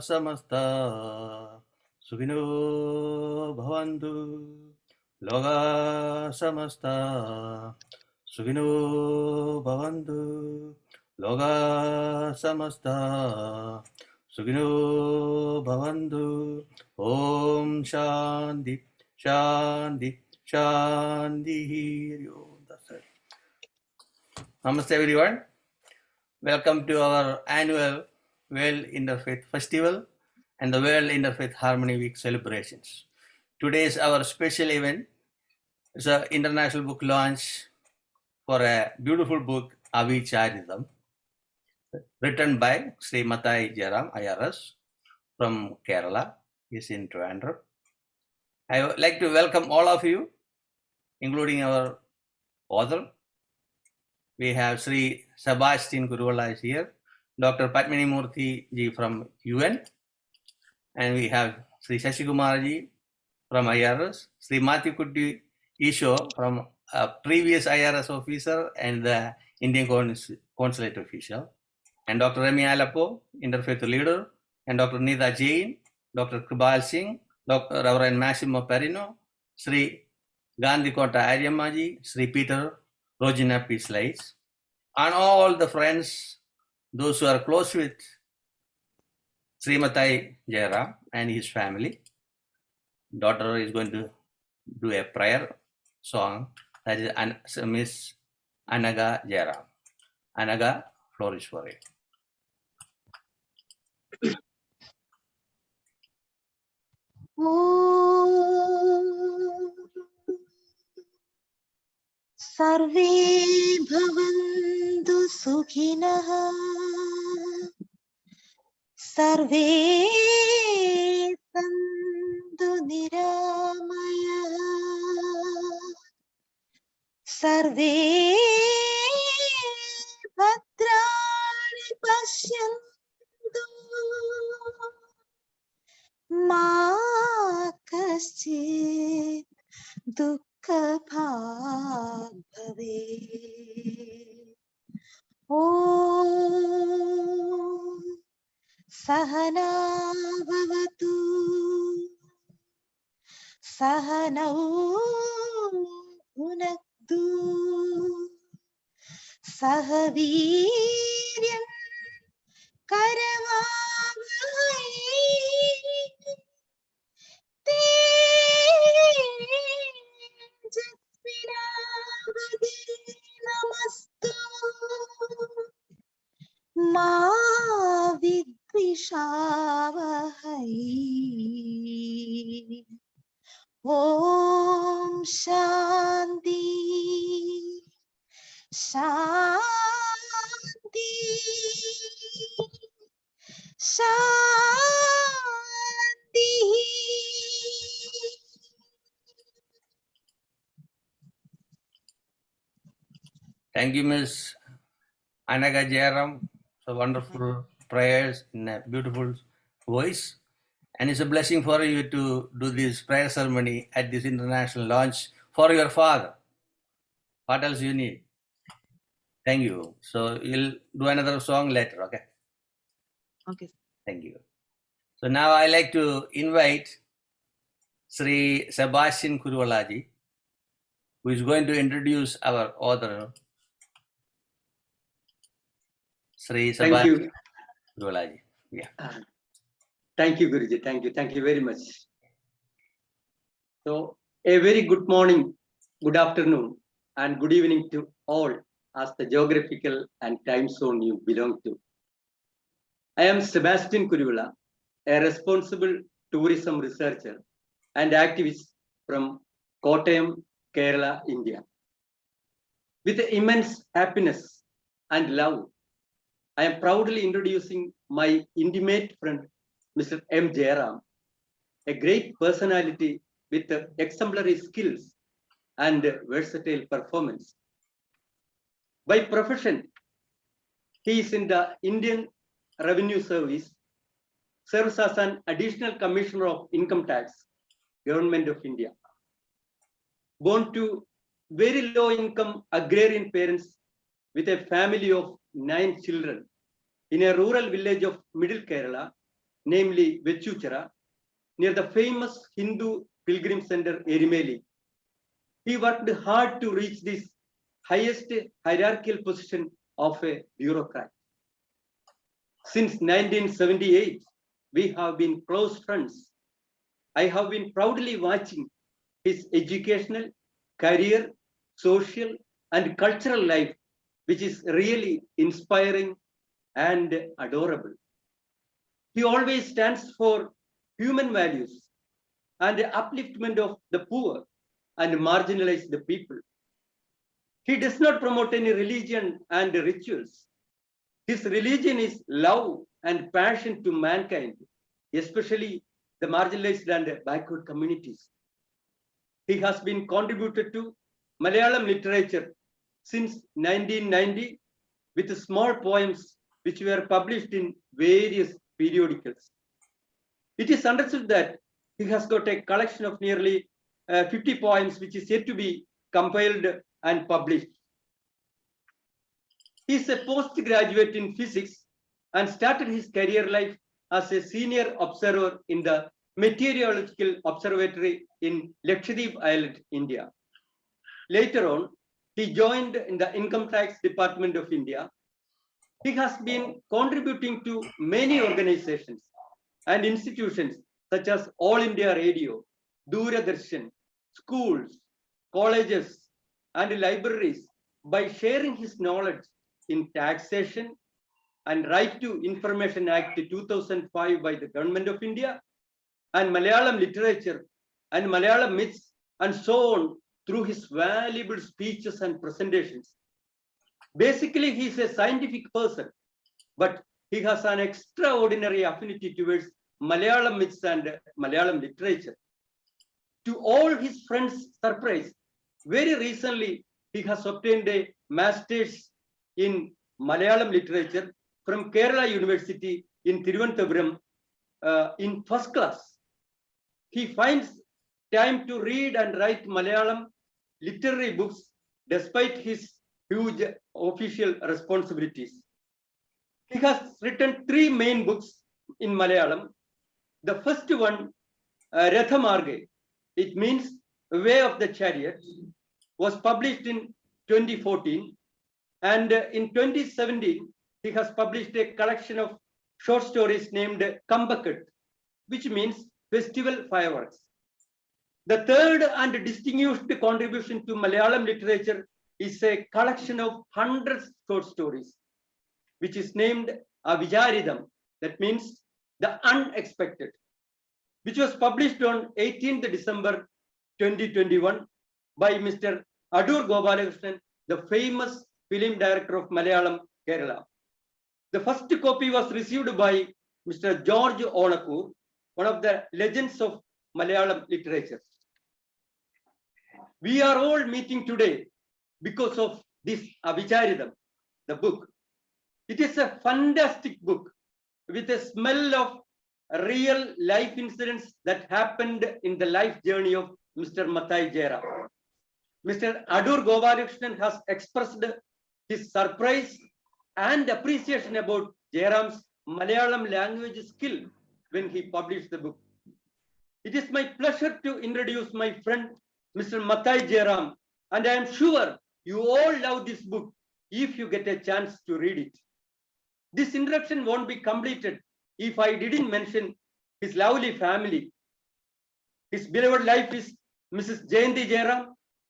Samasta Sukino Bhavantu Loga Samasta Sukino Bhavantu Loga Samasta Sukino Bhavantu Om Shanti Shanti Shanti. That's it. Namaste everyone. Welcome to our annual World Interfaith Festival and the World Interfaith Harmony Week celebrations. Today is our special event. It's an international book launch for a beautiful book, Avicharitham, written by Sri Mathai Jayaram, IRS, from Kerala. He's in Trivandrum. I would like to welcome all of you, including our author. We have Sri Sebastian Kuruvilla is here. Dr. Padmini Murthy ji from UN, and we have Sri Sasikumar ji from IRS, Sri Mathewkutty Easow from a previous IRS officer and the Indian consulate official, and Dr. Remi Alapo, Interfaith leader, and Dr. Neeta Jain, Dr. Kirpal Singh, Dr. Reverend Massimo Perino, Sri Ghandikota Aryama ji, Sri Peter, Rogina Peace Lights, and all the friends, those who are close with Sri Mathai Jayaram and his family. Daughter is going to do a prayer song, that is Miss Anaga Jayaram. Anaga, flourish for it. Sarve bhavantu sukhinah, sarve santu niramaya, sarve bhadrani pashyantu, ma kaschit dukkha bhag bhave. Om Sahana bhavatu, Sahanau bhunaktu, Sahaviryam karavavai, Tejasvinavadi namastu, ma vidvishavahai. Om Shanti Shanti Shanti. Thank you, Miss Anaga Jayaram, for wonderful prayers in a beautiful voice. And it's a blessing for you to do this prayer ceremony at this international launch for your father. What else you need? Thank you. So you'll do another song later, okay? Okay. Thank you. So now I like to invite Sri Sebastian Kuruvilla ji, who is going to introduce our author, Sri Sebastian Kuruvilla ji. Yeah. Thank you, Guruji. Thank you. Thank you very much. So, a very good morning, good afternoon, and good evening to all as the geographical and time zone you belong to. I am Sebastian Kuruvilla, a responsible tourism researcher and activist from Kottayam, Kerala, India. With immense happiness and love, I am proudly introducing my intimate friend, Mr. M. Jayaram, a great personality with exemplary skills and versatile performance By profession, he is in the Indian Revenue Service, serves as an additional commissioner of income tax, Government of India. Born to very low income agrarian parents with a family of 9 children in a rural village of Middle Kerala, namely Vechuchara, near the famous Hindu pilgrim center Erimeli. He worked hard to reach this highest hierarchical position of a bureaucrat. Since 1978, we have been close friends. I have been proudly watching his educational, career, social, and cultural life, which is really inspiring and adorable. He always stands for human values and the upliftment of the poor and marginalized people. He does not promote any religion and rituals. His religion is love and passion to mankind, especially the marginalized and backward communities. He has been contributed to Malayalam literature since 1990 with small poems which were published in various periodicals. It is understood that he has got a collection of nearly 50 poems which is yet to be compiled and published. He is a postgraduate in physics and started his career life as a senior observer in the Meteorological Observatory in Lakshadweep Island, India. Later on, he joined in the Income Tax Department of India. He has been contributing to many organizations and institutions such as All India Radio, Doordarshan, schools, colleges, and libraries by sharing his knowledge in taxation and Right to Information Act 2005 by the Government of India, and Malayalam literature and Malayalam myths and so on through his valuable speeches and presentations. Basically, he is a scientific person, but he has an extraordinary affinity towards Malayalam myths and Malayalam literature. To all his friends' surprise, very recently he has obtained a master's in Malayalam literature from Kerala University in Thiruvananthapuram in first class. He finds time to read and write Malayalam literary books despite his huge official responsibilities. He has written 3 main books in Malayalam. The first one, Rathamarge, it means Way of the Chariot, was published in 2014. And in 2017, he has published a collection of short stories named Kambakat, which means Festival Fireworks. The third and distinguished contribution to Malayalam literature is a collection of hundreds of short stories, which is named Avicharitham, that means the unexpected, which was published on 18th December 2021 by Mr. Adur Gopalakrishnan, the famous film director of Malayalam, Kerala. The first copy was received by Mr. George Onakur, one of the legends of Malayalam literature. We are all meeting today because of this Avicharitham, the book. It is a fantastic book with a smell of real life incidents that happened in the life journey of Mr. Mathai Jayaram. Mr. Adur Gopalakrishnan has expressed his surprise and appreciation about Jayaram's Malayalam language skill when he published the book. It is my pleasure to introduce my friend, Mr. Mathai Jayaram, and I am sure you all love this book if you get a chance to read it. This introduction won't be completed if I didn't mention his lovely family. His beloved wife is Mrs. Jayaram,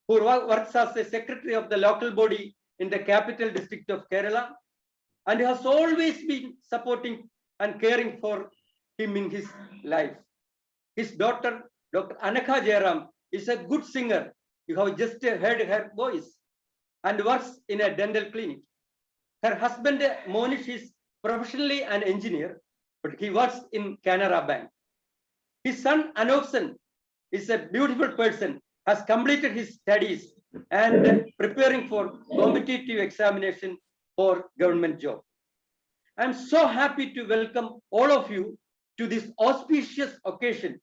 who works as a secretary of the local body in the capital district of Kerala, and has always been supporting and caring for him in his life. His daughter, Dr. Anakha Jayaram, is a good singer. You have just heard her voice, and works in a dental clinic. Her husband, Monish, is professionally an engineer, but he works in Canara Bank. His son, Anopsan, is a beautiful person, has completed his studies and preparing for competitive examination for government job. I'm so happy to welcome all of you to this auspicious occasion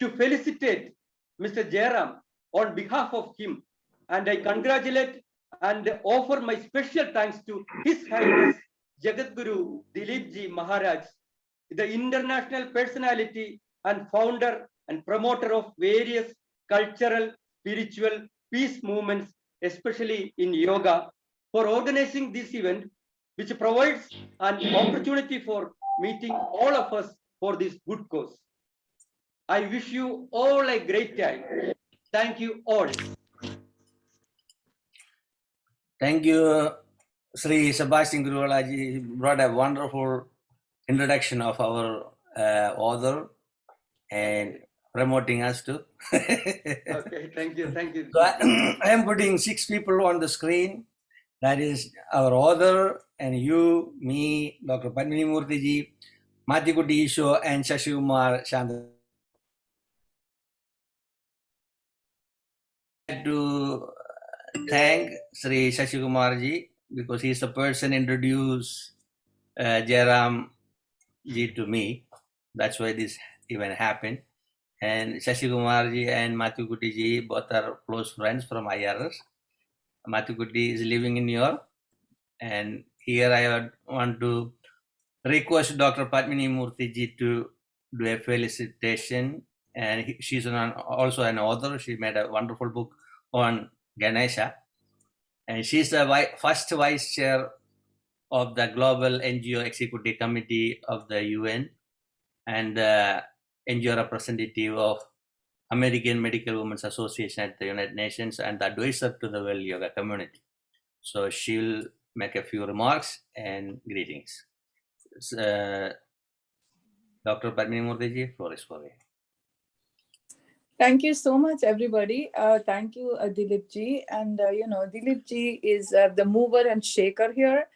to felicitate Mr. Jayaram on behalf of him, and I congratulate and offer my special thanks to His Highness Jagadguru Dileepji Maharaj, the international personality and founder and promoter of various cultural, spiritual peace movements, especially in yoga, for organizing this event, which provides an opportunity for meeting all of us for this good cause. I wish you all a great time. Thank you all. Thank you, Sri Sebastian Kuruvilla ji brought a wonderful introduction of our author and promoting us too. Okay, thank you, thank you. So I am putting 6 people on the screen. That is our author and you, me, Dr. Padmini Murthy ji, Mathewkutty, Easow, and Sasikumar Shanti. To thank Sri Sasikumar ji because he is the person introduced Jayaram ji to me. That's why this event happened. And Sasikumar ji and Mathewkutty ji both are close friends from IRS. Mathewkutty is living in New York, and here I want to request Dr. Padmini Murthy ji to do a felicitation. And she's also an author. She made a wonderful book on Ganesha. And she's the first vice chair of the Global NGO Executive Committee of the UN and the NGO representative of American Medical Women's Association at the United Nations and the advisor to the World Yoga Community. So she'll make a few remarks and greetings. Dr. Padmini Murthy ji, floor is for you. Thank you so much, everybody. Thank you, Dileepji. And, Dileepji is the mover and shaker here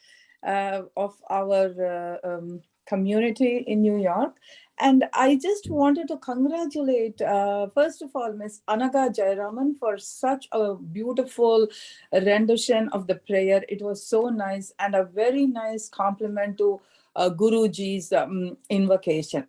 of our community in New York. And I just wanted to congratulate, first of all, Miss Anaga Jayaraman for such a beautiful rendition of the prayer. It was so nice and a very nice compliment to Guruji's invocation.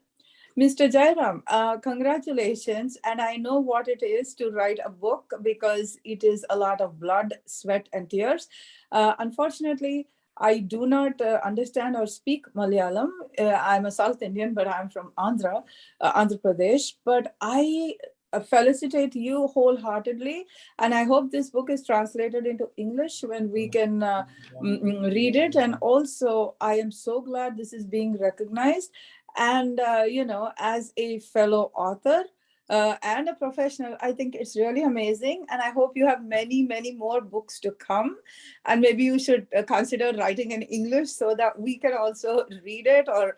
Mr. Jayaram, congratulations. And I know what it is to write a book because it is a lot of blood, sweat, and tears. Unfortunately, I do not understand or speak Malayalam. I'm a South Indian, but I'm from Andhra Pradesh. But I felicitate you wholeheartedly. And I hope this book is translated into English when we can read it. And also, I am so glad this is being recognized. And, as a fellow author and a professional, I think it's really amazing. And I hope you have many, many more books to come. And maybe you should consider writing in English so that we can also read it or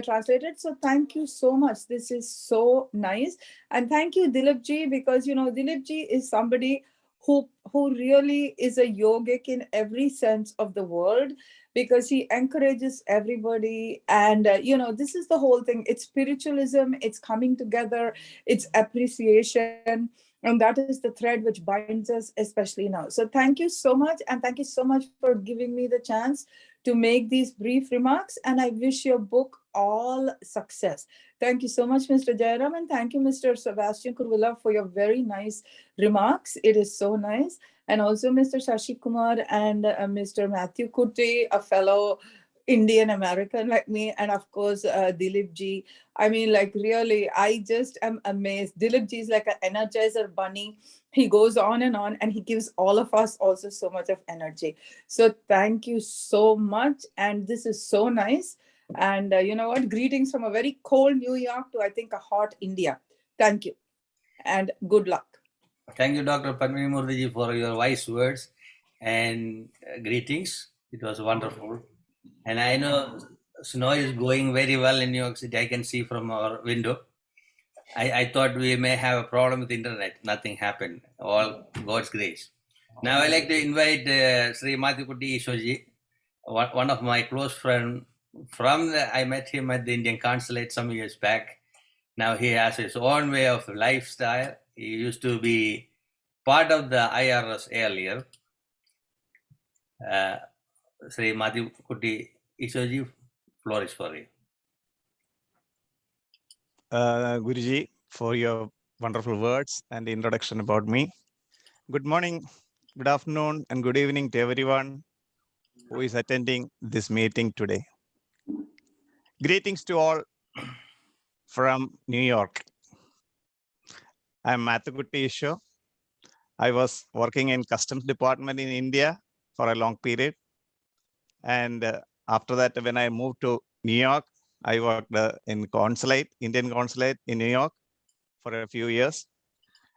translate it. So thank you so much. This is so nice. And thank you, Dileepji, because, Dileepji is somebody who really is a yogic in every sense of the word, because he encourages everybody. And, this is the whole thing. It's spiritualism, it's coming together, it's appreciation. And that is the thread which binds us, especially now. So thank you so much. And thank you so much for giving me the chance to make these brief remarks. And I wish your book all success. Thank you so much, Mr. Jayaram. And thank you, Mr. Sebastian Kuruvilla, for your very nice remarks. It is so nice. And also Mr. Sasikumar and Mr. Mathewkutty, a fellow Indian American like me, and of course Dileepji. I mean, really, I just am amazed. Dileepji is like an energizer bunny. He goes on, and he gives all of us also so much of energy. So thank you so much, and this is so nice. And you know what? Greetings from a very cold New York to, I think, a hot India. Thank you, and good luck. Thank you, Dr. Padmini Murthy ji, for your wise words and greetings. It was wonderful. And I know snow is going very well in New York City. I can see from our window. I thought we may have a problem with internet. Nothing happened. All God's grace. Now I like to invite Sri Mathewkutty Easow ji, one of my close friends. I met him at the Indian consulate some years back. Now he has his own way of lifestyle. He used to be part of the IRS earlier. Sri Mathewkutty, Easow, floor is for you. Guruji, for your wonderful words and introduction about me. Good morning, good afternoon, and good evening to everyone who is attending this meeting today. Greetings to all from New York. I'm Mathewkutty Easow. I was working in Customs Department in India for a long period. And after that, when I moved to New York, I worked in consulate, Indian consulate in New York for a few years.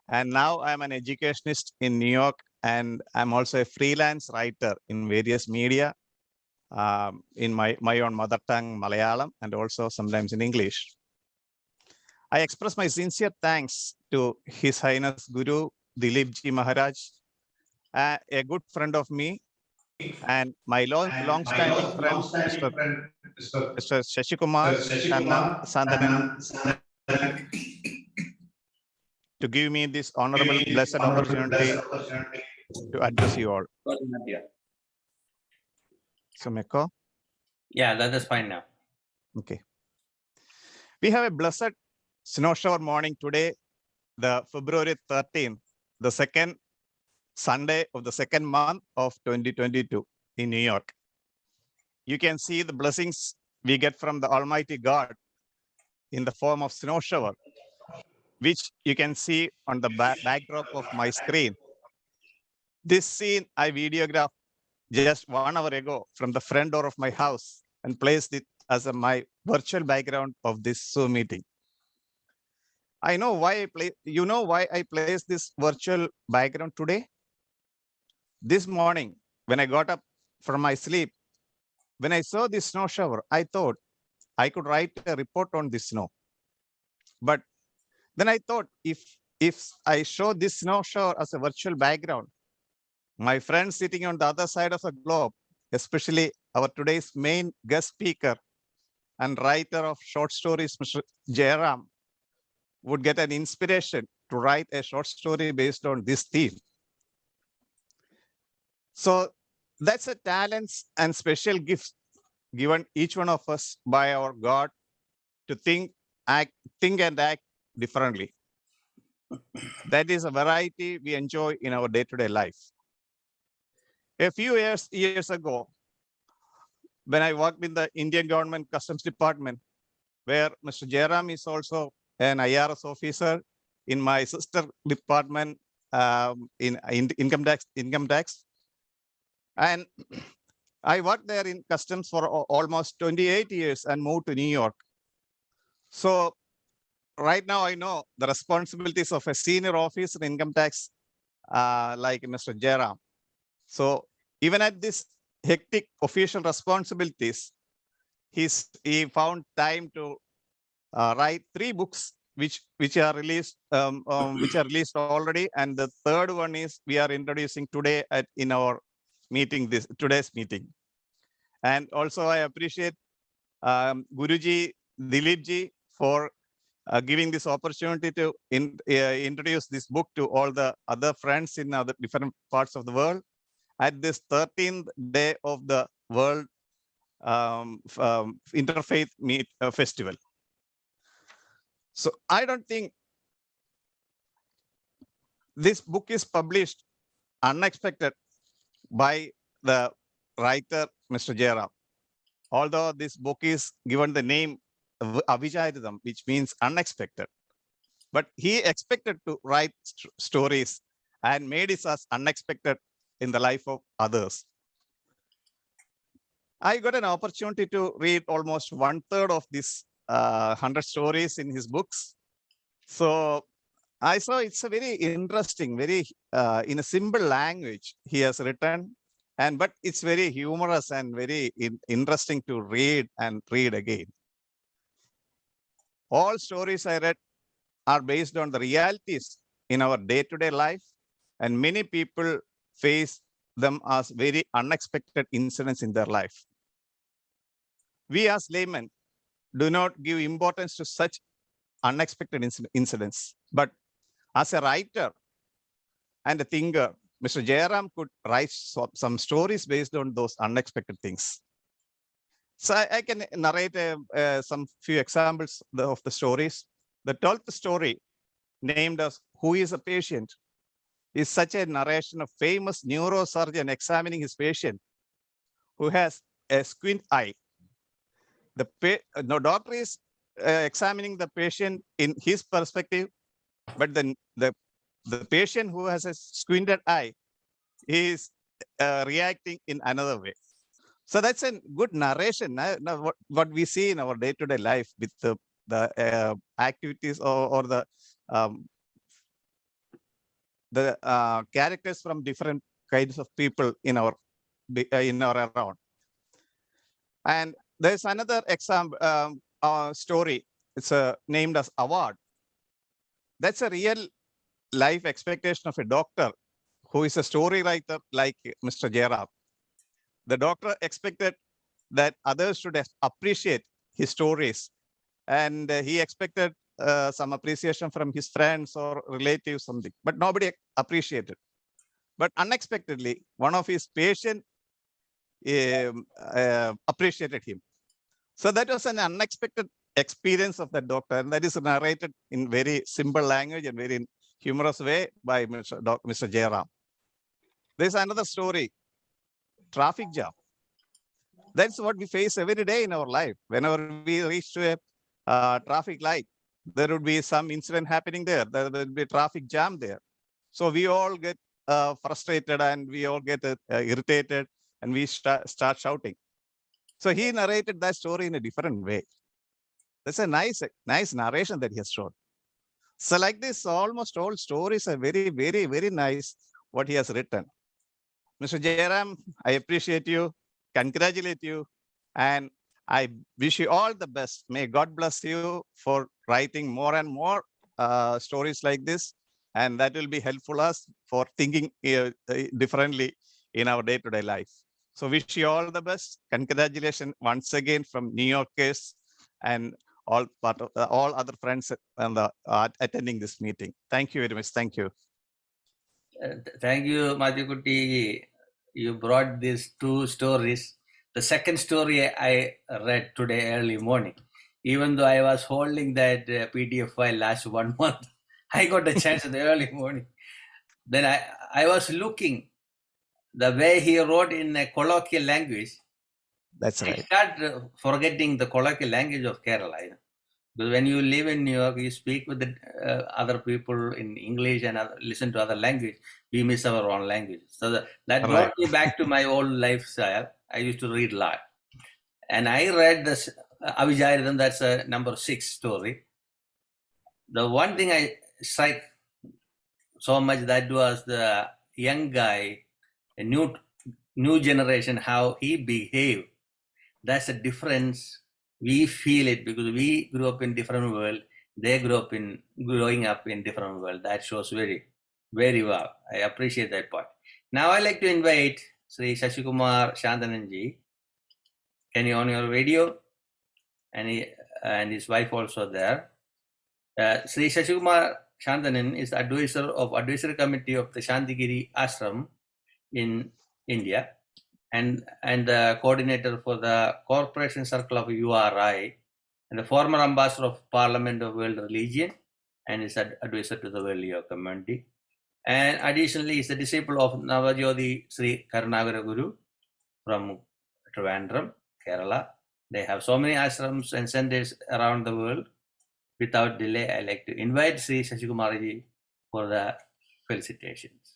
And now I'm an educationist in New York, and I'm also a freelance writer in various media in my own mother tongue, Malayalam, and also sometimes in English. I express my sincere thanks to His Highness Guru Dileepji Maharaj, a good friend of me, and my long-standing friend, Mr. Sasikumar Santhanan, to give me this honorable, blessed opportunity to address you all. Some echo? Yeah, that is fine now. Okay. We have a blessed snow shower morning today, the February 13th, the second Sunday of the second month of 2022 in New York. You can see the blessings we get from the Almighty God in the form of snow shower, which you can see on the backdrop of my screen. This scene I videographed just 1 hour ago from the front door of my house and placed it as my virtual background of this Zoom meeting. I know why I placed this virtual background today. This morning, when I got up from my sleep, when I saw this snow shower, I thought I could write a report on this snow. But then I thought if I show this snow shower as a virtual background, my friend sitting on the other side of the globe, especially our today's main guest speaker and writer of short stories, Mr. Jayaram, would get an inspiration to write a short story based on this theme. So that's a talents and special gifts given each one of us by our God to think and act differently. That is a variety we enjoy in our day-to-day life. A few years ago, when I worked in the Indian government customs department, where Mr. Jayaram is also an IRS officer in my sister department in income tax. And I worked there in customs for almost 28 years and moved to New York. So right now I know the responsibilities of a senior officer in income tax like Mr. Jayaram. So even at this hectic official responsibilities, he found time to write 3 books which are released already, and the third one is we are introducing today in our meeting, today's meeting. And also I appreciate Guruji, Dileepji for giving this opportunity to introduce this book to all the other friends in other different parts of the world at this 13th day of the World Interfaith Festival. So I don't think this book is published unexpected by the writer, Mr. Jayaram. Although this book is given the name Avicharitham, which means unexpected. But he expected to write stories and made it as unexpected in the life of others. I got an opportunity to read almost 1/3 of this 100 stories in his books. So I saw it's a very interesting, very in a simple language he has written, but it's very humorous and very interesting to read and read again. All stories I read are based on the realities in our day-to-day life, and many people face them as very unexpected incidents in their life. We as laymen do not give importance to such unexpected incidents, but as a writer and a thinker, Mr. Jayaram could write some stories based on those unexpected things. So I can narrate some few examples of the stories. The 12th story, named as Who is a Patient, is such a narration of famous neurosurgeon examining his patient who has a squint eye. The doctor is examining the patient in his perspective, but then the patient who has a squinted eye is reacting in another way. So that's a good narration. Now what we see in our day-to-day life with the activities or the characters from different kinds of people in our around. And there's another example story. It's named as Award. That's a real life expectation of a doctor who is a story writer like Mr. Jayaram. The doctor expected that others should appreciate his stories, and he expected some appreciation from his friends or relatives, something, but nobody appreciated. But unexpectedly, one of his patients appreciated him. So that was an unexpected experience of that doctor, and that is narrated in very simple language and very humorous way by Mr. Jayaram. There's another story, traffic jam. That's what we face every day in our life. Whenever we reach to a traffic light, there would be some incident happening there. There will be traffic jam there. So we all get frustrated and we all get irritated and we start shouting. So he narrated that story in a different way. That's a nice narration that he has shown. So like this, almost all stories are very, very, very nice what he has written. Mr. Jayaram, I appreciate you, congratulate you, and I wish you all the best. May God bless you for writing more and more stories like this, and that will be helpful us for thinking differently in our day-to-day life. So wish you all the best. Congratulations once again from New Yorkers and all other friends and attending this meeting. Thank you very much. Thank you. Thank you, Mathewkutty. You brought these two stories. The second story I read today early morning. Even though I was holding that PDF file last 1 month, I got a chance in the early morning. Then I was looking the way he wrote in a colloquial language. That's right. I started forgetting the colloquial language of Kerala. Because when you live in New York, you speak with the other people in English and listen to other language. We miss our own language. So that brought me back to my old lifestyle. I used to read a lot. And I read this Avicharitham, that's a number 6 story. The one thing I strike so much, that was the young guy, a new generation, how he behaved. That's a difference. We feel it because we grew up in different world. They growing up in different world. That shows very, very well. I appreciate that part. Now I like to invite Sri Sasikumar Santhanan ji. Can you on your video? And his wife also there. Sri Sasikumar Santhanan is the advisor of advisory committee of the Shantigiri Ashram in India, and the coordinator for the Corporation Circle of URI, and the former ambassador of Parliament of World Religion, and is an advisor to the World Yoga Community. And additionally, is the disciple of Navajyoti Sri Karunagara Guru from Trivandrum, Kerala. They have so many ashrams and centers around the world. Without delay, I like to invite Sri Sasikumar ji for the felicitations.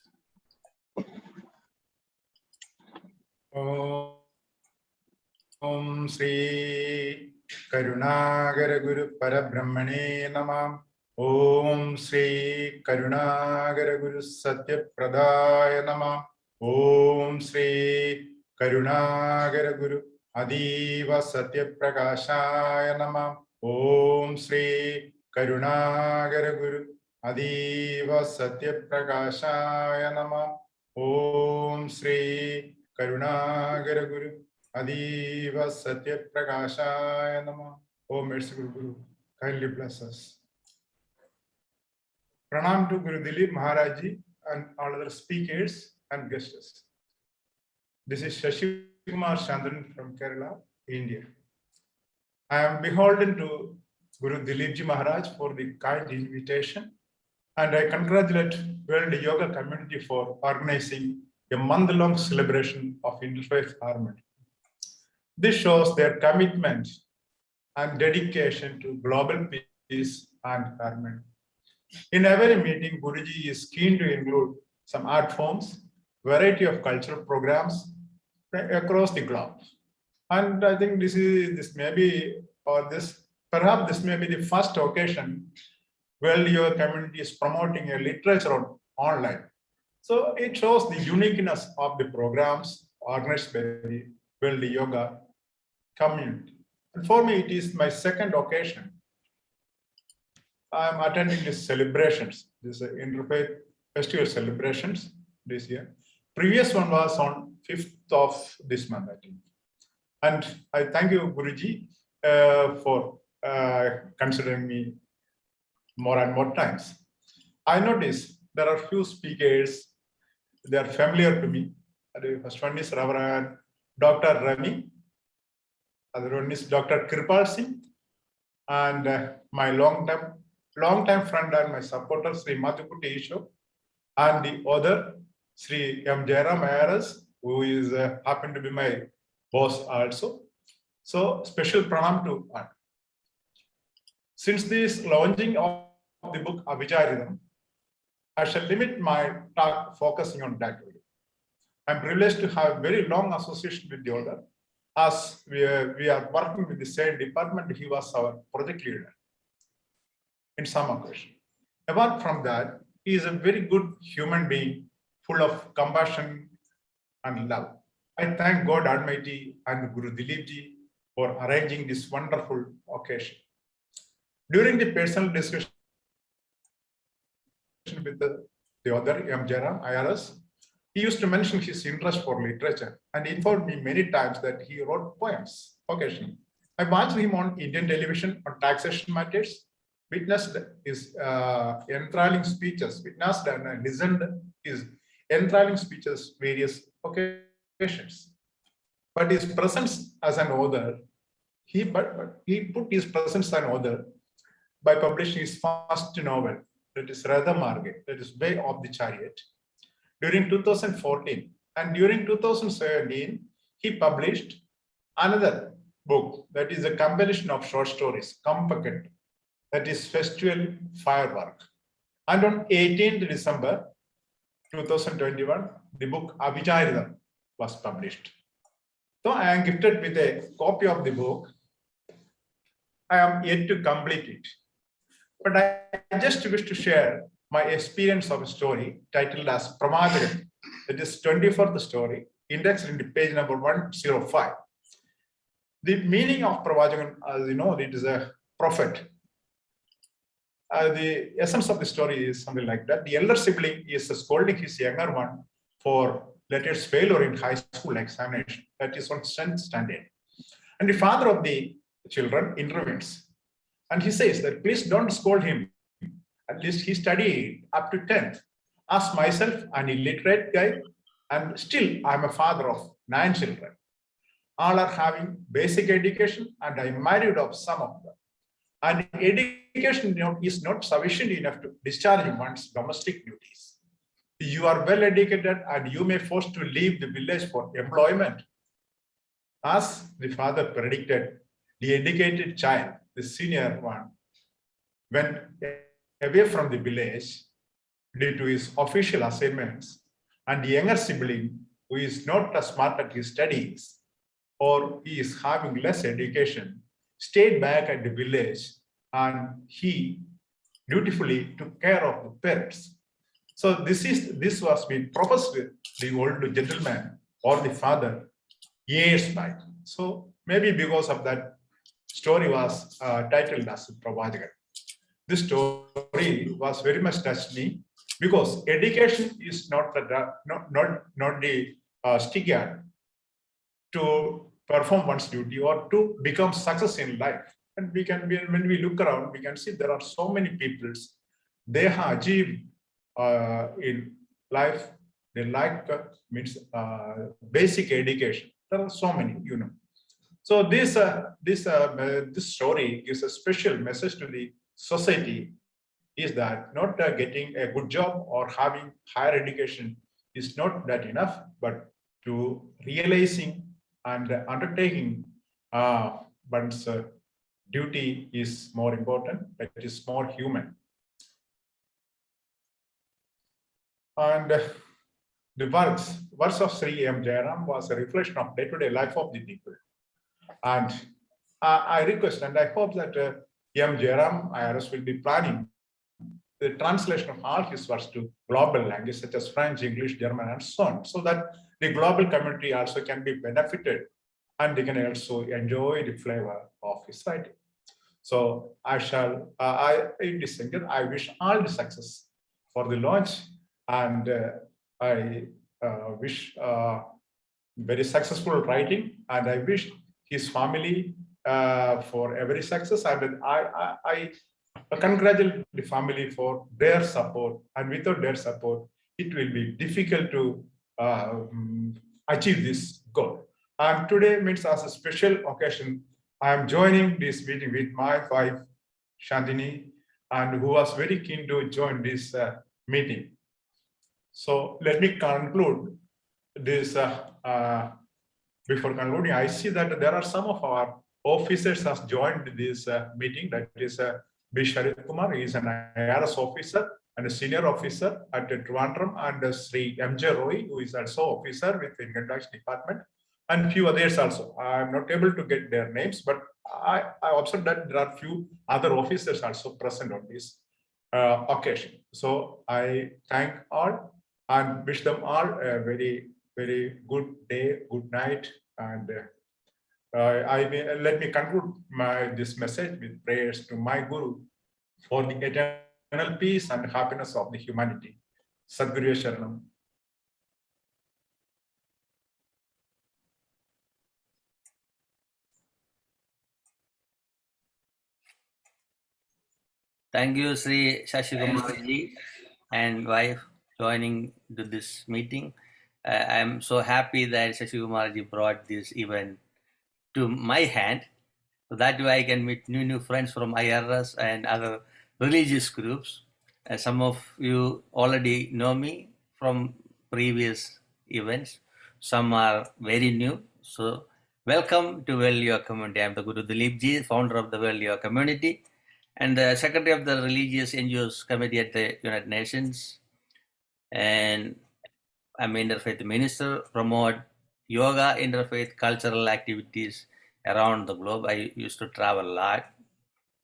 Om Shri Karunagara Guru Parabrahmane Namah. Om Shri Karunagara Guru Satya Pradaya Namah. Om Shri Karunagara Guru Adiva Satya Prakashaya Namah. Om Shri Karunagara Guru Adiva Satya Prakashaya Namah. Om Shri Karunagara Guru Adiva Satya Prakashaya Namah. Oh, merciful Guru, kindly bless us. Pranam to Guru Dileep Maharaj Ji. and all other speakers and guests. This is Sasikumar Santhanan from Kerala, India. I am beholden to Guru Dileepji Maharaj for the kind invitation, and I congratulate World Yoga Community for organizing a month-long celebration of interfaith harmony. This shows their commitment and dedication to global peace and harmony. In every meeting, Guruji is keen to include some art forms, variety of cultural programs across the globe. And I think perhaps this may be the first occasion World Yoga Community is promoting a literature online. So it shows the uniqueness of the programs organized by the World Yoga Community. And for me, it is my second occasion. I'm attending these celebrations, this Interfaith Festival celebrations this year. Previous one was on 5th of this month, I think. And I thank you, Guruji, for considering me more and more times. I notice there are few speakers, they are familiar to me. The first one is Reverend Dr. Remi, other one is Dr. Kirpal Singh, and my long-time friend and my supporter, Shri Mathewkutty Easow, and the other, Shri Jayaram, who is happened to be my boss also. So special pranam to one. Since this launching of the book Avicharitham, I shall limit my talk focusing on that. I'm privileged to have very long association with the author, as we are working with the same department. He was our project leader in some occasion. Apart from that, he is a very good human being, full of compassion and love. I thank God Almighty and Guru Dileepji for arranging this wonderful occasion. During the personal discussion with the author, Jayaram, IRS, he used to mention his interest for literature and informed me many times that he wrote poems occasionally. I watched him on Indian television on taxation matters, witnessed his enthralling speeches, witnessed and listened his enthralling speeches various occasions. But his presence as an author, he put his presence as an author by publishing his first novel, that is Radha Marge, that is Way of the Chariot, during 2014. And during 2017, he published another book that is a compilation of short stories, Kampakat, that is Festival Firework. And on 18th December 2021, the book Avicharitham was published. So I am gifted with a copy of the book. I am yet to complete it. But I just wish to share my experience of a story titled as Pramajagan. It is 24th story, indexed in the page number 105. The meaning of Pramajagan, as you know, it is a prophet. The essence of the story is something like that. The elder sibling is scolding his younger one for latest failure in high school examination, that is on 10th standard. And the father of the children intervenes. And he says that please don't scold him. At least he studied up to 10th. As myself, an illiterate guy, and still I'm a father of 9 children. All are having basic education, and I married off some of them. And education is not sufficient enough to discharge one's domestic duties. You are well educated and you may force to leave the village for employment. As the father predicted, the educated child, the senior one, went away from the village due to his official assignments, and the younger sibling, who is not as smart at his studies or he is having less education, stayed back at the village and he dutifully took care of the parents. So this was being proposed with the old gentleman or the father years back. So maybe because of that, story was titled as Pramajagan. This story was very much touched me because education is not the stick to perform one's duty or to become success in life. And when we look around, we can see there are so many people, they have achieved in life. They like means basic education. There are so many, you know. So this story gives a special message to the society, is that not getting a good job or having higher education is not that enough, but to realizing and undertaking one's duty is more important, that is more human. And the works of Sri M. Jayaram was a reflection of day-to-day life of the people. And I request and I hope that M. Jayaram IRS will be planning the translation of all his works to global languages such as French, English, German, and so on, so that the global community also can be benefited and they can also enjoy the flavor of his writing. So I shall, in this second, I wish all the success for the launch, and I wish very successful writing, and I wish his family for every success, and I congratulate the family for their support, and without their support, it will be difficult to achieve this goal. And today means as a special occasion, I am joining this meeting with my wife, Shanti, and who was very keen to join this meeting. So let me conclude this. Before concluding, I see that there are some of our officers has joined this meeting. That is Avicharitham, he is an IRS officer and a senior officer at the Trivandrum, and Sri M.J. Roy, who is also officer with the Income Tax Department, and few others also. I am not able to get their names, but I observed that there are few other officers also present on this occasion. So I thank all and wish them all a very, very good day, good night, and let me conclude this message with prayers to my Guru for the eternal peace and happiness of the humanity. Sadguru Sharanam. Thank you, Sri Sasikumar ji and wife joining to this meeting. I'm so happy that Sasikumar ji brought this event to my hand, so that way I can meet new friends from IRS and other religious groups. Some of you already know me from previous events. Some are very new. So welcome to Well Your Community. I'm the Guru Dileepji, founder of the Well Your Community, and the secretary of the Religious NGOs Committee at the United Nations. And I'm an interfaith minister, promote yoga, interfaith cultural activities around the globe. I used to travel a lot,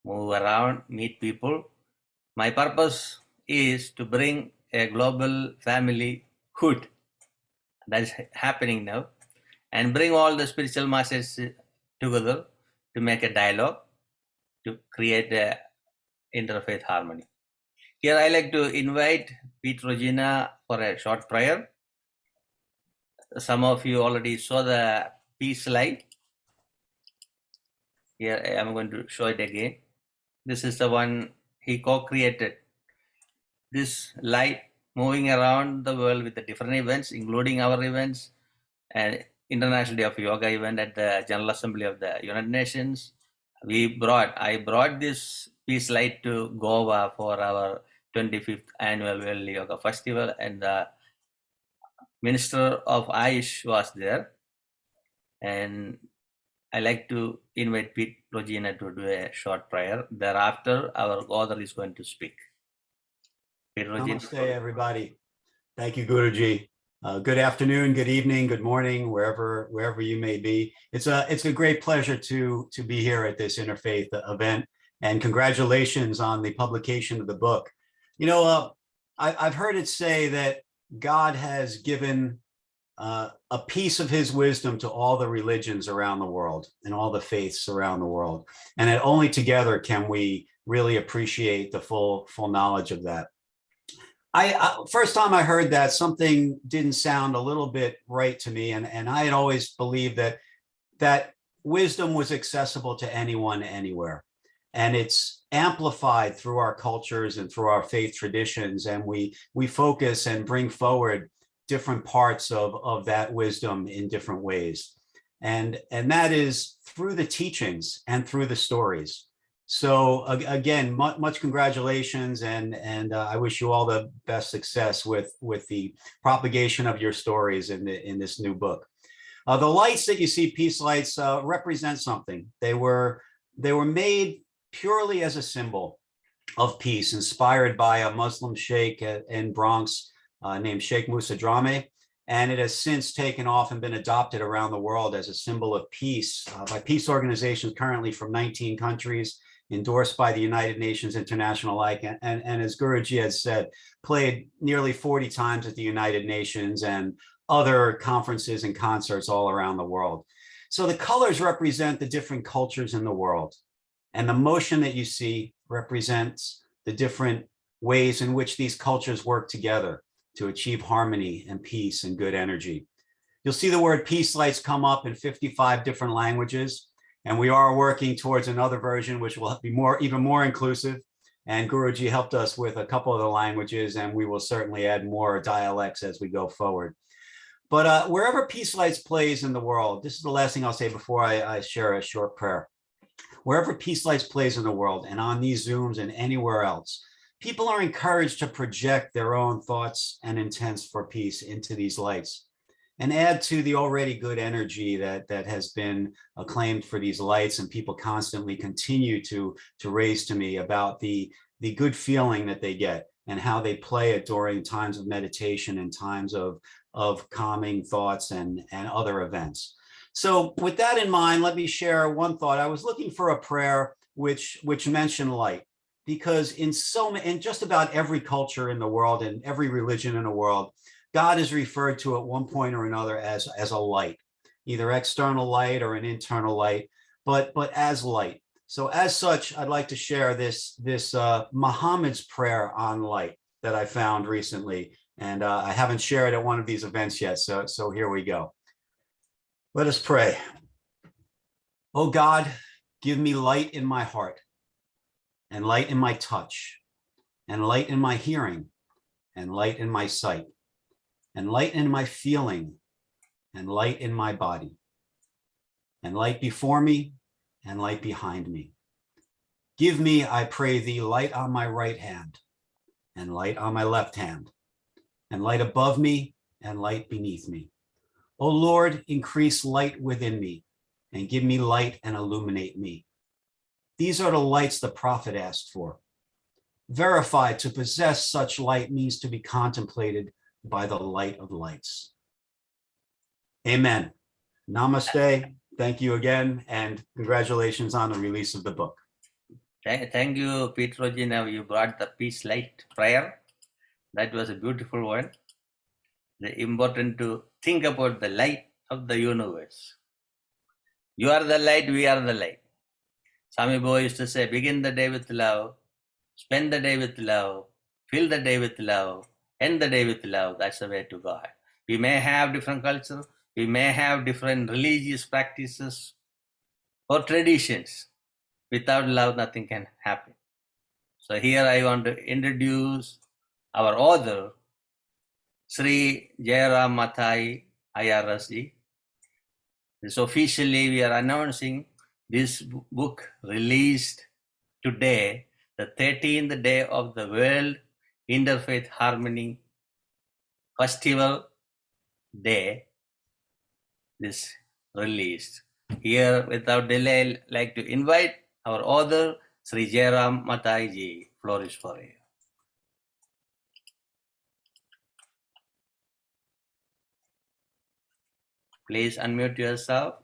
move around, meet people. My purpose is to bring a global familyhood that is happening now, and bring all the spiritual masters together to make a dialogue, to create a interfaith harmony. Here I like to invite Rogina for a short prayer. Some of you already saw the peace slide. Here I am going to show it again. This is the one he co-created. This light moving around the world with the different events, including our events, and International Day of Yoga event at the General Assembly of the United Nations. I brought this peace light to Goa for our 25th annual World Yoga Festival, and the Minister of Ayush was there. And I like to invite Rogina to do a short prayer. Thereafter, our author is going to speak. Namaste, everybody. Thank you, Guruji. Good afternoon, good evening, good morning, wherever you may be. It's a great pleasure to be here at this interfaith event, and congratulations on the publication of the book. You know, I've heard it say that God has given a piece of his wisdom to all the religions around the world and all the faiths around the world, and that only together can we really appreciate the full knowledge of that. First time I heard that, something didn't sound a little bit right to me, and I had always believed that wisdom was accessible to anyone, anywhere. and it's amplified through our cultures and through our faith traditions. And we focus and bring forward different parts of that wisdom in different ways. And that is through the teachings and through the stories. So again, much congratulations, and I wish you all the best success with the propagation of your stories in this new book. The lights that you see, peace lights, represent something. They were made purely as a symbol of peace, inspired by a Muslim sheikh in Bronx named Sheikh Musa Drame. And it has since taken off and been adopted around the world as a symbol of peace by peace organizations currently from 19 countries, endorsed by the United Nations International Like, and as Guruji had said, played nearly 40 times at the United Nations and other conferences and concerts all around the world. So the colors represent the different cultures in the world. And the motion that you see represents the different ways in which these cultures work together to achieve harmony and peace and good energy. You'll see the word peace lights come up in 55 different languages, and we are working towards another version which will be even more inclusive. And Guruji helped us with a couple of the languages, and we will certainly add more dialects as we go forward. But wherever peace lights plays in the world, this is the last thing I'll say before I share a short prayer. Wherever peace lights plays in the world, and on these Zooms and anywhere else, people are encouraged to project their own thoughts and intents for peace into these lights and add to the already good energy that has been acclaimed for these lights, and people constantly continue to raise to me about the good feeling that they get and how they play it during times of meditation and times of calming thoughts and other events. So with that in mind, let me share one thought. I was looking for a prayer which mentioned light, because in just about every culture in the world and every religion in the world, God is referred to at one point or another as a light, either external light or an internal light, but as light. So as such, I'd like to share this Muhammad's prayer on light that I found recently, and I haven't shared at one of these events yet. So here we go. Let us pray. Oh God, give me light in my heart, and light in my touch, and light in my hearing, and light in my sight, and light in my feeling, and light in my body, and light before me, and light behind me. Give me, I pray thee, light on my right hand, and light on my left hand, and light above me, and light beneath me. O Lord, increase light within me, and give me light and illuminate me. These are the lights the prophet asked for. Verified, to possess such light means to be contemplated by the light of lights. Amen. Namaste. Thank you again, and congratulations on the release of the book. Thank you, Rogina. You brought the peace light prayer. That was a beautiful one. It's important to think about the light of the universe. You are the light, we are the light. Swami Bo used to say, begin the day with love, spend the day with love, fill the day with love, end the day with love. That's the way to God. We may have different culture, we may have different religious practices or traditions. Without love, nothing can happen. So here I want to introduce our author, Shri Jayaram Mathai IRSG. So officially we are announcing this book released today, the 13th day of the World Interfaith Harmony Festival Day, this released. Here, without delay, I'd like to invite our author, Sri Jayaram Mathai ji. Floor is for you. Please unmute yourself.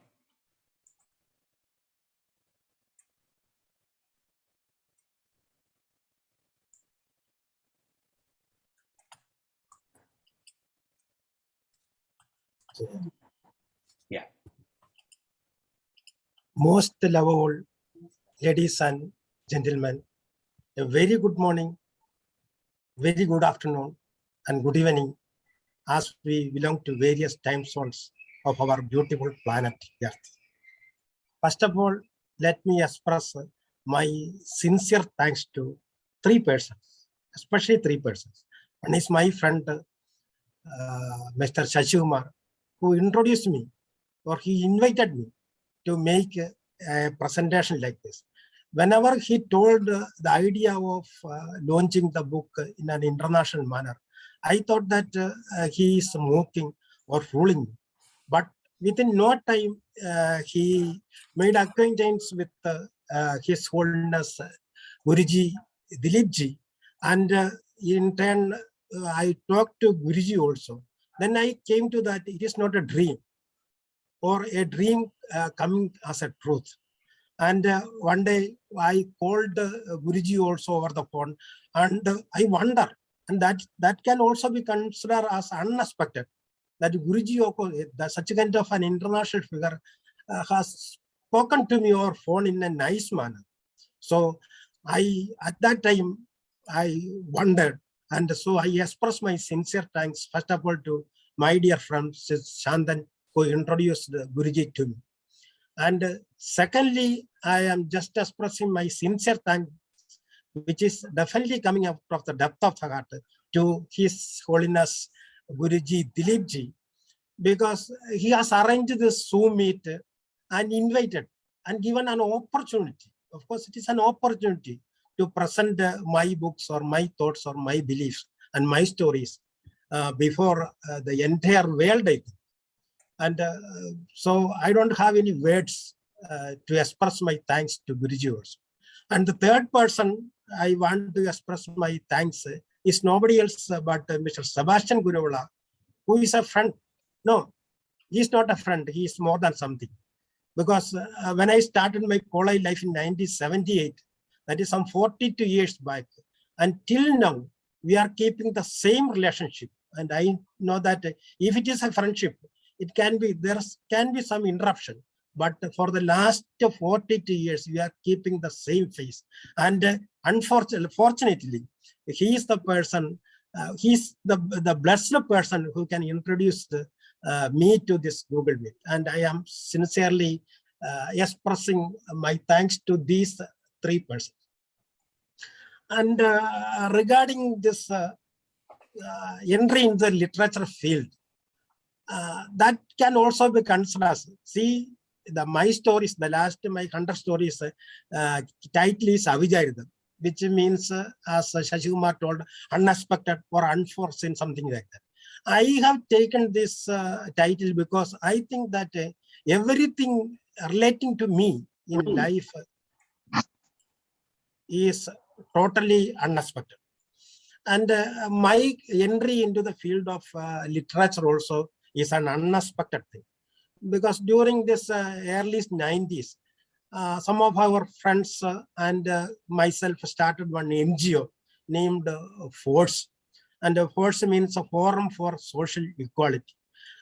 Yeah. Most lovable ladies and gentlemen, a very good morning, very good afternoon, and good evening, as we belong to various time zones of our beautiful planet Earth. First of all, let me express my sincere thanks to three persons, especially three persons. One is my friend, Mr. Sasikumar, who introduced me, or he invited me to make a presentation like this. Whenever he told the idea of launching the book in an international manner, I thought that he is mocking or fooling me. But within no time, he made acquaintance with His Holiness Guruji Dileepji, and in turn, I talked to Guruji also. Then I came to that it is not a dream, or a dream coming as a truth. And one day I called Guruji also over the phone, and I wonder, and that can also be considered as unexpected, that Guruji, such a kind of an international figure, has spoken to me over phone in a nice manner. So at that time, I wondered, and so I expressed my sincere thanks, first of all, to my dear friend Shantan, who introduced Guruji to me. And secondly, I am just expressing my sincere thanks, which is definitely coming out of the depth of the heart, to His Holiness Guruji Dileepji, because he has arranged this Zoom meet and invited and given an opportunity. Of course, it is an opportunity to present my books or my thoughts or my beliefs and my stories before the entire world, I think. And so I don't have any words to express my thanks to Guruji also. And the third person I want to express my thanks is nobody else but Mr. Sebastian Kuruvilla, who is a friend. No, he is not a friend. He is more than something. Because when I started my college life in 1978, that is some 42 years back, until now, we are keeping the same relationship. And I know that if it is a friendship, it can be, there can be some interruption, but for the last 42 years, we are keeping the same face. And fortunately, he is the person, he's the blessed person who can introduce me to this Google Meet. And I am sincerely expressing my thanks to these three persons. And regarding this entry in the literature field, that can also be considered. See, my stories, the last my 100 stories, title is Avicharitham, which means, as Sasikumar told, unexpected or unforeseen, something like that. I have taken this title because I think that everything relating to me in life is totally unexpected. And my entry into the field of literature also is an unexpected thing. Because during this early 90s, some of our friends and myself started one NGO named FORCE. And FORCE means a Forum for Social Equality.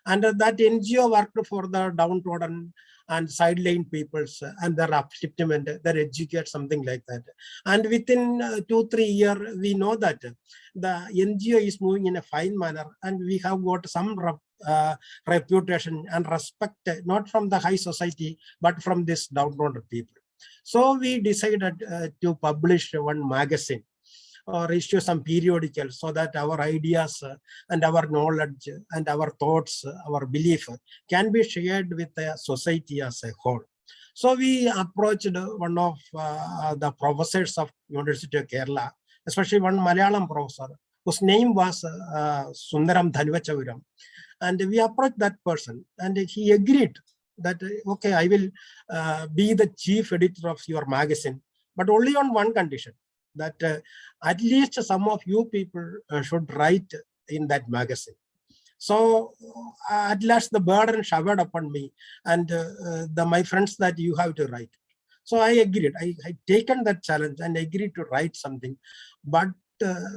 And that NGO worked for the downtrodden and sideline peoples and their upliftment, their educate, something like that. And within 2-3 years, we know that the NGO is moving in a fine manner, and we have got some reputation and respect, not from the high society, but from this downtrodden people. So we decided to publish one magazine or issue some periodicals so that our ideas and our knowledge and our thoughts, our belief can be shared with the society as a whole. So we approached one of the professors of University of Kerala, especially one Malayalam professor, whose name was Sundaram Dhanvachaviram. And we approached that person, and he agreed that, okay, I will be the chief editor of your magazine, but only on one condition, that at least some of you people should write in that magazine. So at last the burden showered upon me and my friends that you have to write. So I agreed. I taken that challenge and agreed to write something. But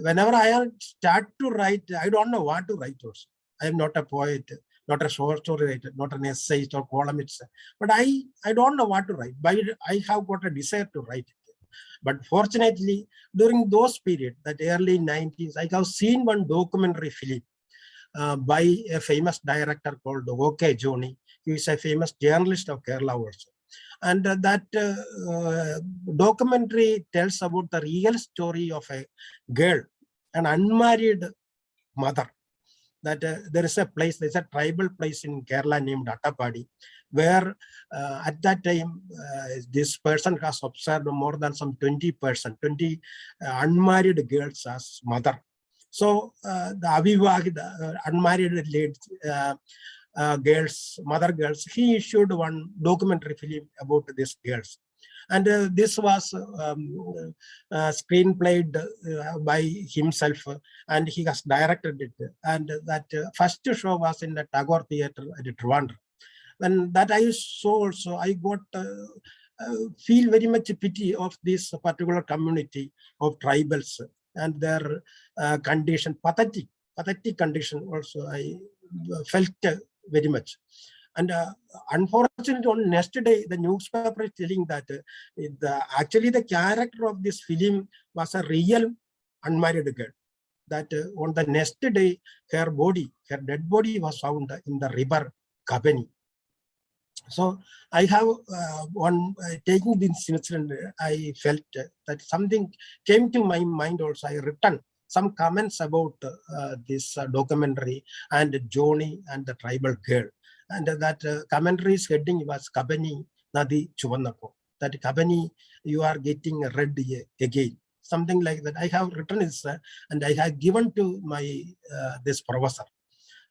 whenever I start to write, I don't know what to write also. I am not a poet, not a short story writer, not an essayist or columnist. But I don't know what to write, but I have got a desire to write it. But fortunately, during those periods, that early 90s, I have seen one documentary film by a famous director called O.K. Joni. He is a famous journalist of Kerala also. And that documentary tells about the real story of a girl, an unmarried mother. That there is a place, there's a tribal place in Kerala named Attapadi, where at that time, this person has observed more than some 20 unmarried girls as mother. So the Avivahida, unmarried ladies, girls, mother girls, he issued one documentary film about these girls. And this was screenplayed by himself, and he has directed it. And that first show was in the Tagore Theatre at Trivandrum. When that I saw also, I got feel very much pity of this particular community of tribals and their condition, pathetic condition also. I felt very much. And unfortunately, on next day, the newspaper is telling that actually the character of this film was a real unmarried girl. That on the next day, her dead body was found in the river Kabani. So I have taking this incident, I felt that something came to my mind also. I written some comments about this documentary and Joni and the tribal girl. And that commentary's heading was Kabani Nadi Chuvannappo. That Kabani, you are getting red again. Something like that. I have written this and I have given to my this professor.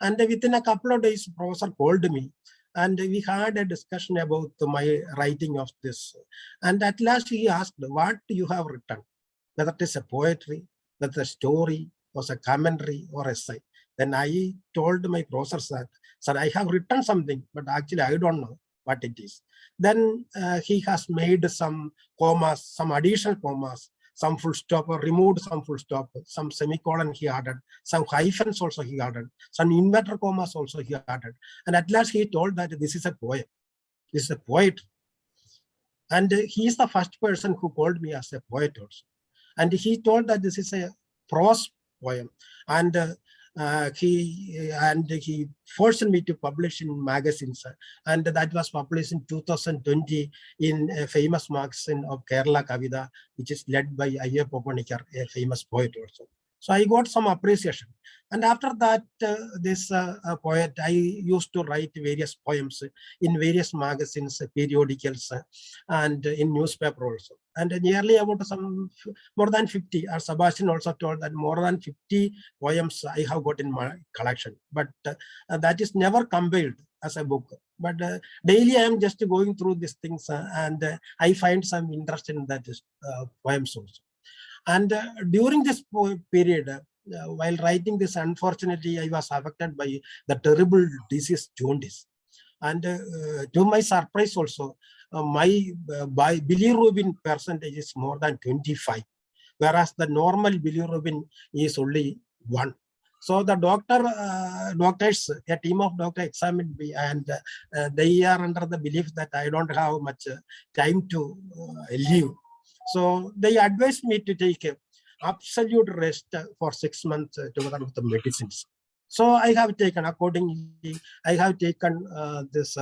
And within a couple of days, professor called me and we had a discussion about my writing of this. And at last he asked, what you have written? Whether it is a poetry, whether a story, was a commentary or essay. Then I told my professor that, sir, I have written something, but actually I don't know what it is. Then he has made some commas, some additional commas, some full stop or removed some full stop, some semicolon he added, some hyphens also he added, some inverted commas also he added. And at last he told that this is a poem. This is a poet. And he is the first person who called me as a poet also. And he told that this is a prose poem. And he forced me to publish in magazines, and that was published in 2020 in a famous magazine of Kerala Kavida, which is led by Ayyappa Panikar, a famous poet also. So I got some appreciation. And after that, this poet, I used to write various poems in various magazines, periodicals, and in newspaper also. And nearly about some more than 50, as Sebastian also told that more than 50 poems I have got in my collection. But that is never compiled as a book. But daily I am just going through these things and I find some interest in that poems also. And during this period, while writing this, unfortunately, I was affected by the terrible disease jaundice. And to my surprise also, my bilirubin percentage is more than 25, whereas the normal bilirubin is only 1. So the doctors, a team of doctors examined me, and they are under the belief that I don't have much time to live. So they advised me to take absolute rest for 6 months together with the medicines. So I have taken, accordingly, I have taken this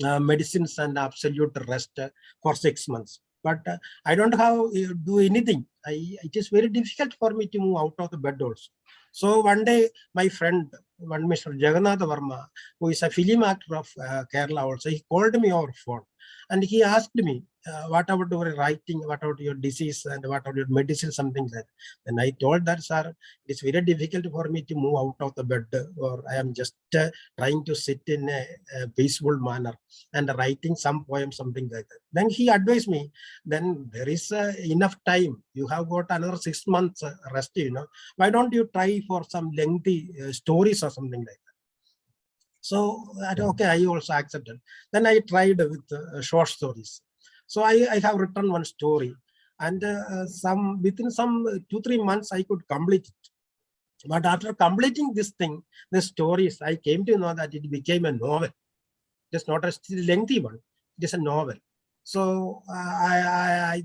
medicines and absolute rest for 6 months. But I don't have to do anything. It is very difficult for me to move out of the bed also. So one day, my friend, one Mr. Jagannath Verma, who is a film actor of Kerala also, he called me over phone and he asked me, what about your writing, what about your disease, and what about your medicine, something like that. And I told that, sir, it's very difficult for me to move out of the bed, or I am just trying to sit in a peaceful manner and writing some poem, something like that. Then he advised me, then there is enough time. You have got another 6 months rest, Why don't you try for some lengthy stories or something like that? So, okay, I also accepted. Then I tried with short stories. So I have written one story, and within some 2-3 months I could complete it. But after completing this thing, the stories, I came to know that it became a novel. It's not a lengthy one. It is a novel. So I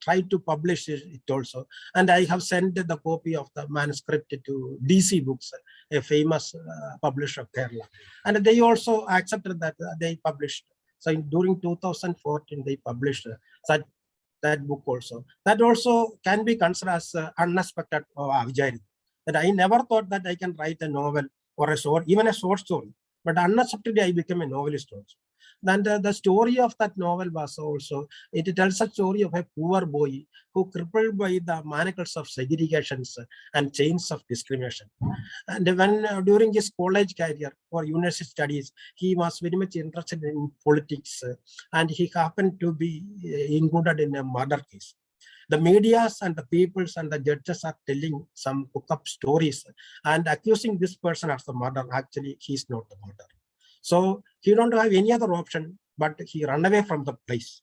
tried to publish it also, and I have sent the copy of the manuscript to DC Books, a famous publisher of Kerala, and they also accepted that they published. So during 2014, they published that book also. That also can be considered as unexpected or Avicharitham. That I never thought that I can write a novel or a short, even a short story. But unacceptably, I became a novelist also. Then the story of that novel was also, it tells a story of a poor boy who crippled by the manacles of segregations and chains of discrimination. And when during his college career or university studies, he was very much interested in politics, and he happened to be included in a murder case. The medias and the peoples and the judges are telling some cook-up stories and accusing this person as the murderer. Actually, he's not the murderer. So he don't have any other option, but he ran away from the place.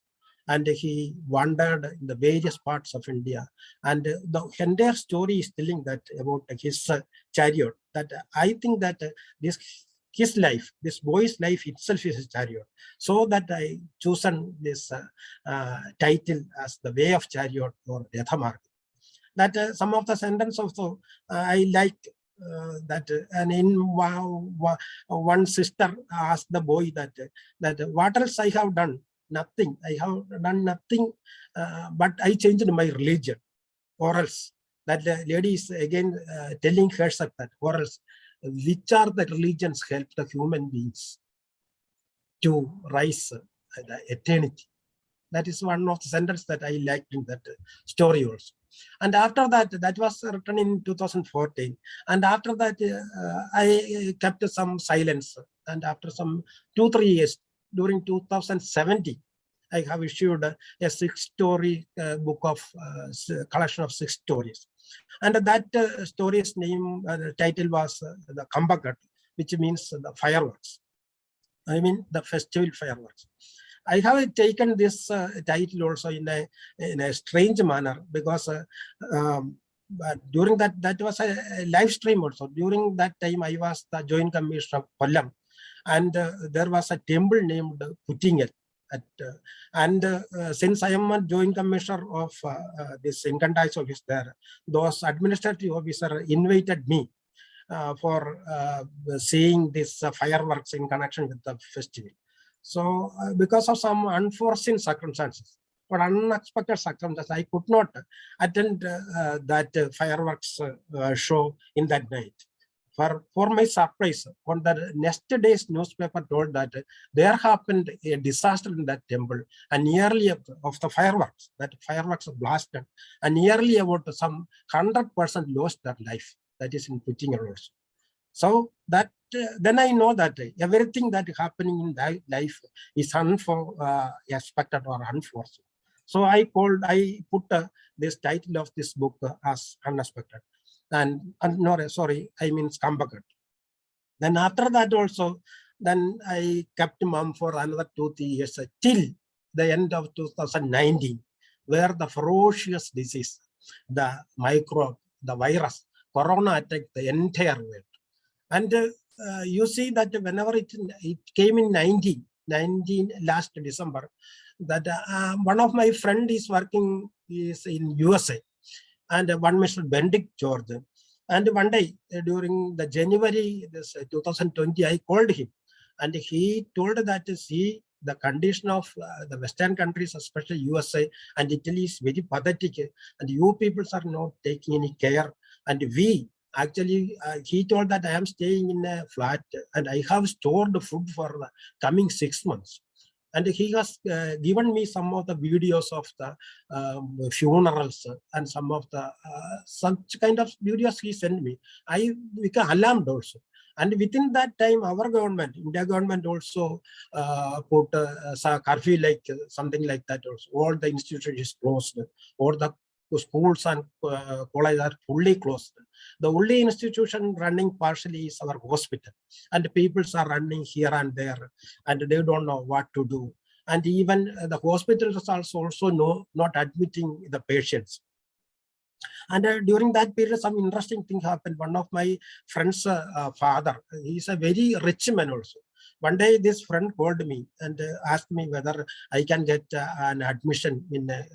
And he wandered in the various parts of India. And the entire story is telling that about his chariot. That I think that his life, this boy's life itself is a chariot. So that I chosen this title as The Way of Chariot or Yathamarga. That some of the sentence also I like that, and in one sister asked the boy that what else I have done? Nothing. I have done nothing, but I changed my religion. Or else, that the lady is again telling herself that, or else, which are the religions help the human beings to rise the eternity? That is one of the sentences that I liked in that story also. And after that, that was written in 2014. And after that, I kept some silence. And after some 2-3 years, during 2017, I have issued a 6-story book of collection of 6 stories. And that story's name, title was the Kambakat, which means the fireworks. I mean the festival fireworks. I have taken this title also in a strange manner, because during that was a live stream also. During that time, I was the Joint Commissioner of Kollam, and there was a temple named Puttingal. And since I am a Joint Commissioner of this income tax office there, those administrative officer invited me for seeing this fireworks in connection with the festival. So because of some unforeseen circumstances or unexpected circumstances, I could not attend that fireworks show in that night. For my surprise, on the next day's newspaper told that there happened a disaster in that temple, and nearly of the fireworks, that fireworks blasted, and nearly about some 100% lost their life. That is in Puttingal also. So that then I know that everything that is happening in that life is unexpected or unforeseen. So I put this title of this book as unexpected. And no, sorry, I mean Kambakat. Then after that also, then I kept mum for another 2-3 years till the end of 2019, where the ferocious disease, the microbe, the virus, corona attacked the entire world. And you see that whenever it came in 19 last December, that one of my friend is working in USA, and one Mr. Benedict George. And one day during the January 2020, I called him, and he told that see the condition of the Western countries, especially USA and Italy, is very pathetic, and you people are not taking any care. And we actually, he told that I am staying in a flat and I have stored food for the coming 6 months. And he has given me some of the videos of the funerals and some of the such kind of videos he sent me. I became alarmed also. And within that time, our government, India government also put curfew like something like that also. All the institutions is closed, or the schools and colleges are fully closed. The only institution running partially is our hospital, and the people are running here and there, and they don't know what to do. And even the hospitals are also not admitting the patients. And during that period, some interesting thing happened. One of my friend's father, he's a very rich man also. One day, this friend called me and asked me whether I can get an admission in a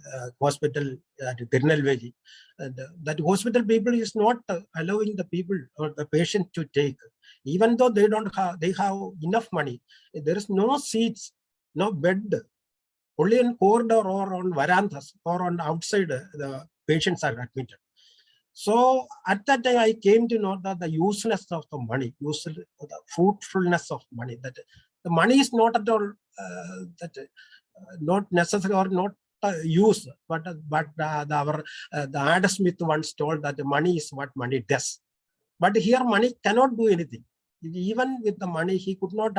hospital at Tirunelveli. And that hospital people is not allowing the people or the patient to take, even though they have enough money. There is no seats no bed, only in corridor or on verandas or on outside the patients are admitted. So at that time, I came to know that the uselessness of the money, the fruitfulness of money, that the money is not at all not necessary or not used, but the Adam Smith once told that the money is what money does. But here money cannot do anything. Even with the money, he could not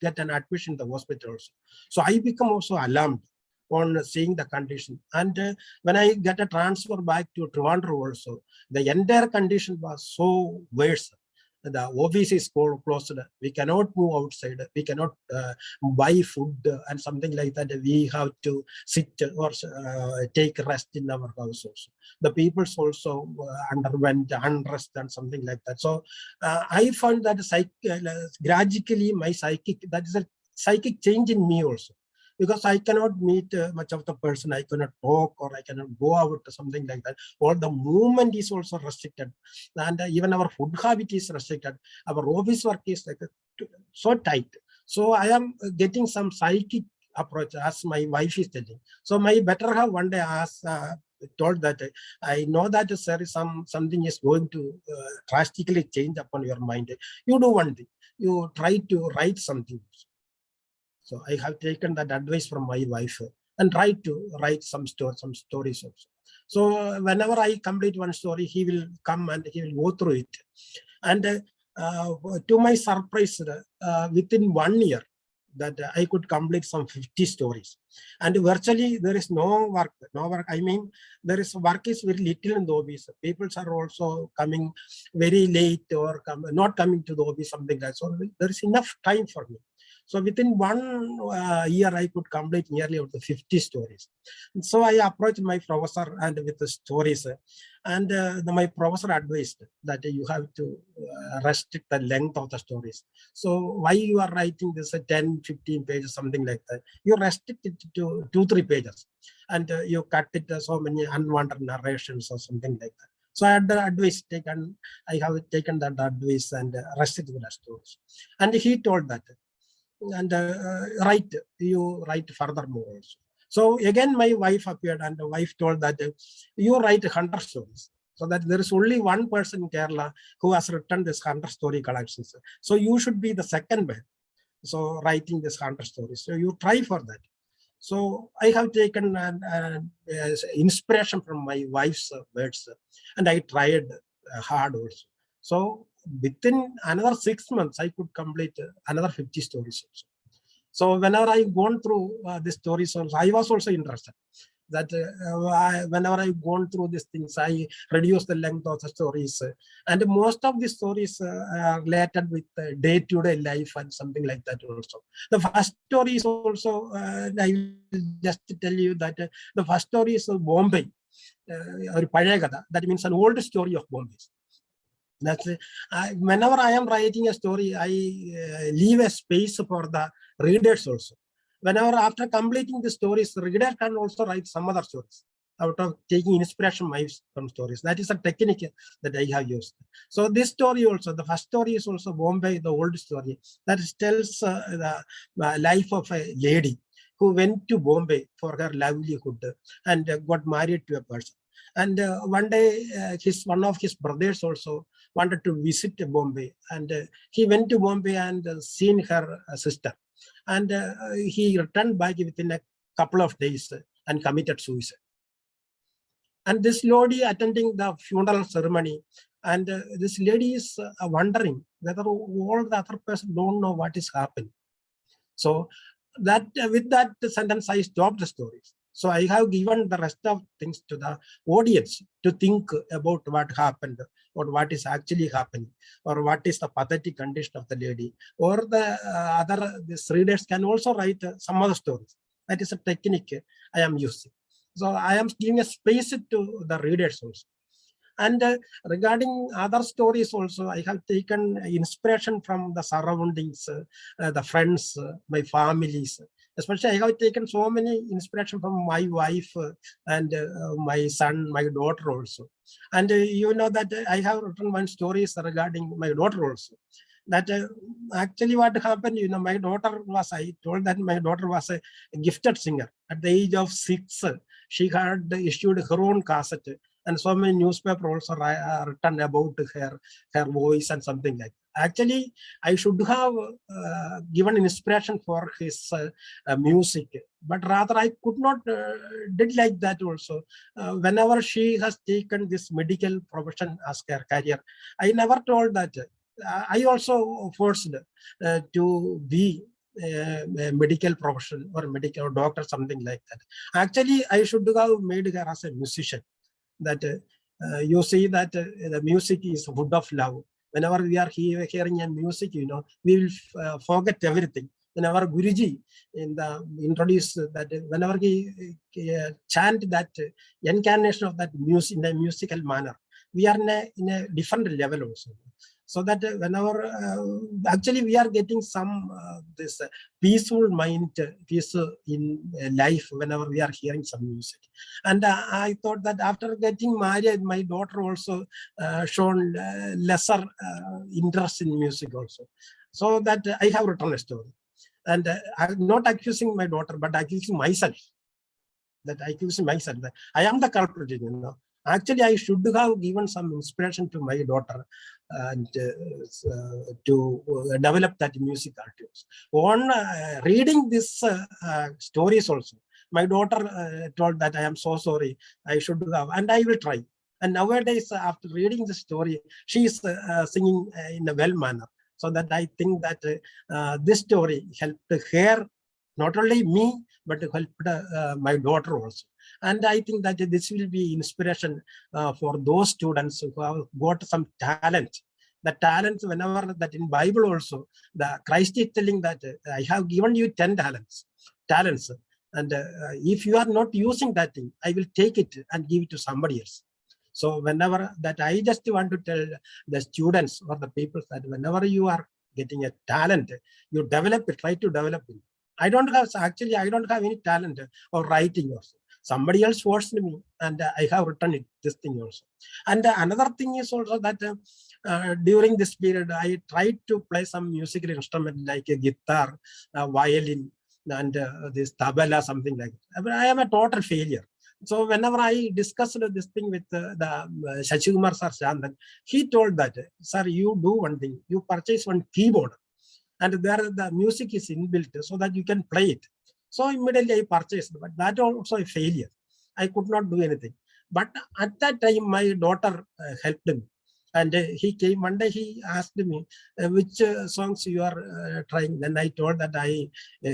get an admission in the hospital also. So I become also alarmed on seeing the condition. And when I get a transfer back to Trivandrum also, the entire condition was so worse. The office is closed. We cannot move outside. We cannot buy food and something like that. We have to sit or take rest in our house also. The people also underwent unrest and something like that. So I found that gradually my psychic, that is a psychic change in me also. Because I cannot meet much of the person, I cannot talk or I cannot go out or something like that. Or the movement is also restricted. And even our food habit is restricted. Our office work is like so tight. So I am getting some psychic approach as my wife is telling. So my better half one day asked, told that I know that sir, something is going to drastically change upon your mind. You do one thing, you try to write something. So I have taken that advice from my wife and try to write some stories also. So whenever I complete one story, he will come and he will go through it. And to my surprise, within 1 year, that I could complete some 50 stories. And virtually there is no work. I mean, there is work is very little in the office. People are also coming very late or not coming to the office, something like that. So there is enough time for me. So within 1 year, I could complete nearly about 50 stories. And so I approached my professor and with the stories, and my professor advised that you have to restrict the length of the stories. So why you are writing this 10, 15 pages, something like that, you restrict it to 2-3 pages, and you cut it so many unwanted narrations or something like that. So I had the advice taken. I have taken that advice and restricted the stories. And he told that. And you write furthermore also. So again, my wife appeared and the wife told that you write 100 stories. So that there is only one person in Kerala who has written this 100 story collections. So you should be the second man. So writing this 100 stories. So you try for that. So I have taken an inspiration from my wife's words and I tried hard also. So within another 6 months, I could complete another 50 stories also. So whenever I gone through the stories also, I was also interested that whenever I gone through these things, I reduce the length of the stories. And most of the stories are related with day-to-day life and something like that also. The first story is also, I will just tell you that the first story is Bombay, that means an old story of Bombay. That's whenever I am writing a story, I leave a space for the readers also. Whenever after completing the stories, the reader can also write some other stories out of taking inspiration from stories. That is a technique that I have used. So this story also, the first story is also Bombay, the old story that tells the life of a lady who went to Bombay for her livelihood and got married to a person. And one day, one of his brothers also wanted to visit Bombay, and he went to Bombay and seen her sister. And he returned back within a couple of days and committed suicide. And this lady attending the funeral ceremony, and this lady is wondering whether all the other person don't know what is happening. So that with that sentence, I stopped the stories. So I have given the rest of things to the audience to think about what happened or what is actually happening or what is the pathetic condition of the lady, or the these readers can also write some other stories. That is a technique I am using. So I am giving a space to the readers also. And regarding other stories also, I have taken inspiration from the surroundings, the friends, my families. Especially, I have taken so many inspiration from my wife and my son, my daughter also. And you know that I have written one stories regarding my daughter also. that actually what happened, my daughter was, I told that my daughter was a gifted singer. At the age of 6, she had issued her own cassette, and so many newspapers also written about her voice and something like that. Actually, I should have given inspiration for his music, but rather I could not did like that also. Whenever she has taken this medical profession as her career, I never told that. I also forced to be a medical profession or medical doctor, something like that. Actually, I should have made her as a musician. That you see that the music is food of love. Whenever we are hearing a music, we will forget everything. Whenever Guruji introduced that, whenever he chant that incarnation of that music in a musical manner, we are in a different level also. So that whenever actually we are getting some this peaceful mind, peace in life whenever we are hearing some music. And I thought that after getting married, my daughter also shown lesser interest in music also. So that I have written a story. And I'm not accusing my daughter, but accusing myself. That I accuse myself that I am the culprit, Actually, I should have given some inspiration to my daughter and to develop that music artists. On reading these stories also, my daughter told that I am so sorry, I should have, and I will try. And nowadays, after reading the story, she is singing in a well manner. So that I think that this story helped her, not only me, but helped my daughter also. And I think that this will be inspiration for those students who have got some talent. The talent, whenever that in Bible also, the Christ is telling that I have given you 10 talents. And if you are not using that thing, I will take it and give it to somebody else. So whenever that, I just want to tell the students or the people that whenever you are getting a talent, you develop it, try to develop it. I don't have any talent or writing also. Somebody else forced me, and I have written this thing also. And another thing is also that during this period, I tried to play some musical instrument like a guitar, violin, and this tabla, something like that. But I am a total failure. So whenever I discussed this thing with the Sasikumar sir, Santhanan, he told that, sir, you do one thing, you purchase one keyboard, and there the music is inbuilt so that you can play it. So immediately I purchased, but that also a failure. I could not do anything. But at that time, my daughter helped me. And he came one day, he asked me, which songs you are trying. Then I told that I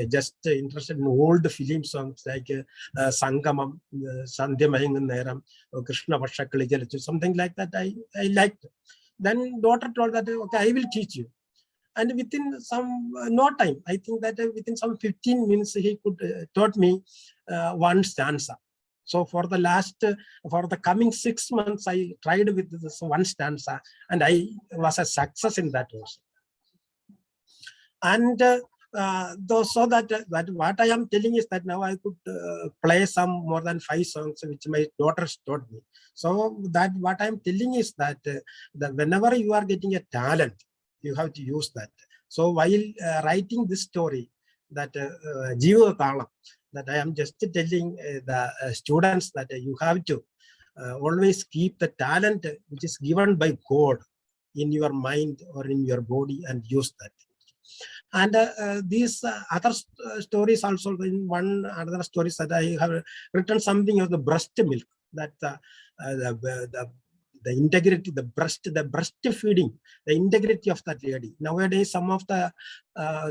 just interested in old film songs like Sangamam, Sandhya Mahinganeram, Krishna Vashakali Jalichu, something like that I liked. Then daughter told that, okay, I will teach you. And within some no time, I think that within some 15 minutes, he could taught me one stanza. So for the coming 6 months, I tried with this one stanza, and I was a success in that also. And so that what I am telling is that now I could play some more than 5 songs which my daughters taught me. So that what I am telling is that whenever you are getting a talent, you have to use that. So while writing this story, that Jiva Kalam, that I am just telling the students that you have to always keep the talent which is given by God in your mind or in your body and use that. And these other stories also, in other stories that I have written something of the breast milk, that the integrity, the breastfeeding, the integrity of that lady. Nowadays, some of the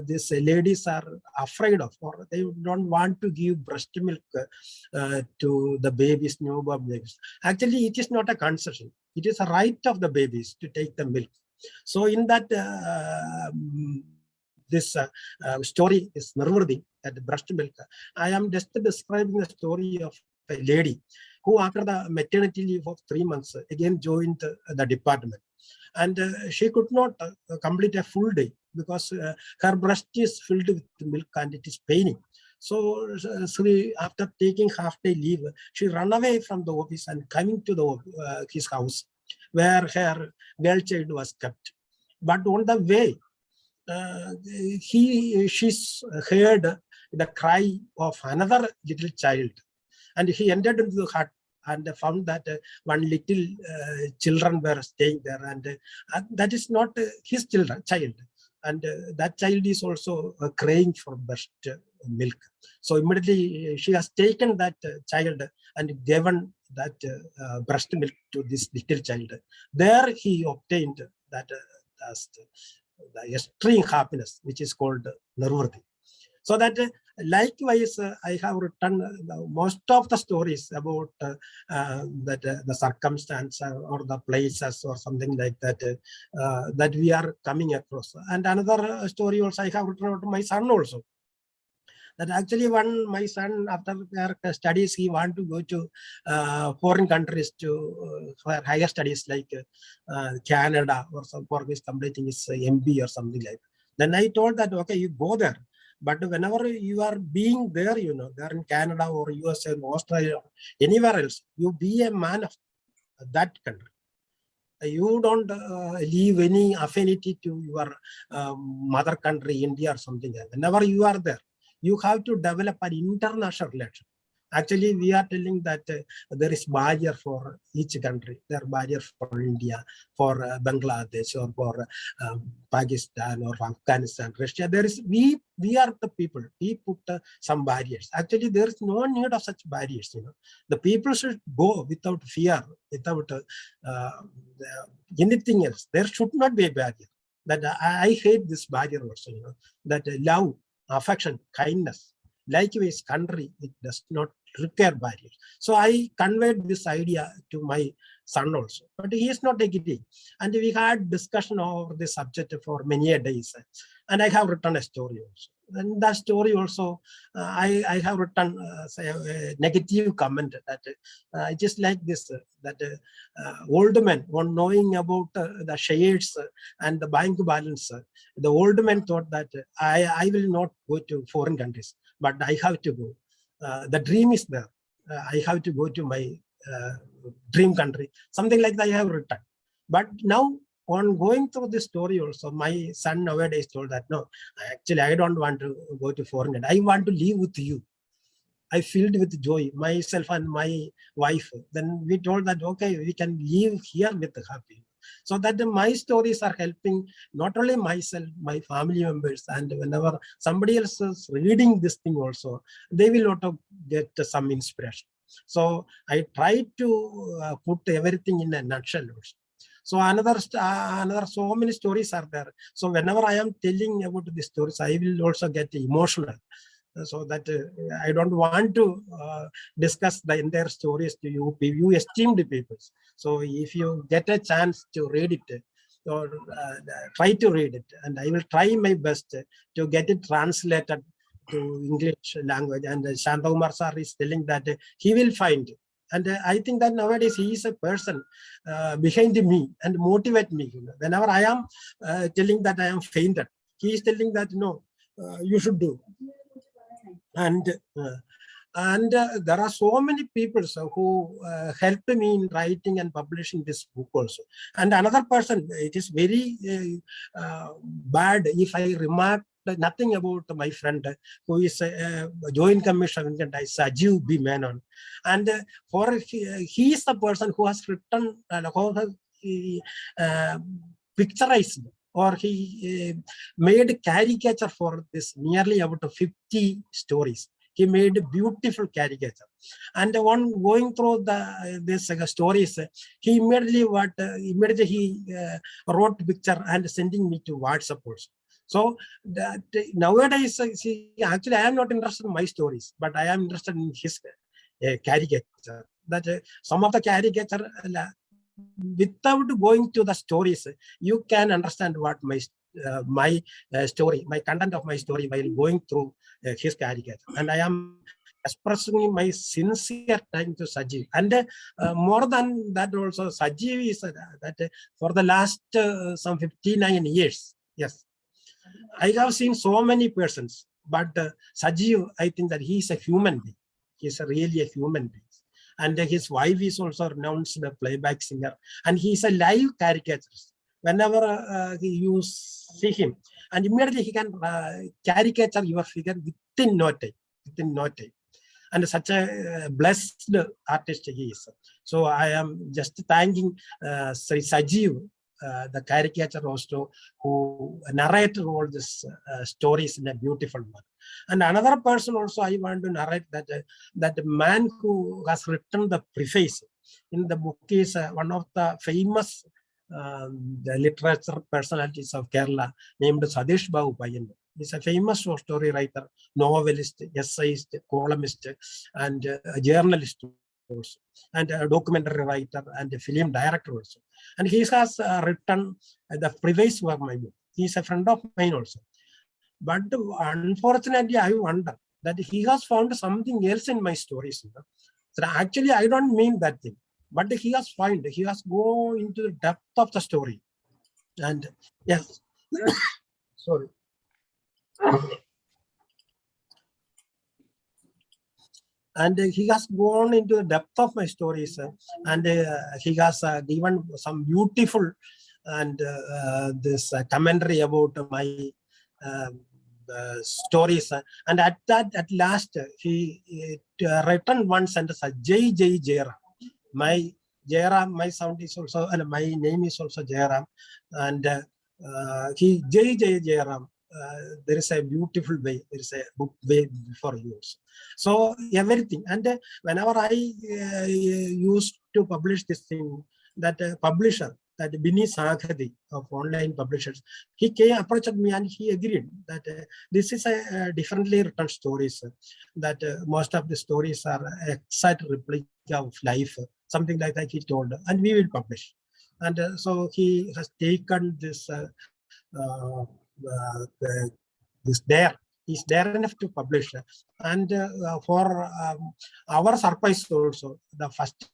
these ladies are afraid of, or they don't want to give breast milk to the babies, newborn babies. Actually, it is not a concession. It is a right of the babies to take the milk. So in that, this story is Nirvurdi, that breast milk. I am just describing the story of a lady who, after the maternity leave of 3 months, again joined the department. And she could not complete a full day because her breast is filled with milk and it is paining. So Shri, after taking half-day leave, she ran away from the office and coming to his house where her girl child was kept. But on the way, she's heard the cry of another little child, and he entered into the hut and found that one little children were staying there, and that is not his child, and that child is also crying for breast milk. So immediately she has taken that child and given that breast milk to this little child. There he obtained that the extreme happiness, which is called Nirvurti. So that likewise, I have written most of the stories about the circumstance or the places or something like that that we are coming across. And another story also I have written about my son also. That actually my son, after their studies, he want to go to foreign countries for higher studies like Canada or some, for his completing his MB or something like that. Then I told that, okay, you go there. But whenever you are being there, there in Canada or USA or Australia, anywhere else, you be a man of that country. You don't leave any affinity to your mother country, India or something like that. Whenever you are there, you have to develop an international relation. Actually, we are telling that there is barrier for each country. There are barriers for India, for Bangladesh, or for Pakistan, or Afghanistan, Russia. There is we are the people. We put some barriers. Actually, there is no need of such barriers. The people should go without fear, without anything else. There should not be a barrier. That I hate this barrier also. That love, affection, kindness. Likewise, country, it does not require barriers. So I conveyed this idea to my son also, but he is not agreeing. And we had discussion over this subject for many days. And I have written a story also. And that story also, I have written a negative comment that it is like this, that old men, on knowing about the shares and the bank balance, the old man thought that I will not go to foreign countries, but I have to go. The dream is there. I have to go to my dream country. Something like that I have written. But now, on going through this story also, my son nowadays told that, no, actually, I don't want to go to foreign country. I want to live with you. I filled with joy, myself and my wife. Then we told that, okay, we can live here with happy. So that my stories are helping not only myself, my family members, and whenever somebody else is reading this thing also, they will also get some inspiration. So I try to put everything in a nutshell also. So another so many stories are there. So whenever I am telling about the stories, I will also get emotional. So that I don't want to discuss the entire stories to you esteemed people. So if you get a chance to read it, or try to read it, and I will try my best to get it translated to English language. And Shantakumar sir is telling that he will find it. And I think that nowadays he is a person behind me and motivate me. Whenever I am telling that I am fainted, he is telling that, no, you should do. And there are so many people who helped me in writing and publishing this book also. And another person, it is very bad if I remark nothing about my friend who is a Joint Commissioner, Sahib B. Menon. And he is the person who has written, picturized, or he made caricature for this nearly about 50 stories. He made a beautiful caricature. And on going through this stories, he immediately he wrote picture and sending me to WhatsApp also. So that nowadays, actually, I am not interested in my stories, but I am interested in his caricature. That some of the caricature, without going to the stories, you can understand what my story, my content of my story while going through his caricature. And I am expressing my sincere thanks to Sajiv. And more than that also, Sajiv is that for the last some 59 years, yes, I have seen so many persons, but Sajiv, I think that he is a human being. He is really a human being. And his wife is also renowned playback singer. And he is a live caricaturist. whenever you see him, and immediately he can caricature your figure within no time, and such a blessed artist he is. So I am just thanking Sri Sajiv, the caricature also, who narrated all these stories in a beautiful manner. And another person also I want to narrate that that man who has written the preface in the book is one of the famous the literature personalities of Kerala named Sadesh Babu Payan. He's a famous story writer, novelist, essayist, columnist, and a journalist also, and a documentary writer and a film director also. And he has written the preface of my book. He's a friend of mine also. But unfortunately, I wonder that he has found something else in my stories. So actually, I don't mean that thing. But he has gone into the depth of the story. And yes, sorry. And he has gone into the depth of my stories, and he has given some beautiful and this commentary about my stories. And at last, he written one sentence, Jai Jai Jayaram. My Jayaram, my sound is also, and my name is also Jayaram, and he Jai Jai Jayaram. There is a beautiful way. There is a book way for use. So everything, and whenever I used to publish this thing, that publisher, that Bini Sakhadi of online publishers, he came approached me and he agreed that this is a differently written stories, that most of the stories are exact replica of life, something like that he told, and we will publish. And so he has taken this he's there enough to publish. And for our surprise also, the first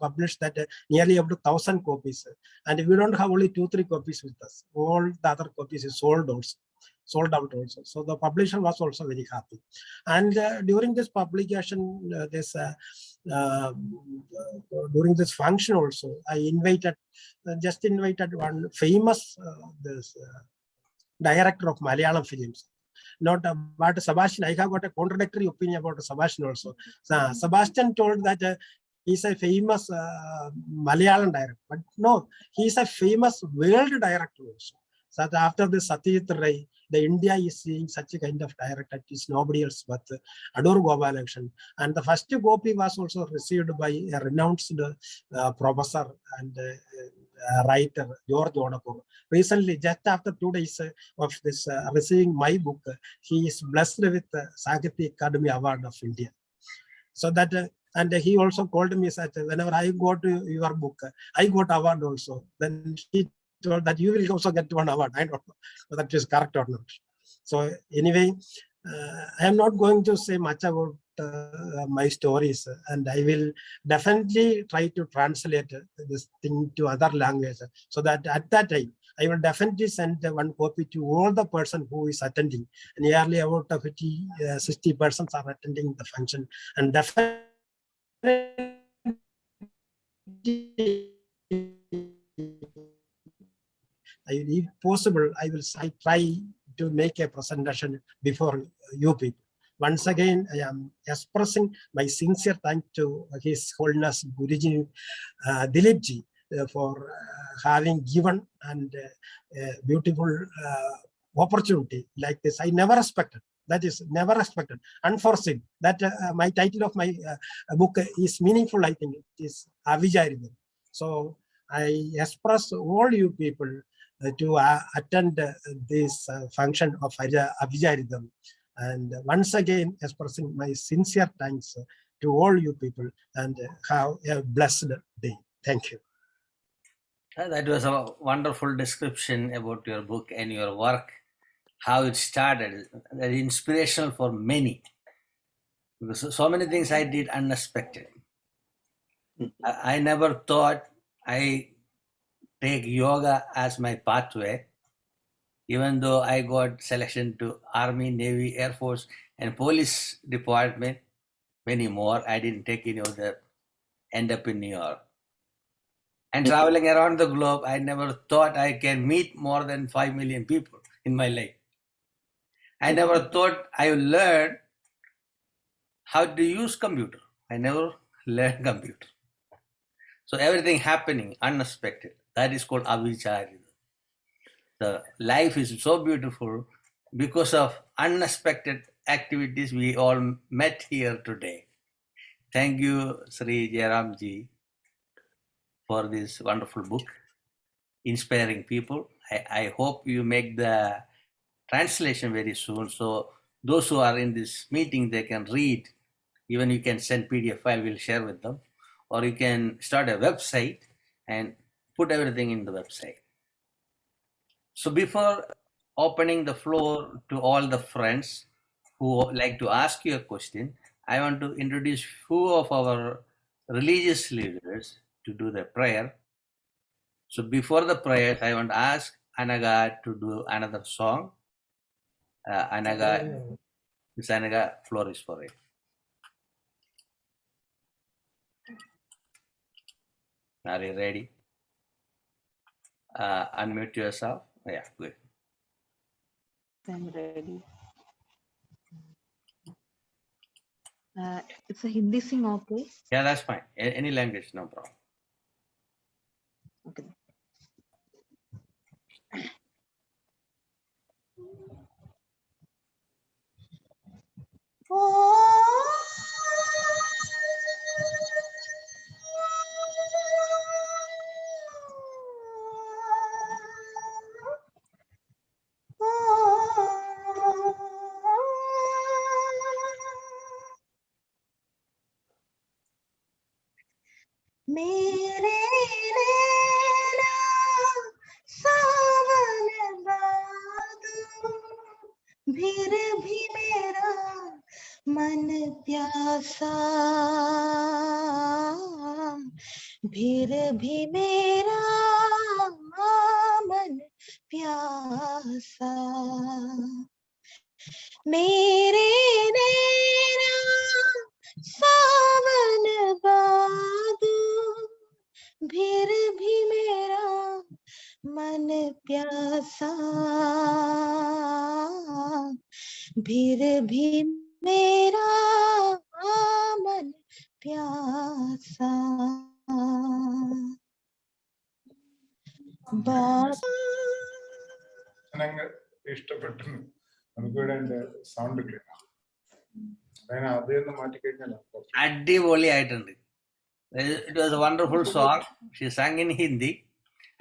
published that nearly up to 1,000 copies, and we don't have only 2-3 copies with us. All the other copies is sold out also. So the publisher was also very happy. And during this publication, during this function also, I invited one famous director of Malayalam films. Not about Sebastian. I have got a contradictory opinion about Sebastian also. Sebastian told that he's a famous Malayalam director, but no, he's a famous world director also. So after the Satyajit Ray, the India is seeing such a kind of director. It is nobody else but Adoor Gopalakrishnan. And the first copy was also received by a renounced professor and writer, George Odapur. Recently, just after 2 days of this receiving my book, he is blessed with the Sahitya Academy Award of India. So that, and he also called me, such whenever I go to your book, I got award also. Then he told that you will also get one award. I don't know whether that is correct or not. So anyway, I am not going to say much about my stories, and I will definitely try to translate this thing to other languages, so that at that time I will definitely send one copy to all the person who is attending. Nearly about 50-60 persons are attending the function, and definitely if possible, I try to make a presentation before you people. Once again, I am expressing my sincere thanks to His Holiness Guruji Dileepji for having given and beautiful opportunity like this. I never expected. That is never expected, unforeseen. That my title of my book is meaningful. I think it is Avicharitham. So I express all you people to attend this function of Avicharitham. And once again, expressing my sincere thanks to all you people, and have a blessed day. Thank you. That was a wonderful description about your book and your work, how it started. Very inspirational for many. Because so many things I did unexpected. I never thought I take yoga as my pathway, even though I got selection to Army, Navy, Air Force, and Police Department, many more. I didn't take any of the end up in New York. And traveling around the globe, I never thought I can meet more than 5 million people in my life. I never thought I would learn how to use computer. I never learned computer. So everything happening unexpected. That is called Avicharitham. The life is so beautiful because of unexpected activities we all met here today. Thank you, Sri Jayaram ji, for this wonderful book, inspiring people. I hope you make the translation very soon. So those who are in this meeting, they can read. Even you can send PDF file, we'll share with them. Or you can start a website and put everything in the website. So before opening the floor to all the friends who like to ask you a question, I want to introduce few of our religious leaders to do the prayer. So before the prayer, I want to ask Anaga to do another song. Anaga, Miss Anaga, floor is for it. Are you ready? Unmute yourself. Yeah, good. I'm ready. It's a Hindi sing, okay? Yeah, that's fine. Any language, no problem. Okay. मेरे नैना सावन बादल फिर भी मेरा मन प्यासा फिर भी मेरा मन प्यासा मेरे नैना सावन बादल फिर भी मेरा मन प्यासा फिर भी मेरा मन प्यासा ഇഷ്ടപ്പെട്ടു നമുക്കിവിടെ സൗണ്ട് കേൾക്കാം അതൊന്ന് മാറ്റിക്കഴിഞ്ഞാൽ അടിപൊളിയായിട്ടുണ്ട്. It was a wonderful song. She sang in Hindi.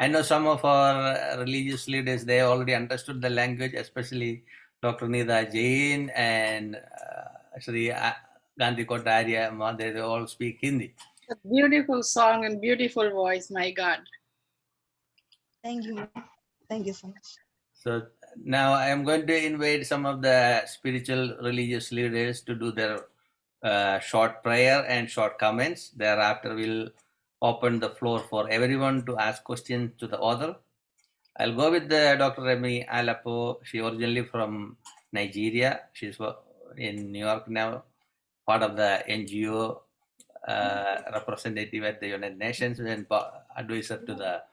I know some of our religious leaders, they already understood the language, especially Dr. Neeta Jain and Shri Ghandikota Aryama, they all speak Hindi. A beautiful song and beautiful voice, my God. Thank you. Thank you so much. So now I am going to invite some of the spiritual religious leaders to do their short prayer and short comments. Thereafter, we'll open the floor for everyone to ask questions to the author. I'll go with Dr. Remi Alapo. She originally from Nigeria. She's in New York now, part of the NGO representative at the United Nations and advisor to the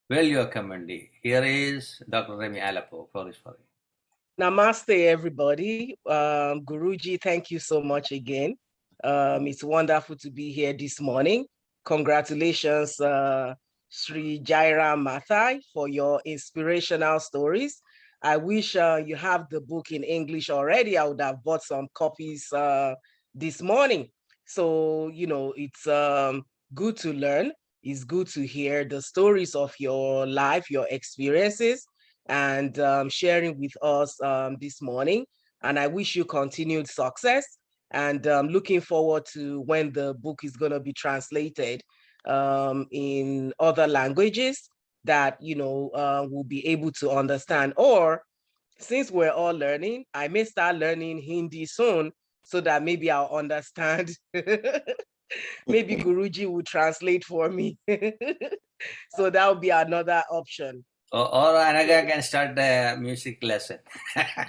Value Community. Here is Dr. Remi Alapo. Floor is for you. Namaste, everybody. Guruji, thank you so much again. It's wonderful to be here this morning. Congratulations, Sri Jayaram Mathai, for your inspirational stories. I wish you have the book in English already. I would have bought some copies this morning. So, you know, it's good to learn. It's good to hear the stories of your life, your experiences, and sharing with us this morning. And I wish you continued success. And looking forward to when the book is going to be translated in other languages that, you know, we'll be able to understand. Or since we're all learning, I may start learning Hindi soon so that maybe I'll understand. Maybe Guruji will translate for me. So that will be another option. Or Anaga can start the music lesson.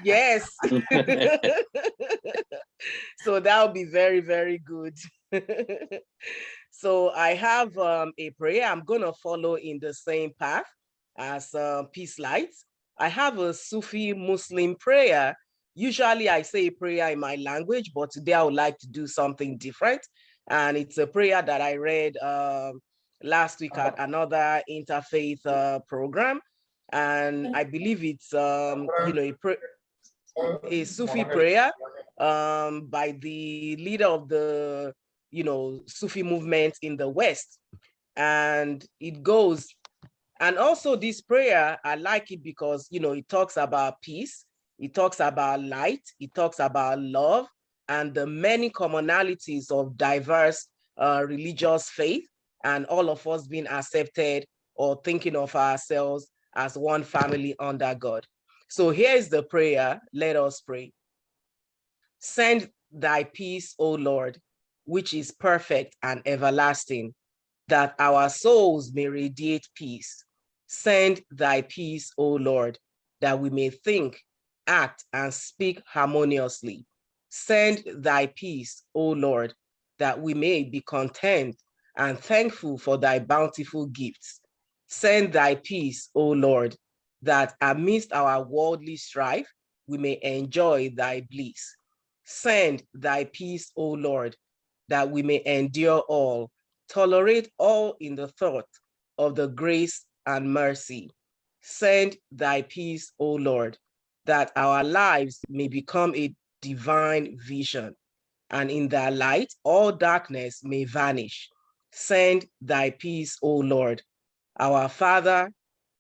Yes. So that will be very, very good. So I have a prayer. I'm going to follow in the same path as Peace Lights. I have a Sufi Muslim prayer. Usually I say prayer in my language, but today I would like to do something different. And it's a prayer that I read last week at another interfaith program. And I believe it's, a Sufi prayer by the leader of the, Sufi movement in the West. And it goes, and also this prayer, I like it because, it talks about peace, it talks about light, it talks about love, and the many commonalities of diverse religious faith, and all of us being accepted or thinking of ourselves as one family under God. So here's the prayer. Let us pray. Send thy peace, O Lord, which is perfect and everlasting, that our souls may radiate peace. Send thy peace, O Lord, that we may think, act, and speak harmoniously. Send thy peace, O Lord, that we may be content and thankful for thy bountiful gifts. Send thy peace, O Lord, that amidst our worldly strife, we may enjoy thy bliss. Send thy peace, O Lord, that we may endure all, tolerate all in the thought of the grace and mercy. Send thy peace, O Lord, that our lives may become a divine vision, and in thy light all darkness may vanish. Send thy peace, O Lord, our Father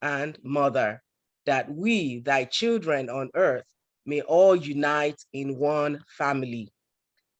and Mother, that we, thy children on earth, may all unite in one family.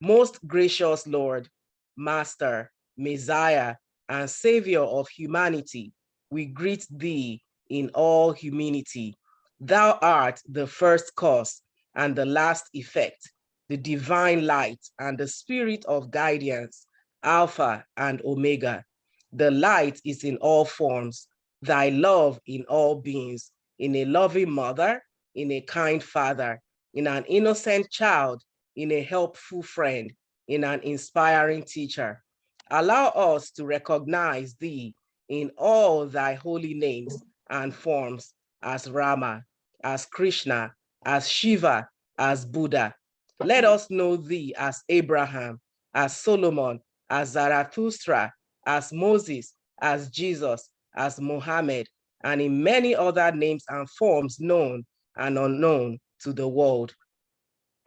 Most gracious Lord, Master, Messiah, and Savior of humanity, we greet thee in all humility. Thou art the first cause and the last effect, the divine light and the spirit of guidance, Alpha and Omega. The light is in all forms, thy love in all beings, in a loving mother, in a kind father, in an innocent child, in a helpful friend, in an inspiring teacher. Allow us to recognize thee in all thy holy names and forms as Rama, as Krishna, as Shiva, as Buddha. Let us know thee as Abraham, as Solomon, as Zarathustra, as Moses, as Jesus, as Muhammad, and in many other names and forms known and unknown to the world.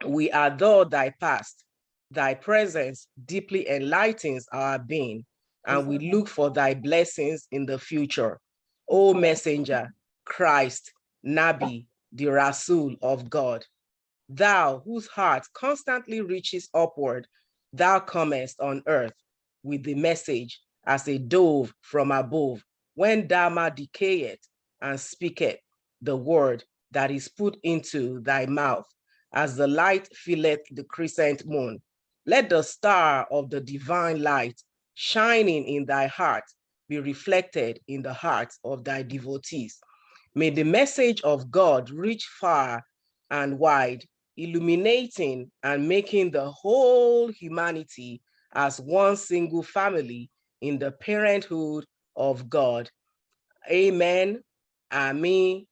We adore thy past. Thy presence deeply enlightens our being, and we look for thy blessings in the future. O Messenger, Christ, Nabi, the Rasul of God, thou whose heart constantly reaches upward, thou comest on earth with the message as a dove from above, when Dharma decayeth and speaketh the word that is put into thy mouth, as the light filleth the crescent moon. Let the star of the divine light shining in thy heart be reflected in the hearts of thy devotees. May the message of God reach far and wide, illuminating and making the whole humanity as one single family in the parenthood of God. Amen, Ami,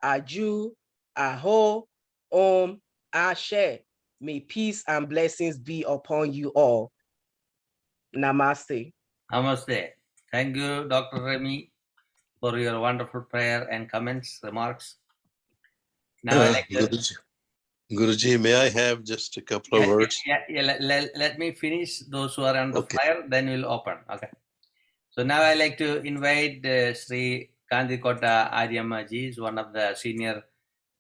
Aju, Aho, Om, Ashe. May peace and blessings be upon you all. Namaste. Namaste. Thank you, Dr. Remi, for your wonderful prayer and comments, remarks. Now I like to... Guruji, may I have just a couple of words? Let me finish those who are on the fire, then we'll open. Okay. So now I like to invite Shri Ghandikota Aryama ji, is one of the senior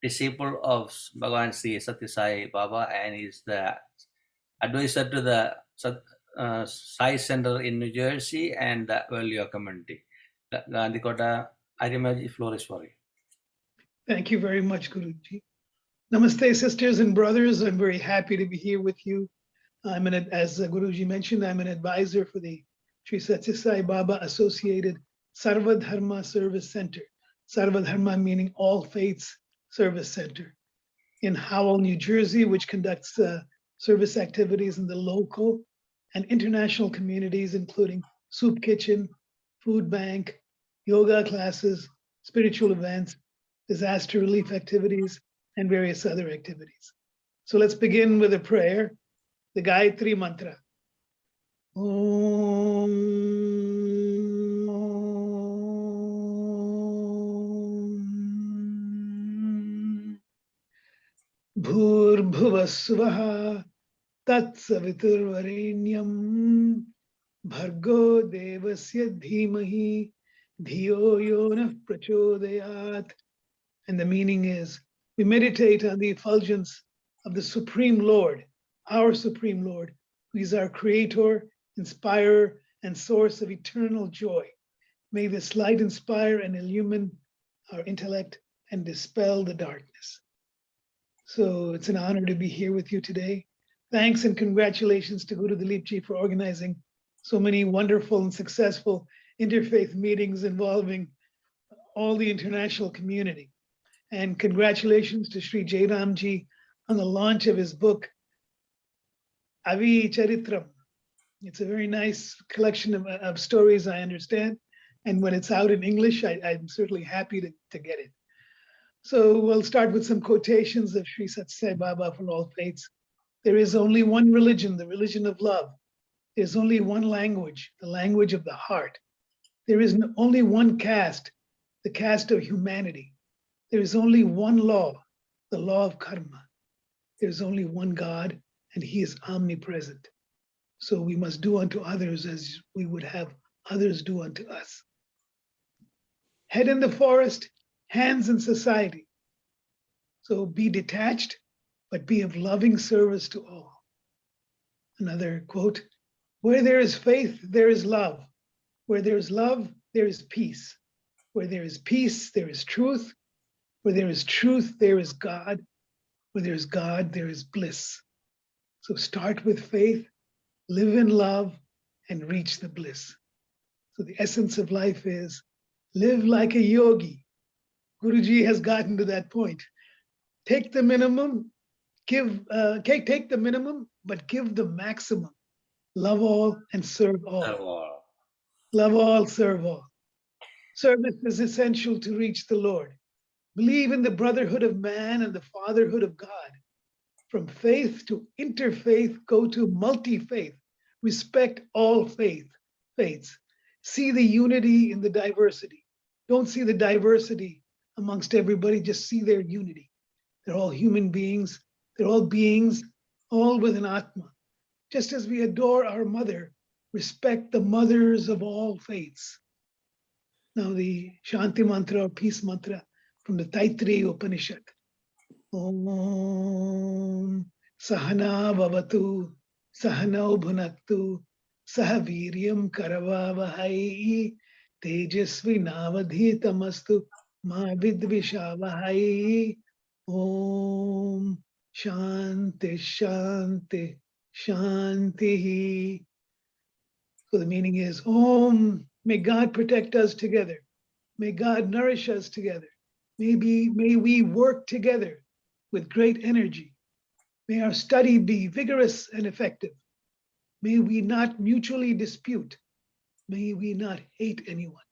disciple of Bhagavan Sri Sathya Sai Baba, and is the advisor to the Sai Center in New Jersey and the Value community. Ghandikota Aryama ji, floor is for you. Thank you very much, Guruji. Namaste, sisters and brothers. I'm very happy to be here with you. As Guruji mentioned, I'm an advisor for the Sri Sathya Sai Baba Associated Sarva Dharma Service Center. Sarva Dharma meaning all faiths service center in Howell, New Jersey, which conducts service activities in the local and international communities, including soup kitchen, food bank, yoga classes, spiritual events, disaster relief activities, and various other activities. So let's begin with a prayer, the Gayatri Mantra. Om Bhurbhuvasvaha Tat Saviturvarenyam Bhargo Devasya Dhimahi Dhiyo Yonah Prachodayat. And the meaning is, we meditate on the effulgence of the Supreme Lord, our Supreme Lord, who is our creator, inspirer, and source of eternal joy. May this light inspire and illumine our intellect and dispel the darkness. So it's an honor to be here with you today. Thanks and congratulations to Guru Dileepji for organizing so many wonderful and successful interfaith meetings involving all the international community. And congratulations to Sri Jayaram on the launch of his book, Avicharitham. It's a very nice collection of stories, I understand. And when it's out in English, I'm certainly happy to get it. So we'll start with some quotations of Sri Sathya Sai Baba for all faiths. There is only one religion, the religion of love. There's only one language, the language of the heart. There is only one caste, the caste of humanity. There is only one law, the law of karma. There's only one God, and he is omnipresent. So we must do unto others as we would have others do unto us. Head in the forest, hands in society. So be detached, but be of loving service to all. Another quote, where there is faith, there is love. Where there is love, there is peace. Where there is peace, there is truth. Where there is truth, there is God. Where there is God, there is bliss. So start with faith, live in love, and reach the bliss. So the essence of life is live like a yogi. Guruji has gotten to that point. Take the minimum, take the minimum, but give the maximum. Love all and serve all. Love all, serve all. Service is essential to reach the Lord. Believe in the brotherhood of man and the fatherhood of God. From faith to interfaith, go to multi-faith. Respect all faiths. See the unity in the diversity. Don't see the diversity amongst everybody, just see their unity. They're all human beings. They're all beings, all with an Atma. Just as we adore our mother, respect the mothers of all faiths. Now the Shanti Mantra or Peace Mantra from the Taittiriya Upanishad. Om Sahana Bhavatu Sahanau Bhunaktu Sahaviryam Karavavahai Tejasvi Navadhitamastu Ma Vidvishavahai. Om Shanti Shanti Shanti. So the meaning is, Om, may God protect us together. May God nourish us together. May we work together with great energy. May our study be vigorous and effective. May we not mutually dispute. May we not hate anyone.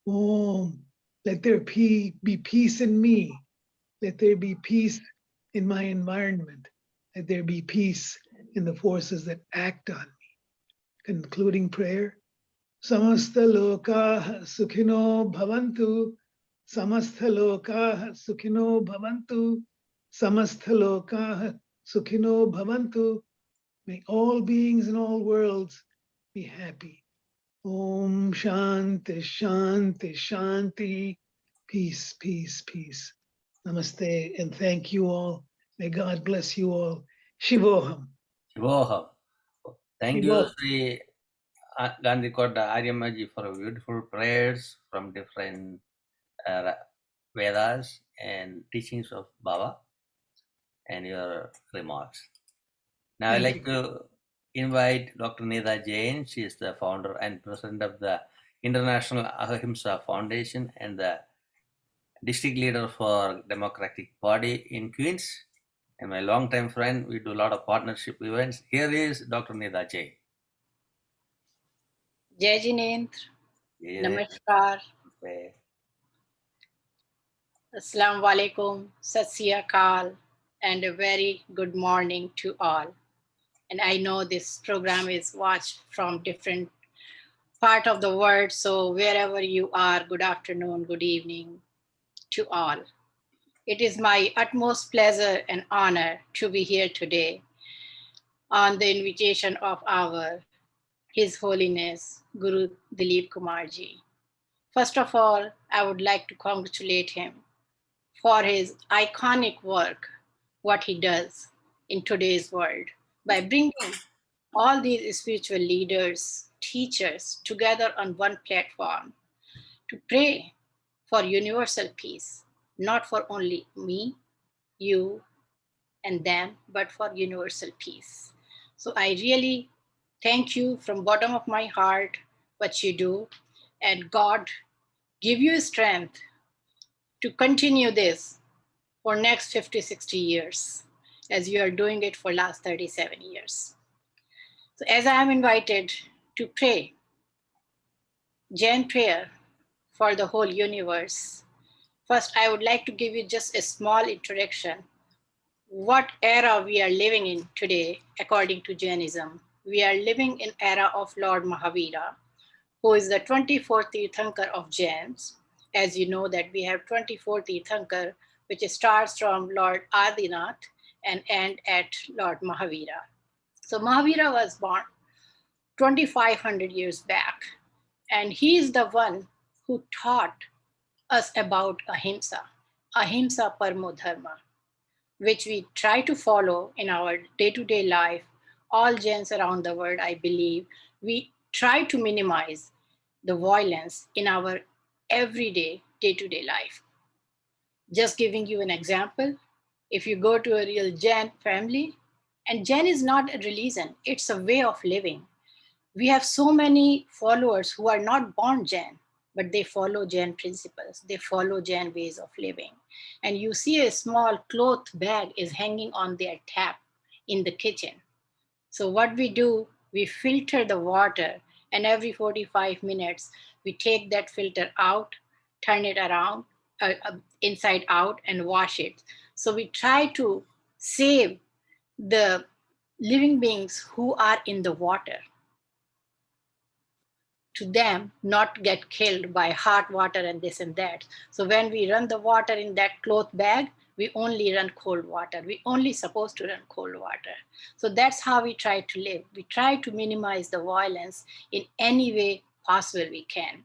Om, let there be peace in me. Let there be peace in my environment. Let there be peace in the forces that act on me. Concluding prayer. Samasta loka sukhino bhavantu. Samastha loka sukhino bhavantu. Samastha loka sukhino bhavantu. May all beings in all worlds be happy. Om Shanti Shanti Shanti. Peace, peace, peace. Namaste and thank you all. May God bless you all. Shivoham. Shivoham. Thank you, Shivoham. Sri Ghandikota Aryama ji, for beautiful prayers from different Vedas and teachings of Baba and your remarks. Now I'd like to invite Dr. Neeta Jain. She is the founder and president of the International Ahimsa Foundation and the district leader for Democratic Party in Queens. And my longtime friend, we do a lot of partnership events. Here is Dr. Neeta Jain. Jai Jinendra, Jai Namaskar, Jai. Assalamu alaikum, Sat Sri Akal, and a very good morning to all. And I know this program is watched from different part of the world, so wherever you are, good afternoon, good evening to all. It is my utmost pleasure and honor to be here today on the invitation of His Holiness Guru Dileepkumar Ji. First of all, I would like to congratulate him for his iconic work, what he does in today's world by bringing all these spiritual leaders, teachers together on one platform to pray for universal peace, not for only me, you, and them, but for universal peace. So I really thank you from bottom of my heart what you do, and God give you strength to continue this for next 50, 60 years, as you are doing it for last 37 years. So as I am invited to pray Jain prayer for the whole universe, first I would like to give you just a small introduction. What era we are living in today, according to Jainism. We are living in era of Lord Mahavira, who is the 24th Tirthankar of Jains. As you know that we have 24 Tirthankar, which starts from Lord Adinath and end at Lord Mahavira. So Mahavira was born 2,500 years back, and he is the one who taught us about ahimsa, ahimsa parmo dharma, which we try to follow in our day-to-day life. All Jains around the world, I believe, we try to minimize the violence in our everyday, day-to-day life. Just giving you an example, if you go to a real Jain family, and Jain is not a religion, it's a way of living. We have so many followers who are not born Jain, but they follow Jain principles. They follow Jain ways of living. And you see a small cloth bag is hanging on their tap in the kitchen. So what we do, we filter the water, and every 45 minutes, we take that filter out, turn it around, inside out, and wash it. So we try to save the living beings who are in the water, to them not get killed by hot water and this and that. So when we run the water in that cloth bag, we only run cold water. We only supposed to run cold water. So that's how we try to live. We try to minimize the violence in any way possible we can.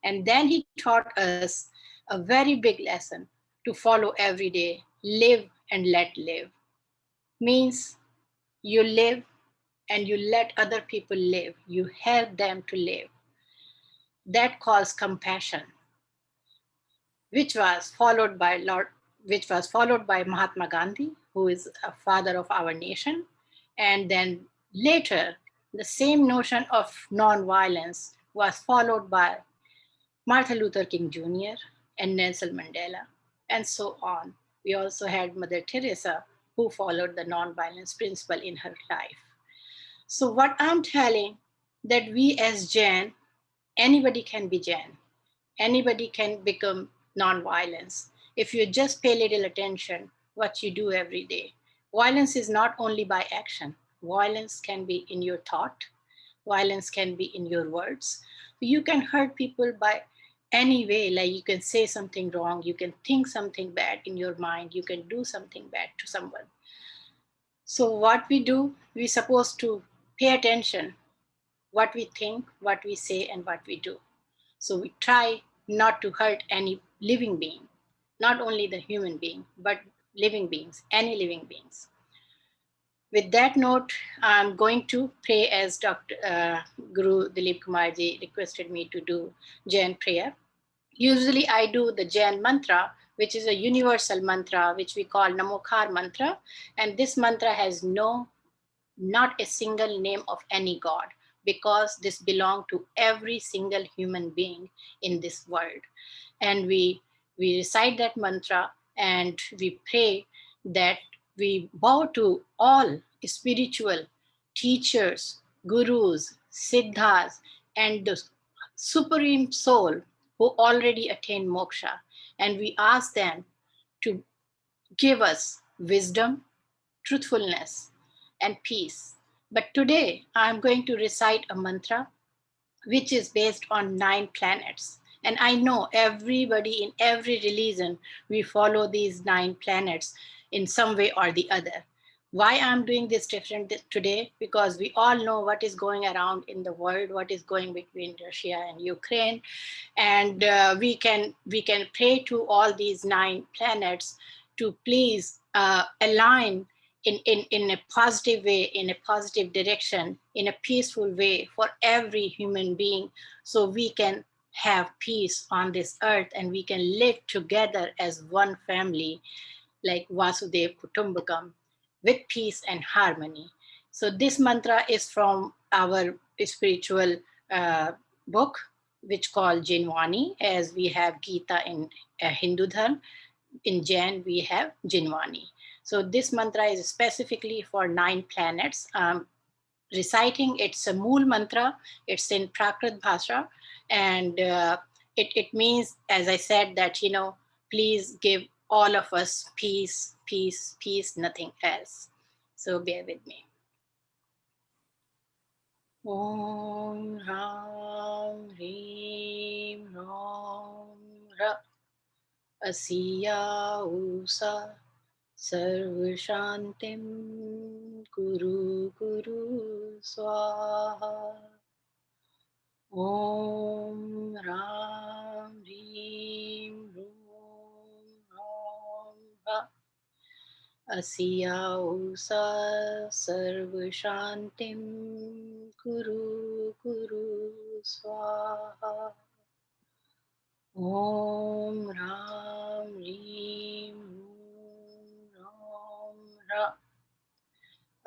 And then he taught us a very big lesson to follow every day: live and let live. Means you live and you let other people live. You help them to live. That calls compassion, which was followed by Mahatma Gandhi, who is a father of our nation. And then later, the same notion of non-violence was followed by Martin Luther King Jr. and Nelson Mandela, and so on. We also had Mother Teresa, who followed the non-violence principle in her life. So what I'm telling, that we as Jain, anybody can be Jain. Anybody can become non-violence if you just pay little attention what you do every day. Violence is not only by action. Violence can be in your thought. Violence can be in your words. You can hurt people by any way, like you can say something wrong, you can think something bad in your mind, you can do something bad to someone. So what we do, we're supposed to pay attention what we think, what we say, and what we do. So we try not to hurt any living being, not only the human being, but living beings, any living beings. With that note, I'm going to pray as Guru Dileepkumar Ji requested me to do Jain prayer. Usually I do the Jain mantra, which is a universal mantra, which we call Namokar mantra. And this mantra has not a single name of any god, because this belongs to every single human being in this world. And we recite that mantra, and we pray that we bow to all spiritual teachers, gurus, siddhas, and the Supreme Soul who already attained moksha. And we ask them to give us wisdom, truthfulness, and peace. But today I'm going to recite a mantra which is based on 9 planets. And I know everybody in every religion, we follow these 9 planets in some way or the other. Why I'm doing this different today? Because we all know what is going around in the world, what is going between Russia and Ukraine. And we can pray to all these 9 planets to please align in a positive way, in a positive direction, in a peaceful way for every human being, so we can have peace on this earth and we can live together as one family, like Vasudev Kutumbakam, with peace and harmony. So this mantra is from our spiritual book, which called Jinwani, as we have Gita in Hindu Dharma. In Jain, we have Jinwani. So this mantra is specifically for 9 planets. Reciting, it's a Mool mantra, it's in Prakrit Bhasha, and it means, as I said, that, please give all of us peace, peace, peace, nothing else. So bear with me. Om Ram Reem Ram Ra Asiya Usa Sarva Shantim Guru Guru Swaha. Om Ram Reem Ram Ra Asiya Usa Sarva Shantim Guru Guru Swaha. Om Ram Reem Ram Ra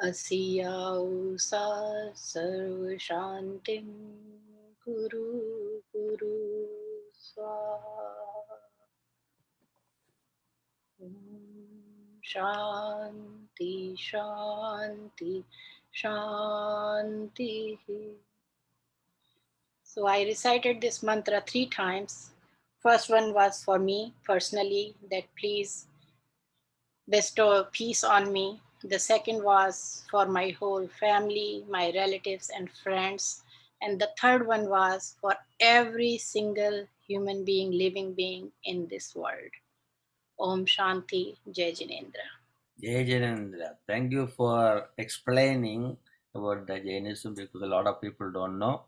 Asiya Usa Sarva Shantim Guru Guru Swaha. Shanti, Shanti, Shanti. So I recited this mantra 3 times. First one was for me personally, that please bestow peace on me. The second was for my whole family, my relatives and friends. And the third one was for every single human being, living being in this world. Om Shanti, Jai Jinendra. Jai Janendra, thank you for explaining about the Jainism, because a lot of people don't know,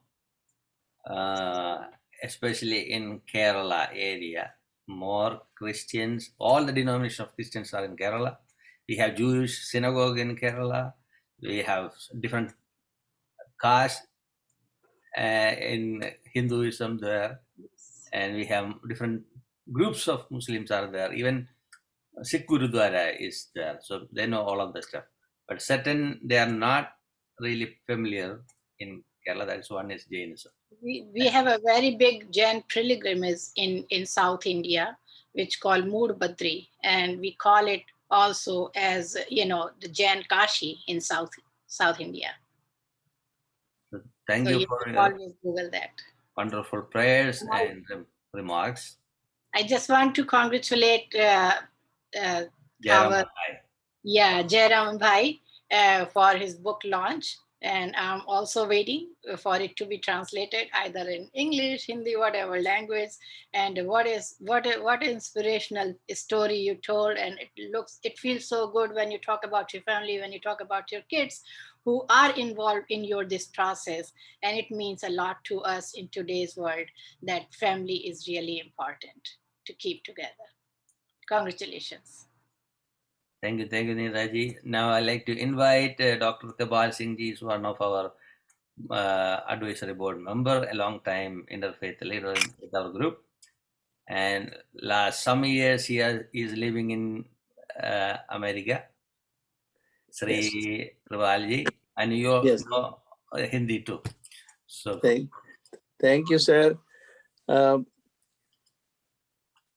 especially in Kerala area. More Christians, all the denomination of Christians are in Kerala. We have Jewish synagogue in Kerala. We have different castes in Hinduism there, and we have different groups of Muslims are there. Even Sikh Gurudwara is there, so they know all of the stuff. But certain, they are not really familiar in Kerala. That's one is Jainism. We have a very big Jain pilgrimage in South India, which called Moodbadri, and we call it also as, the Jain Kashi in South India. So thank So you you for can your always Google that. wonderful prayers and remarks. I just want to congratulate Jayaram our Mathai. Jayaram Bhai for his book launch, and I'm also waiting for it to be translated either in English, Hindi, whatever language. And what inspirational story you told, and it feels so good when you talk about your family, when you talk about your kids who are involved in this process. And it means a lot to us in today's world that family is really important to keep together. Congratulations. Thank you, Neeta Ji. Now I'd like to invite Dr. Kirpal Singh Ji, is one of our advisory board member, a long time interfaith leader with our group. And last some years he is living in America. Shri Rivalji, and you know Hindi too. So thank you, sir.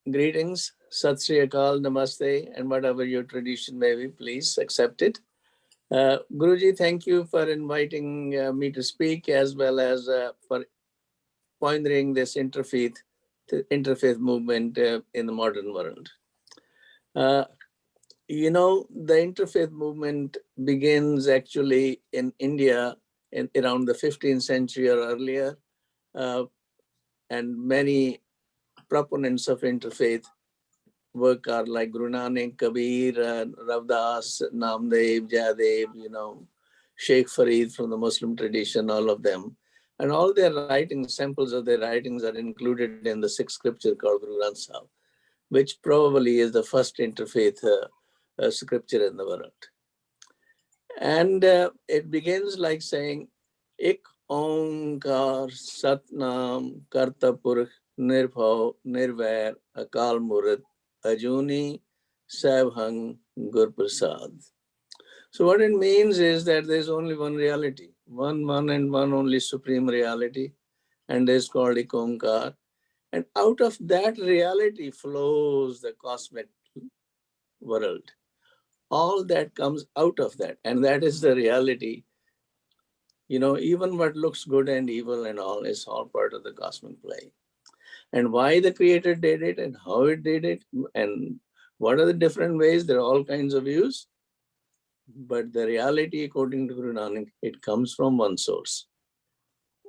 Greetings, Sat Sri Akal, Namaste, and whatever your tradition may be, please accept it. Guruji, thank you for inviting me to speak, as well as for pioneering this interfaith movement in the modern world. You know, the interfaith movement begins actually in India in around the 15th century or earlier, and many proponents of interfaith work are like Guru Nanak, Kabir, Ravdas, Namdev, Jayadev, you know, Sheikh Farid from the Muslim tradition, all of them. And all their writings, samples of their writings are included in the sixth scripture called Guru Granth Sahib, which probably is the first interfaith scripture in the world. And it begins like saying, Ik Onkar Satnam Karta Purkh Nirbhav Nirvair Akal Murad Ajuni Sabhang Gur Prasad. So what it means is that there's only one reality, one and one only supreme reality, and it's called Ik Onkar. And out of that reality flows the cosmic world. All that comes out of that, and that is the reality. You know, even what looks good and evil and all is all part of the cosmic play. And why the Creator did it and how it did it and what are the different ways, there are all kinds of views. But the reality, according to Guru Nanak, it comes from one source.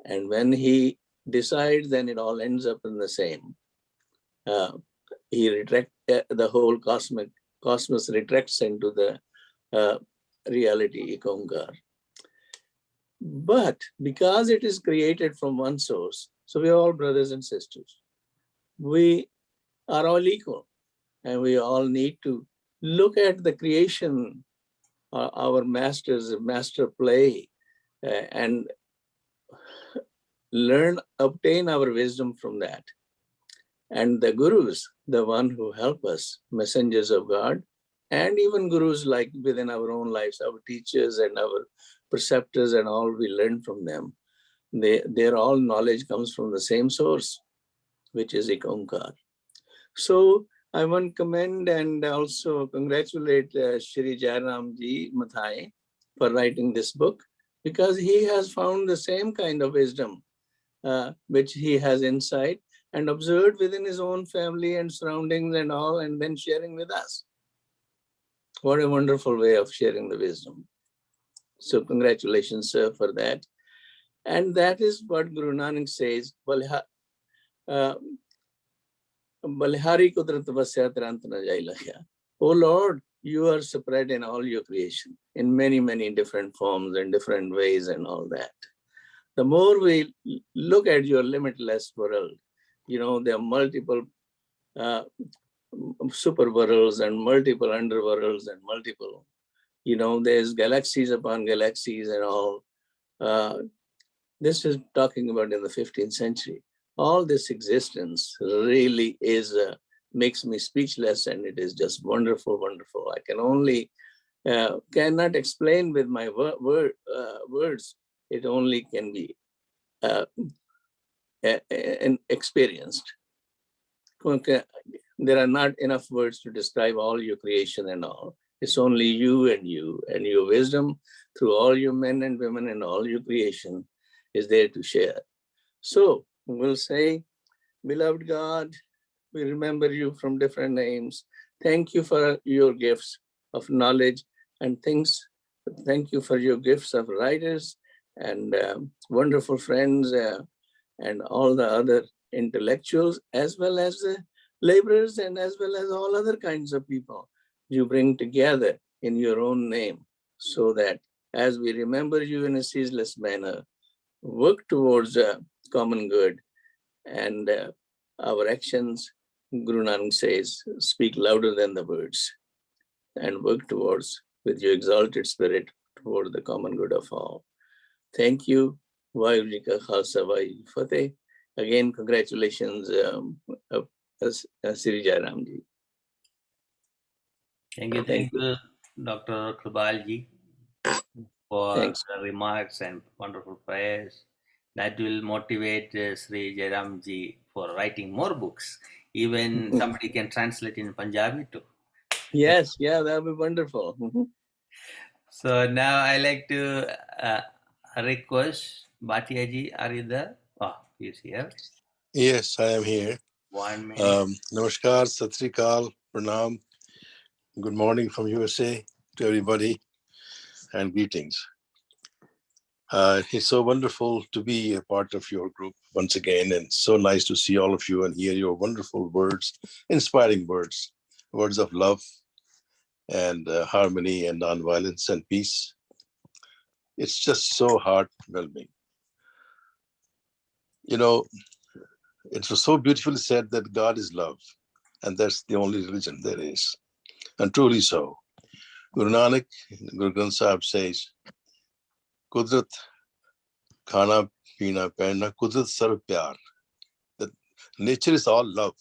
And when he decides, then it all ends up in the same. He retracts, the whole cosmos retracts into the reality, Ik Onkar. But because it is created from one source, so we are all brothers and sisters. We are all equal, and we all need to look at the creation, our master's master play, and obtain our wisdom from that. And the gurus, the one who help us, messengers of God, and even gurus like within our own lives, our teachers and our preceptors and all, we learn from them. Their all knowledge comes from the same source, which is Ik Onkar. So I want to commend and also congratulate Shri Jayaram ji Mathai for writing this book, because he has found the same kind of wisdom, which he has insight and observed within his own family and surroundings and all, and then sharing with us. What a wonderful way of sharing the wisdom. So congratulations, sir, for that. And that is what Guru Nanak says, Balihari Kudrat Vasya Trant na jai lakhya. Oh Lord, you are spread in all your creation in many, many different forms and different ways and all that. The more we look at your limitless world, you know, there are multiple super worlds and multiple underworlds and multiple, you know, there's galaxies upon galaxies and all. This is talking about in the 15th century. All this existence really is, makes me speechless, and it is just wonderful, wonderful. I can only, cannot explain with my words. It only can be experienced. There are not enough words to describe all your creation and all. It's only you and your wisdom through all your men and women and all your creation is there to share. So we'll say, beloved God, we remember you from different names. Thank you for your gifts of knowledge and things. Thank you for your gifts of writers and wonderful friends and all the other intellectuals, as well as the laborers and as well as all other kinds of people you bring together in your own name, so that as we remember you in a ceaseless manner, work towards a common good, and our actions, Guru Nanak says, speak louder than the words, and work towards, with your exalted spirit, toward the common good of all. Thank you. Vaheguru Ji Ka Khalsa, Vaheguru Ji Fateh. Again, congratulations, Shri Jayaram Ji. Thank you, Dr. Kirpal Ji, for the remarks and wonderful prayers. That will motivate Sri Jayaram Ji for writing more books. Even somebody can translate in Punjabi too. Yes, yeah, that would be wonderful. So now I like to request Bhatia Ji, are you there? He's here. Yes, I am here. 1 minute. Namaskar, Sat Sri Akal, Pranam. Good morning from USA to everybody and greetings. It's so wonderful to be a part of your group once again, and so nice to see all of you and hear your wonderful words, inspiring words, words of love and harmony and nonviolence and peace. It's just so heartwarming. You know, it was so beautifully said that God is love, and that's the only religion there is, and truly so. Guru Nanak, Guru Granth Sahib says, Kudrat khana peena pehna, Kudrat sarv pyar. That nature is all love.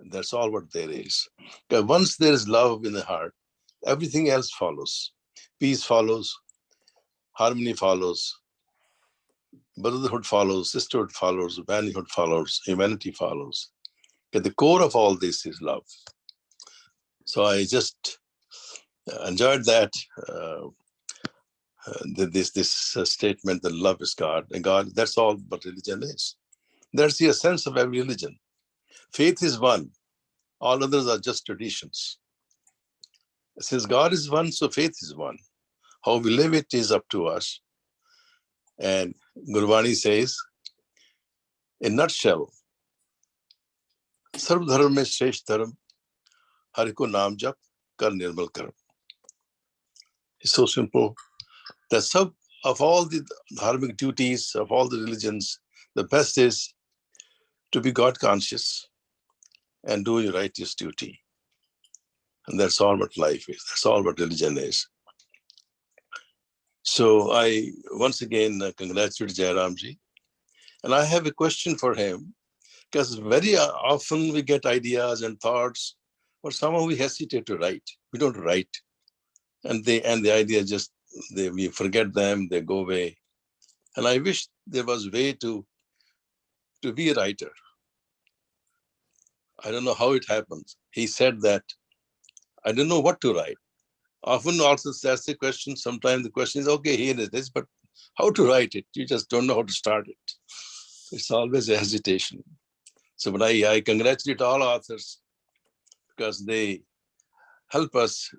And that's all what there is. Because once there is love in the heart, everything else follows. Peace follows, harmony follows, brotherhood follows, sisterhood follows, manhood follows, humanity follows. But the core of all this is love. So I just enjoyed that, this statement that love is God. And God, that's all what religion is. That's the essence of every religion. Faith is one. All others are just traditions. Since God is one, so faith is one. How we live it is up to us. And Gurvani says, in a nutshell, Sarv dharma mein shresh dharma, har ko naam jap, kar nirmal karam. It's so simple. The sub of all the dharmic duties of all the religions, the best is to be God conscious and do your righteous duty. And that's all what life is. That's all what religion is. So I once again congratulate Jayaram ji. And I have a question for him, because very often we get ideas and thoughts, but somehow we hesitate to write. We don't write. And the idea just, we forget them, they go away. And I wish there was a way to be a writer. I don't know how it happens. He said that, I don't know what to write. Often also that's the question. Sometimes the question is, okay, here it is, but how to write it? You just don't know how to start it. It's always a hesitation. So, but I congratulate all authors because they help us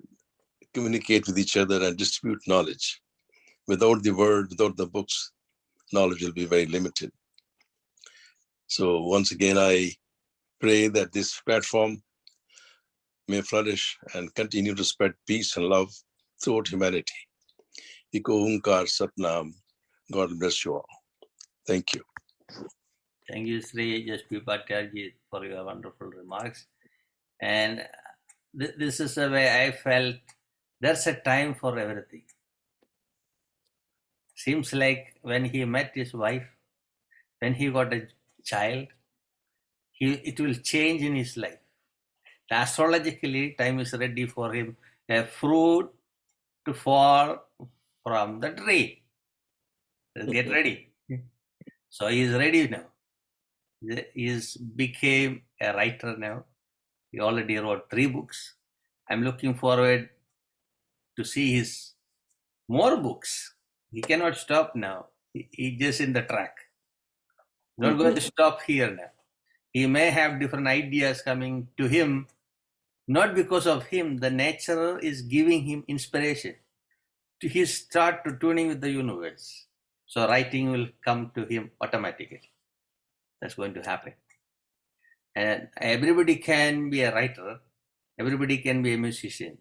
communicate with each other and distribute knowledge. Without the word, without the books, knowledge will be very limited. So once again, I pray that this platform may flourish and continue to spread peace and love throughout humanity. Eko Onkar Satnam. God bless you all. Thank you. Thank you, Sri Bhattacharya, for your wonderful remarks. And this is the way I felt. There's a time for everything. Seems like when he met his wife, when he got a child, it will change in his life. Astrologically, time is ready for him, a fruit to fall from the tree. Get ready. So he is ready now. He became a writer now. He already wrote 3 books. I'm looking forward to see his more books. He cannot stop now. He just in the track. Not going to stop here now. He may have different ideas coming to him, not because of him. The nature is giving him inspiration. He start to tuning with the universe. So writing will come to him automatically. That's going to happen. And everybody can be a writer. Everybody can be a musician.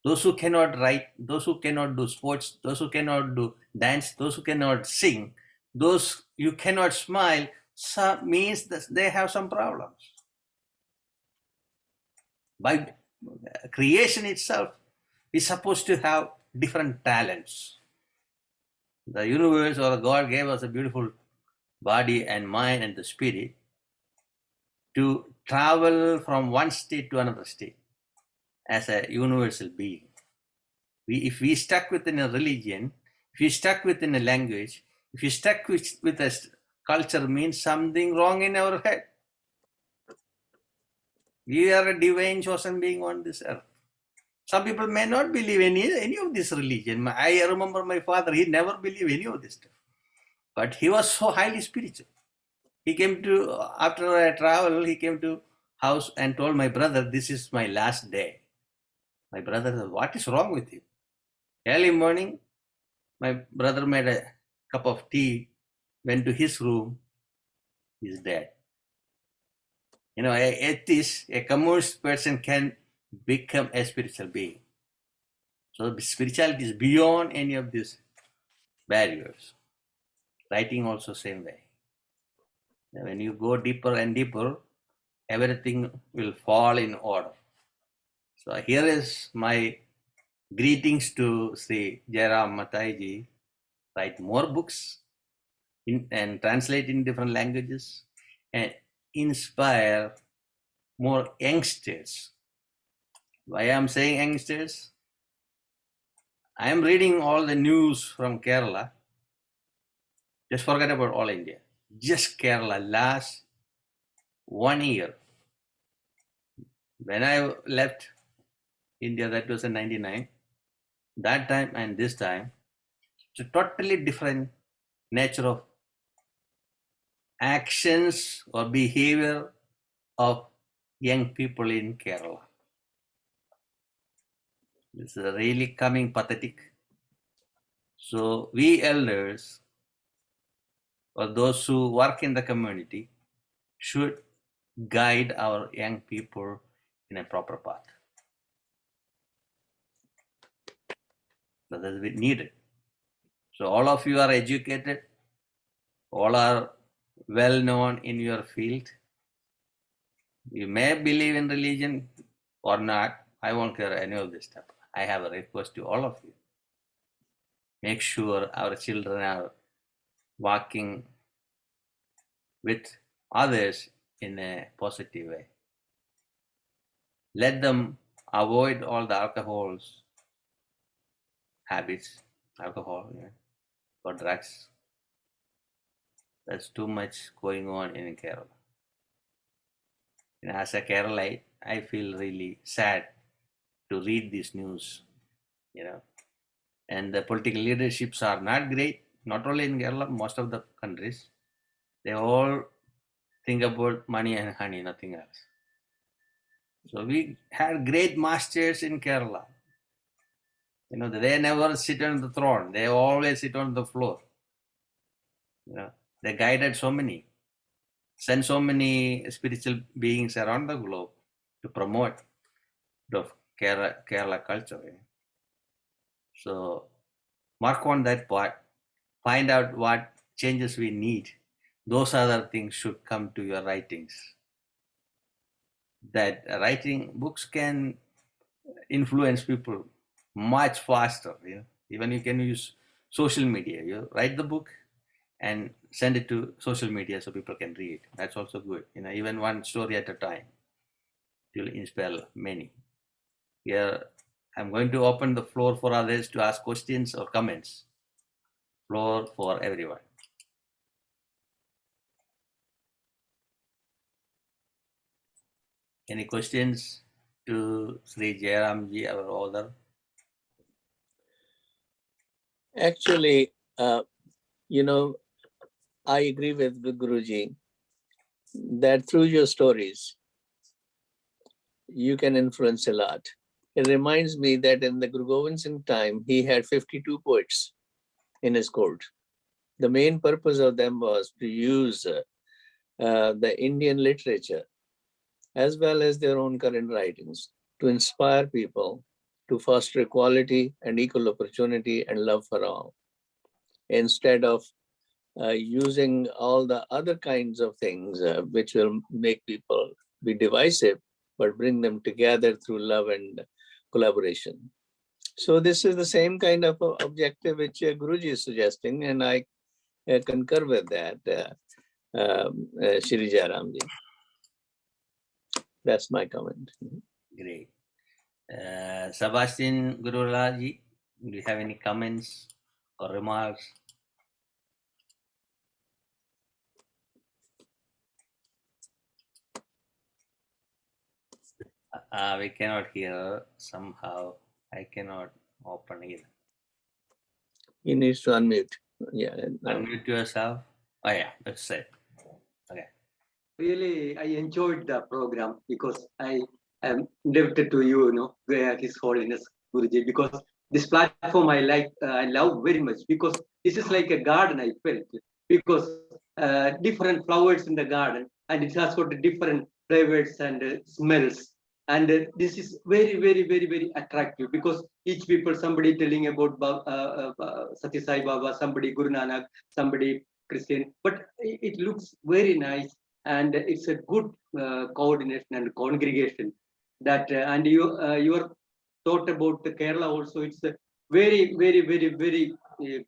Those who cannot write, those who cannot do sports, those who cannot do dance, those who cannot sing, those you cannot smile, means that they have some problems. By creation itself is supposed to have different talents. The universe or God gave us a beautiful body and mind and the spirit to travel from one state to another state as a universal being. If we stuck within a religion, if we stuck within a language, if we stuck with a culture, means something wrong in our head. We are a divine chosen being on this earth. Some people may not believe any of this religion. I remember my father, he never believed any of this stuff. But he was so highly spiritual. He came to, after a travel, he came to house and told my brother, this is my last day. My brother said, what is wrong with you? Early morning, my brother made a cup of tea, went to his room, he's dead. You know, a atheist, a communist person can become a spiritual being. So spirituality is beyond any of these barriers. Writing also same way. When you go deeper and deeper, everything will fall in order. So here is my greetings to Sri Jayaram Mathai ji. Write more books and translate in different languages and inspire more youngsters. Why I'm saying youngsters? I am reading all the news from Kerala. Just forget about all India. Just Kerala last 1 year. When I left India, that was in 99. That time and this time, it's a totally different nature of actions or behavior of young people in Kerala. This is really coming pathetic. So we elders or those who work in the community should guide our young people in a proper path. So that is needed. So all of you are educated, all are well known in your field. You may believe in religion or not. I won't care any of this stuff. I have a request to all of you. Make sure our children are walking with others in a positive way. Let them avoid all the alcohol's habits, alcohol or drugs. There's too much going on in Kerala. And as a Keralite, I feel really sad to read this news, and the political leaderships are not great, not only in Kerala, most of the countries. They all think about money and honey, nothing else. So we had great masters in Kerala. They never sit on the throne. They always sit on the floor. They guided so many, sent so many spiritual beings around the globe to promote the Kerala culture. So mark on that part, find out what changes we need. Those other things should come to your writings. That writing books can influence people much faster. Even you can use social media. You write the book and send it to social media so people can read. That's also good. Even one story at a time. It will inspire many. Here, I'm going to open the floor for others to ask questions or comments. Floor for everyone. Any questions to Sri Jayaram ji, our author? Actually, I agree with Guruji that through your stories, you can influence a lot. It reminds me that in the Guru Gobind Singh time, he had 52 poets in his court. The main purpose of them was to use the Indian literature as well as their own current writings to inspire people to foster equality and equal opportunity and love for all, instead of using all the other kinds of things which will make people be divisive, but bring them together through love and collaboration. So this is the same kind of objective which Guruji is suggesting, and I concur with that, Shri Jayaramji. That's my comment. Great. Sebastian Kuruvilla ji, do you have any comments or remarks? We cannot hear somehow. I cannot open it. He needs to unmute. Yeah. Unmute yourself. Oh yeah, that's it. Okay. Really, I enjoyed the program because I am indebted to you, His Holiness Guruji, because this platform I like, I love very much because this is like a garden. I felt because different flowers in the garden, and it has got different flavors and smells, and this is very, very, very, very attractive because each people, somebody telling about Satya Sai Baba, somebody Guru Nanak, somebody Christian, but it looks very nice. And it's a good coordination and congregation that and your thought about the Kerala also. It's a very, very, very, very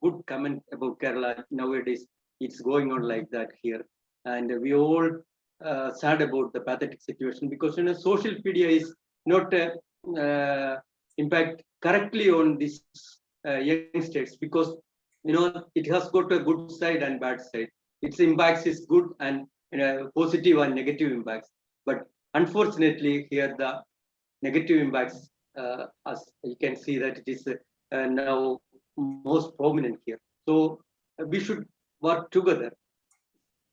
good comment about Kerala nowadays. It's going on like that here, and we all sad about the pathetic situation because social media is not impact correctly on these youngsters because it has got a good side and bad side. Its impacts is good and positive and negative impacts. But unfortunately, here the negative impacts, as you can see that it is now most prominent here. So we should work together.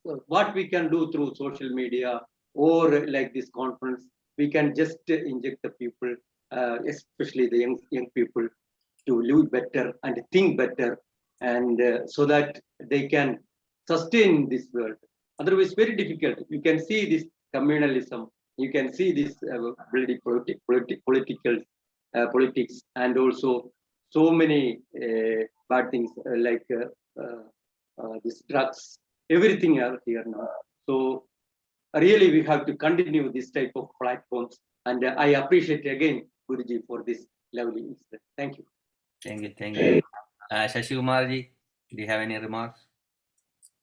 So what we can do through social media or like this conference, we can just inject the people, especially the young people, to live better and think better, and so that they can sustain this world. Otherwise, very difficult. You can see this communalism. You can see this politics, and also so many bad things like these drugs. Everything are here now. So really, we have to continue this type of platforms. And I appreciate again Guruji for this lovely incident. Thank you. Thank you. Thank you. Sasikumar ji, do you have any remarks?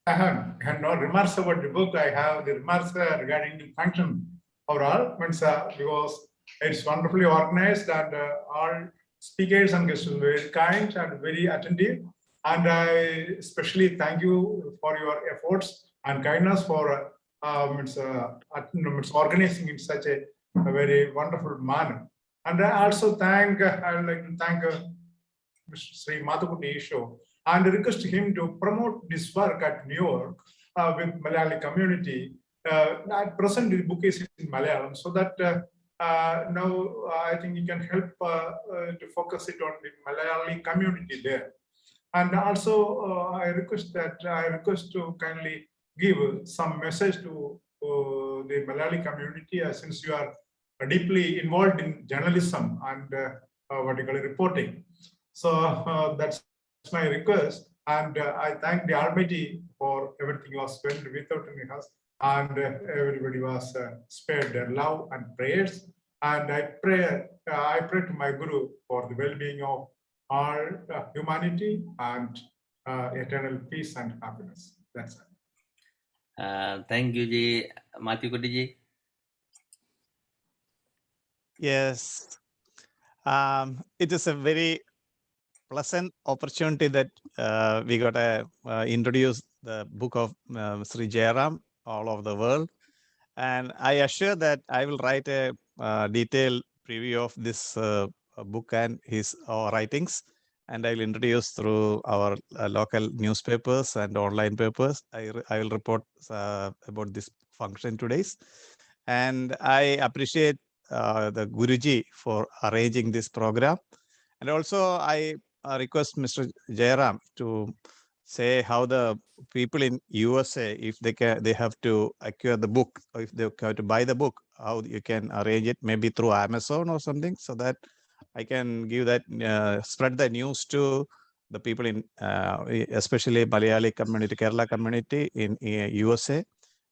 I have no remarks about the book. I have the remarks regarding the function overall, because it's wonderfully organized and all speakers and guests were very kind and very attentive. And I especially thank you for your efforts and kindness for organizing in such a very wonderful manner. And I also I would like to thank Mr. Shri Mathewkutty Easow and request him to promote this work at New York with Malayali community. At present, the book is in Malayalam, so that now I think he can help to focus it on the Malayali community there. And also, I request to kindly give some message to the Malayali community, since you are deeply involved in journalism and reporting. So that's my request, and I thank the Almighty for everything was spent without any us, and everybody was spared their love and prayers. And I pray to my Guru for the well-being of all humanity and eternal peace and happiness. That's it. Thank you, ji. Mathewkutty ji. Yes, it is a very pleasant opportunity that we got to introduce the book of Sri Jayaram all over the world. And I assure that I will write a detailed preview of this book and his writings. And I will introduce through our local newspapers and online papers. I will report about this function today. And I appreciate the Guruji for arranging this program. And also I request Mr. Jayaram to say how the people in USA, if they have to acquire the book, or if they have to buy the book, how you can arrange it, maybe through Amazon or something, so that I can give that, spread the news to the people in, especially Malayali community, Kerala community in USA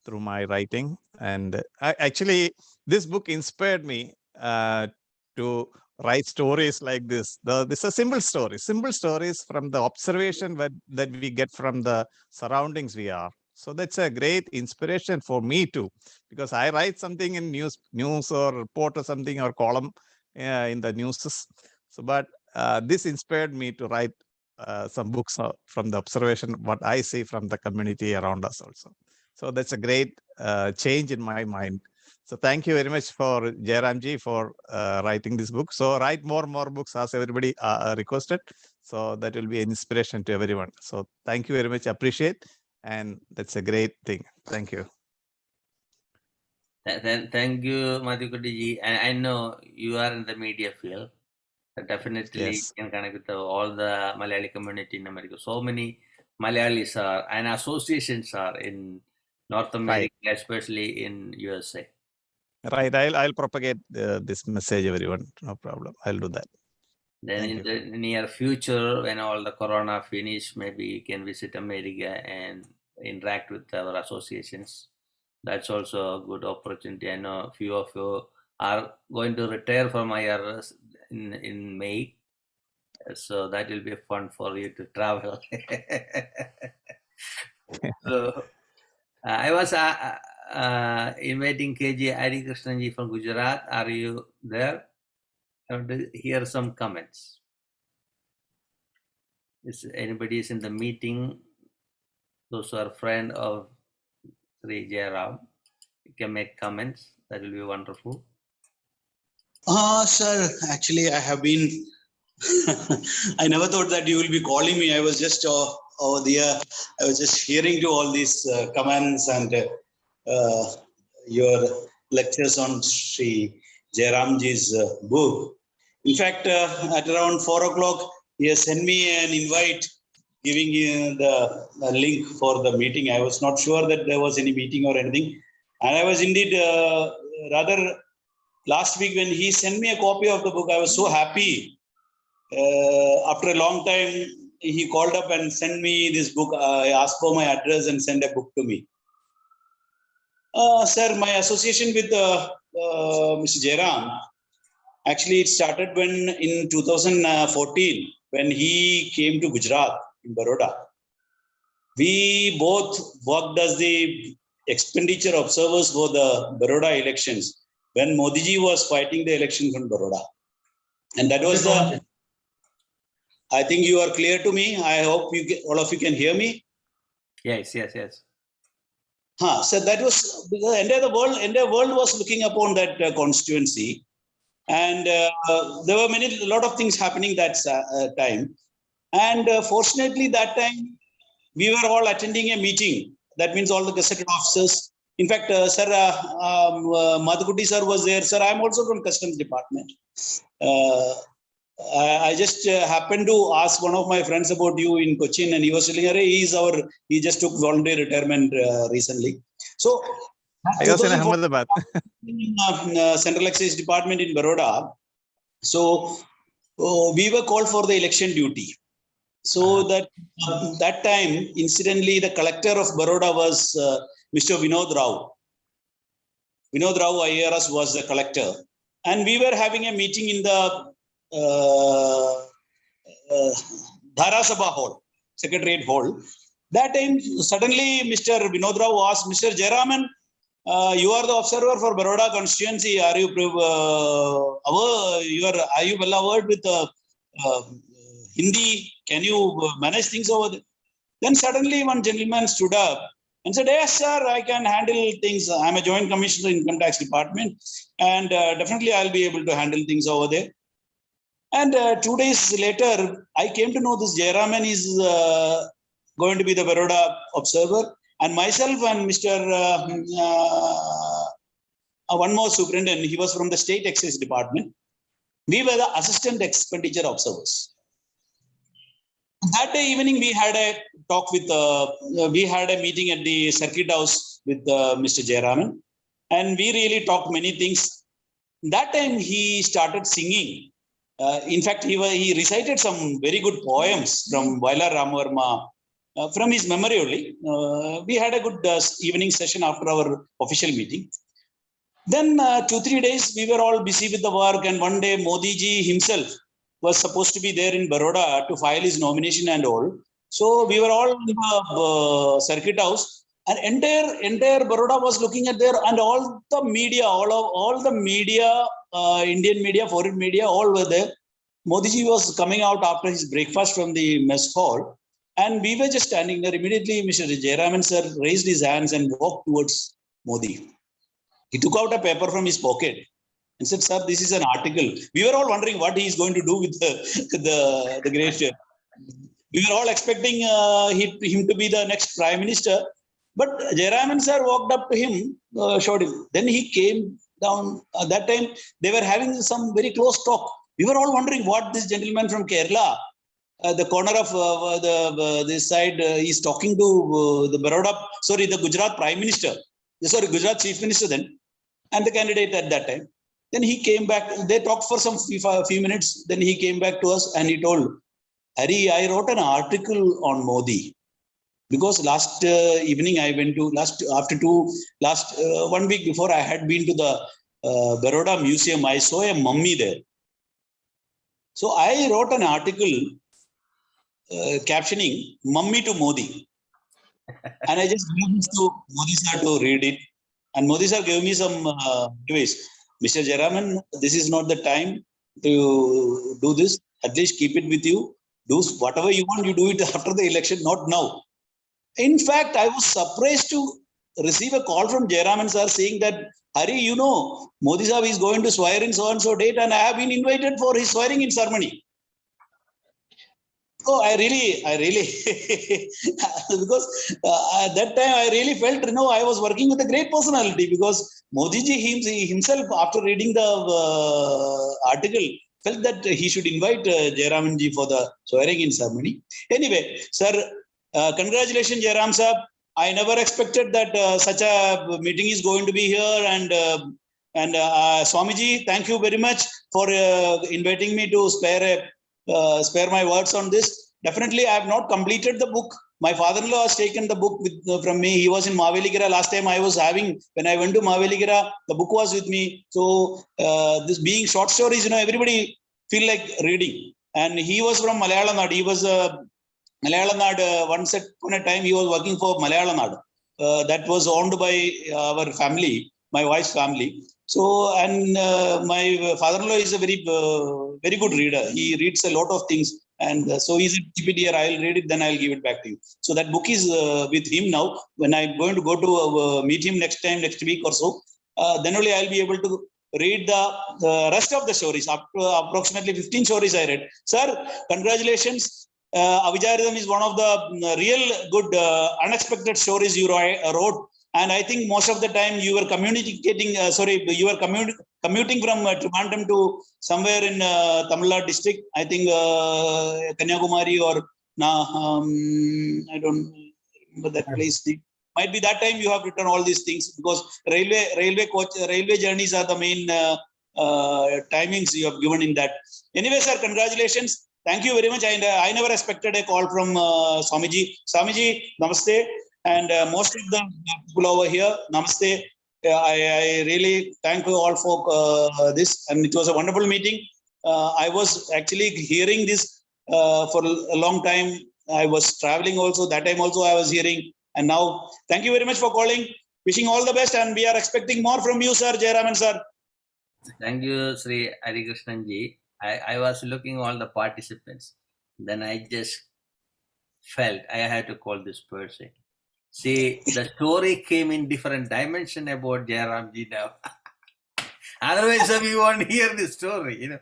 through my writing. And actually, this book inspired me to write stories like this. This are simple stories from the observation that we get from the surroundings we are. So that's a great inspiration for me too, because I write something in news or report or something or column in the news. So, but this inspired me to write some books from the observation, what I see from the community around us also. So that's a great change in my mind. So thank you very much for Jayaramji for writing this book. So write more books as everybody requested. So that will be an inspiration to everyone. So thank you very much. Appreciate. And that's a great thing. Thank you. Thank you, Mathewkutty. I know you are in the media field. Definitely Yes. can connect with all the Malayali community in America. So many Malayalis are and associations are in North America, especially in USA. Right. I'll propagate this message, everyone. No problem. I'll do that. Then Thank in you. the near future, when all the corona finish, maybe you can visit America and interact with our associations. That's also a good opportunity. I know a few of you are going to retire from IRS in May. So that will be fun for you to travel. So I was inviting KJ Hari Krishnanji from Gujarat. Are you there? I want to hear some comments. Is anybody is in the meeting? Those who are friend of Sri Jayaram, you can make comments. That will be wonderful. Sir, actually, I have been. I never thought that you will be calling me. I was just over there. I was just hearing to all these comments and your lectures on Sri Jayaramji's book. In fact, at around 4 o'clock, he has sent me an invite giving you the link for the meeting. I was not sure that there was any meeting or anything. And I was indeed rather last week when he sent me a copy of the book, I was so happy. After a long time, he called up and sent me this book. I asked for my address and sent a book to me. Sir, my association with Mr. Jayaram, actually it started when in 2014, when he came to Gujarat in Baroda. We both worked as the expenditure observers for the Baroda elections when Modi ji was fighting the election from Baroda. And that was the, I think you are clear to me. I hope all of you can hear me. Yes. So that was because the entire world was looking upon that constituency. And there were a lot of things happening that time. And fortunately, that time, we were all attending a meeting. That means all the gazetted officers. In fact, Sir, Mathewkutty sir was there. Sir, I'm also from Customs Department. I just happened to ask one of my friends about you in Cochin, and he was telling, he just took voluntary retirement recently. So, I was in Ahmedabad. Central Excise Department in Baroda. So, we were called for the election duty. So that time, incidentally, the collector of Baroda was Mr. Vinod Rao. Vinod Rao IRS was the collector. And we were having a meeting in the Dharasabha Hall, Secretariat Hall. That time, suddenly, Mr. Vinod Rao asked, Mr. Jayaraman, you are the observer for Baroda constituency. Are you well aware with Hindi? Can you manage things over there? Then suddenly one gentleman stood up and said, yes, sir, I can handle things. I'm a joint commissioner in Income Tax Department, and definitely I'll be able to handle things over there. And 2 days later, I came to know this Jayaraman is going to be the Baroda observer, and myself and Mr. One more superintendent, he was from the State Excise Department. We were the assistant expenditure observers. That day evening, we had a talk with, we had a meeting at the circuit house with Mr. Jayaraman, and we really talked many things. That time he started singing. In fact, he recited some very good poems from Vaila Ramavarma, from his memory only. We had a good evening session after our official meeting. Then 2-3 days, we were all busy with the work, and one day Modi ji himself was supposed to be there in Baroda to file his nomination and all. So we were all in the circuit house, and entire Baroda was looking at there, and all the media, all the media, Indian media, foreign media, all were there. Modi ji was coming out after his breakfast from the mess hall, and we were just standing there. Immediately, Mr. Jayaraman sir raised his hands and walked towards Modi. He took out a paper from his pocket and said, sir, this is an article. We were all wondering what he is going to do with the great we were all expecting him to be the next Prime Minister. But Jayaraman sir walked up to him, showed him. Then he came down. That time they were having some very close talk. We were all wondering what this gentleman from Kerala, the corner of this side, is talking to the Gujarat Prime Minister, Gujarat Chief Minister then, and the candidate at that time. Then he came back. They talked for some few minutes. Then he came back to us and he told, Hari, I wrote an article on Modi. Because last evening I went to 1 week before I had been to the Baroda Museum. I saw a mummy there. So I wrote an article captioning "Mummy to Modi," and I just gave this to Modi sir to read it. And Modi sir gave me some advice. Mr. Jayaraman, this is not the time to do this. At least keep it with you. Do whatever you want. You do it after the election, not now. In fact, I was surprised to receive a call from Jayaraman sir saying that, Hari, you know, Modi sahab is going to swear in so and so date, and I have been invited for his swearing in ceremony. So I really, because at that time I really felt, I was working with a great personality, because Modi ji himself, after reading the article, felt that he should invite Jayaraman ji for the swearing in ceremony. Anyway, sir, congratulations, Jayaram sir. I never expected that such a meeting is going to be here. And Swamiji, thank you very much for inviting me to spare my words on this. Definitely, I have not completed the book. My father-in-law has taken the book from me. He was in Mavelikara last time. When I went to Mavelikara, the book was with me. So this being short stories, everybody feel like reading. And he was from Malayalam Nadu. He was Malayalam Nadu. Once upon a time, he was working for Malayalam Nadu. That was owned by our family, my wife's family. So, and my father-in-law is a very good reader. He reads a lot of things. And so he's a TPDR. I'll read it, then I'll give it back to you. So that book is with him now. When I'm going to go to meet him next week or so, then only I'll be able to read the rest of the stories. Up to approximately 15 stories I read. Sir, congratulations. Avicharitham is one of the real good unexpected stories you wrote. And I think most of the time you were commuting from Trivandrum to somewhere in Tamil Nadu district. I think Kanyakumari or I don't remember that place. Might be that time you have written all these things, because railway journeys are the main timings you have given in that. Anyway, sir, congratulations. Thank you very much. And I never expected a call from Swamiji. Swamiji, namaste. And most of the people over here, namaste. I really thank you all for this. And it was a wonderful meeting. I was actually hearing this for a long time. I was traveling also. That time also I was hearing. And now, thank you very much for calling. Wishing all the best. And we are expecting more from you, sir, Jayaraman sir. Thank you, Sri Harikrishnan-ji. I was looking all the participants. Then I just felt I had to call this person. See, the story came in different dimension about Jayaram-ji now. Otherwise, we won't hear the story.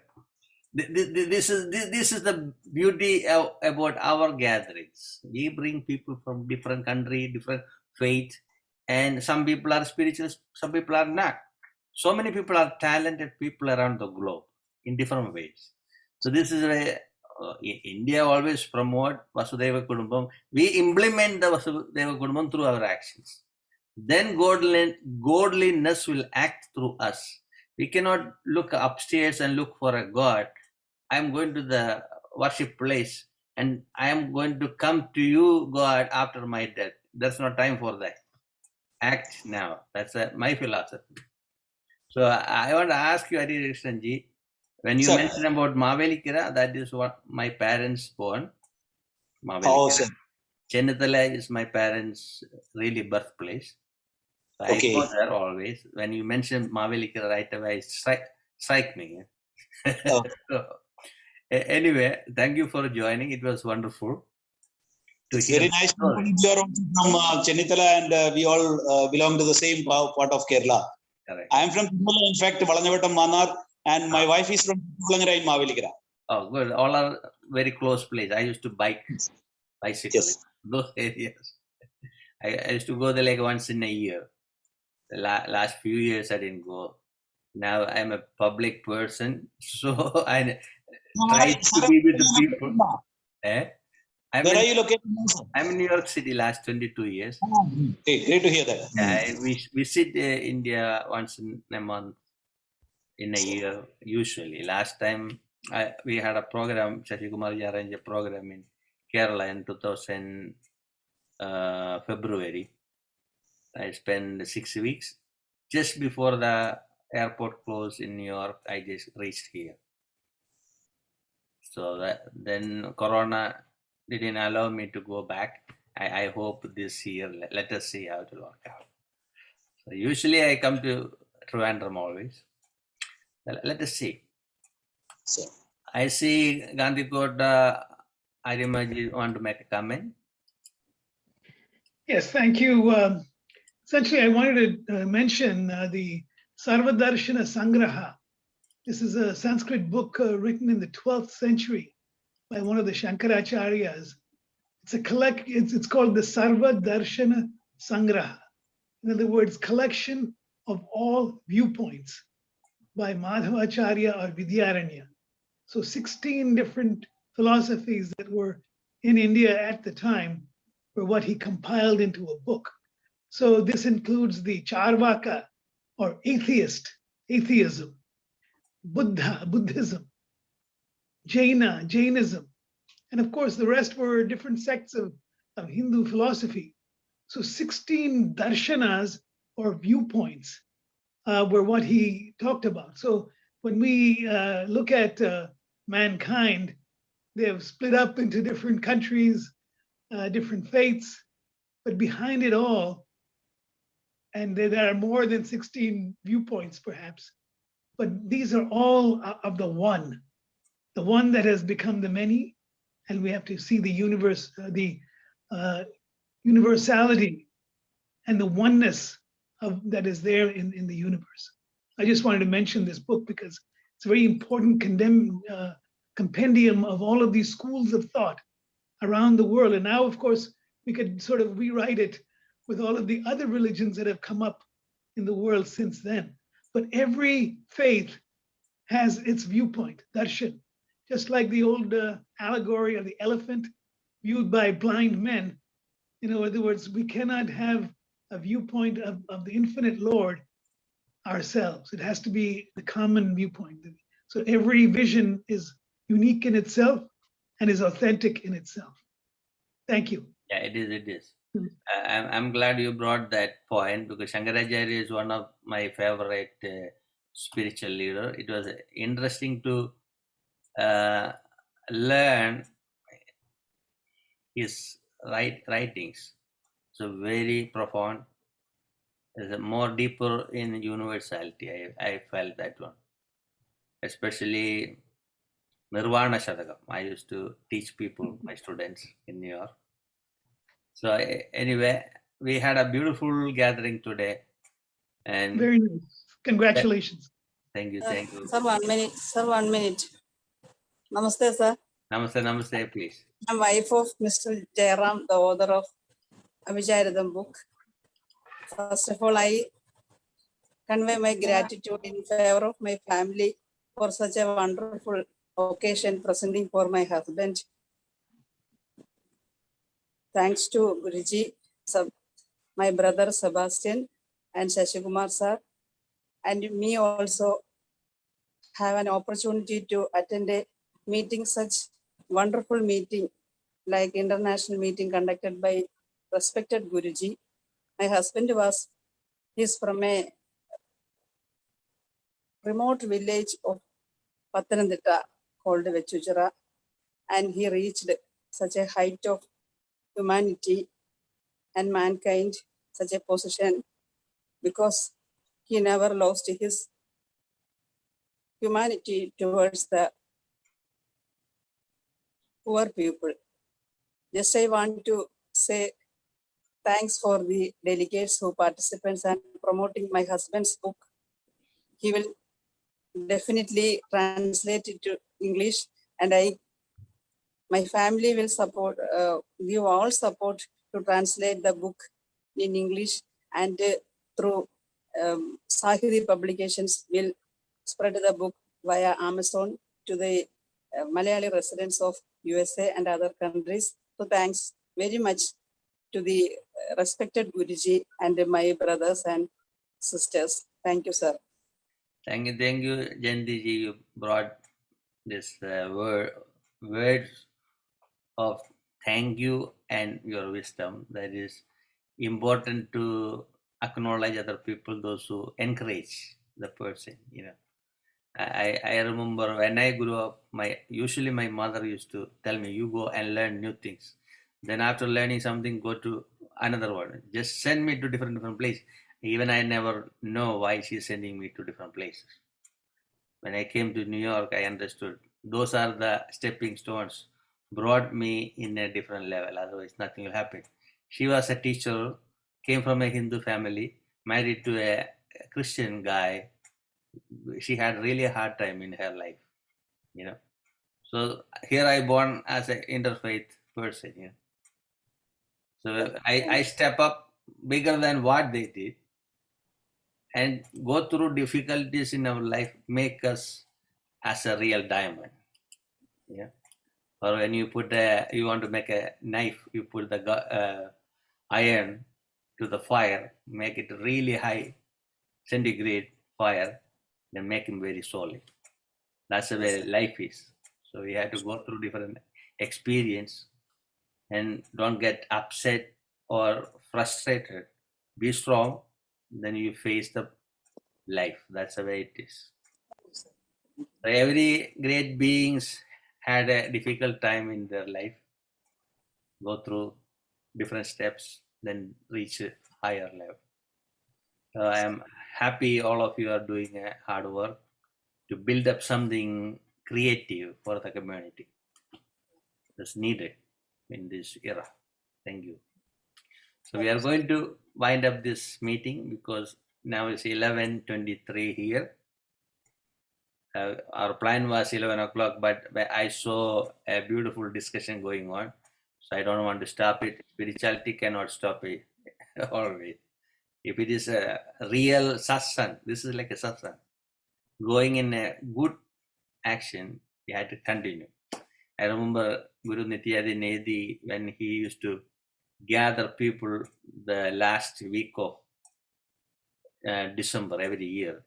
This is the beauty about our gatherings. We bring people from different country, different faith, and some people are spiritual, some people are not. So many people are talented people around the globe in different ways. So this is why India always promote Vasudhaiva Kudumbam. We implement the Vasudhaiva Kudumbam through our actions. Then godliness will act through us. We cannot look upstairs and look for a God. I am going to the worship place and I am going to come to you, God, after my death. There's no time for that. Act now. That's my philosophy. So I want to ask you, Harikrishnan-ji, when you mentioned about Mavelikara, that is what my parents born. Oh, sir. Chennathala is my parents' really birthplace. So I go there always. When you mentioned Mavelikara right away, strike me. Oh. So, anyway, thank you for joining. It was wonderful. It's very nice. We are from Chennathala and we all belong to the same part of Kerala. Correct. I am from Kuruvilla, in fact, Valanjavatam Manar, and my wife is from Kuruvilla in Mavelikara. Oh, good. All are very close place. I used to bicycle Yes. in those areas. I used to go there like once in a year. The last few years I didn't go. Now I'm a public person, so I try to be with the people. Where are you located now, sir? I'm in New York City last 22 years. Okay, great to hear that. We visit India once in a month, in a year, usually. Last time we had a program, Sasikumar arranged a program in Kerala in 2000 February. I spent 6 weeks. Just before the airport closed in New York, I just reached here. So then Corona didn't allow me to go back. I hope this year, let us see how it will work out. So usually I come to Trivandrum always. Let us see. So I see Ghandikota, Aryama want to make a comment. Yes, thank you. Essentially, I wanted to mention the Sarvadarshana Sangraha. This is a Sanskrit book written in the 12th century by one of the Shankaracharyas. It's called the Sarvadarshana Sangraha. In other words, collection of all viewpoints by Madhavacharya or Vidyaranya. So 16 different philosophies that were in India at the time were what he compiled into a book. So this includes the Charvaka or atheism, Buddhism, Jainism, and of course the rest were different sects of Hindu philosophy. So 16 darshanas or viewpoints were what he talked about. So when we look at mankind, they have split up into different countries, different faiths, but behind it all, and there are more than 16 viewpoints perhaps, but these are all of the one that has become the many, and we have to see the universe, the universality and the oneness that is there in the universe. I just wanted to mention this book because it's a very important compendium of all of these schools of thought around the world. And now, of course, we could sort of rewrite it with all of the other religions that have come up in the world since then. But every faith has its viewpoint, darshan. Just like the old allegory of the elephant viewed by blind men. In other words, we cannot have a viewpoint of the infinite Lord ourselves. It has to be the common viewpoint. So every vision is unique in itself and is authentic in itself. Thank you. Yeah, it is. I'm glad you brought that point because Shankaracharya is one of my favorite spiritual leader. It was interesting to learn his writings. So very profound. There's more deeper in universality. I felt that one, especially Nirvana Shadakam. I used to teach people, my students in New York. So anyway, we had a beautiful gathering today. And very nice. Congratulations. Thank you. Sir, 1 minute. Sir, 1 minute. Namaste, sir. Namaste, please. I'm wife of Mr. Jayaram, the author of Avicharitham book. First of all, I convey my gratitude in favor of my family for such a wonderful occasion presenting for my husband. Thanks to Guruji, my brother Sebastian and Sasikumar sir, and me also have an opportunity to attend a meeting, such wonderful meeting like international meeting conducted by respected Guruji. My husband is from a remote village of Pathanamthitta called Vechuchira, and he reached such a height of humanity and mankind, such a position, because he never lost his humanity towards the poor people. Just I want to say thanks for the delegates who participants and promoting my husband's book. He will definitely translate it to English and my family will support, give all support to translate the book in English, and through Sahib publications will spread the book via Amazon to the Malayali residents of USA and other countries. So thanks very much to the respected Guruji and my brothers and sisters. Thank you, sir. Thank you, Jayanti ji. You brought this words of thank you and your wisdom. That is important to acknowledge other people, those who encourage the person. I remember when I grew up, usually my mother used to tell me, you go and learn new things. Then after learning something, go to another one. Just send me to different places. Even I never know why she's sending me to different places. When I came to New York, I understood those are the stepping stones, brought me in a different level. Otherwise, nothing will happen. She was a teacher, came from a Hindu family, married to a Christian guy. She had really a hard time in her life, So here I born as an interfaith person, So I step up bigger than what they did, and go through difficulties in our life, make us as a real diamond. Or when you you want to make a knife, you put the iron to the fire, make it really high centigrade fire, then make him very solid. That's the way life is. So we have to go through different experience and don't get upset or frustrated. Be strong, then you face the life. That's the way it is. So every great beings had a difficult time in their life, go through different steps, then reach a higher level. So I am happy all of you are doing a hard work to build up something creative for the community. That's needed in this era. Thank you. So we are going to wind up this meeting because now it's 11:23 here. Our plan was 11 o'clock, but I saw a beautiful discussion going on. So I don't want to stop it. Spirituality cannot stop it always. If it is a real satsang, this is like a satsang. Going in a good action, we had to continue. I remember Guru Neeta Jain when he used to gather people the last week of December every year.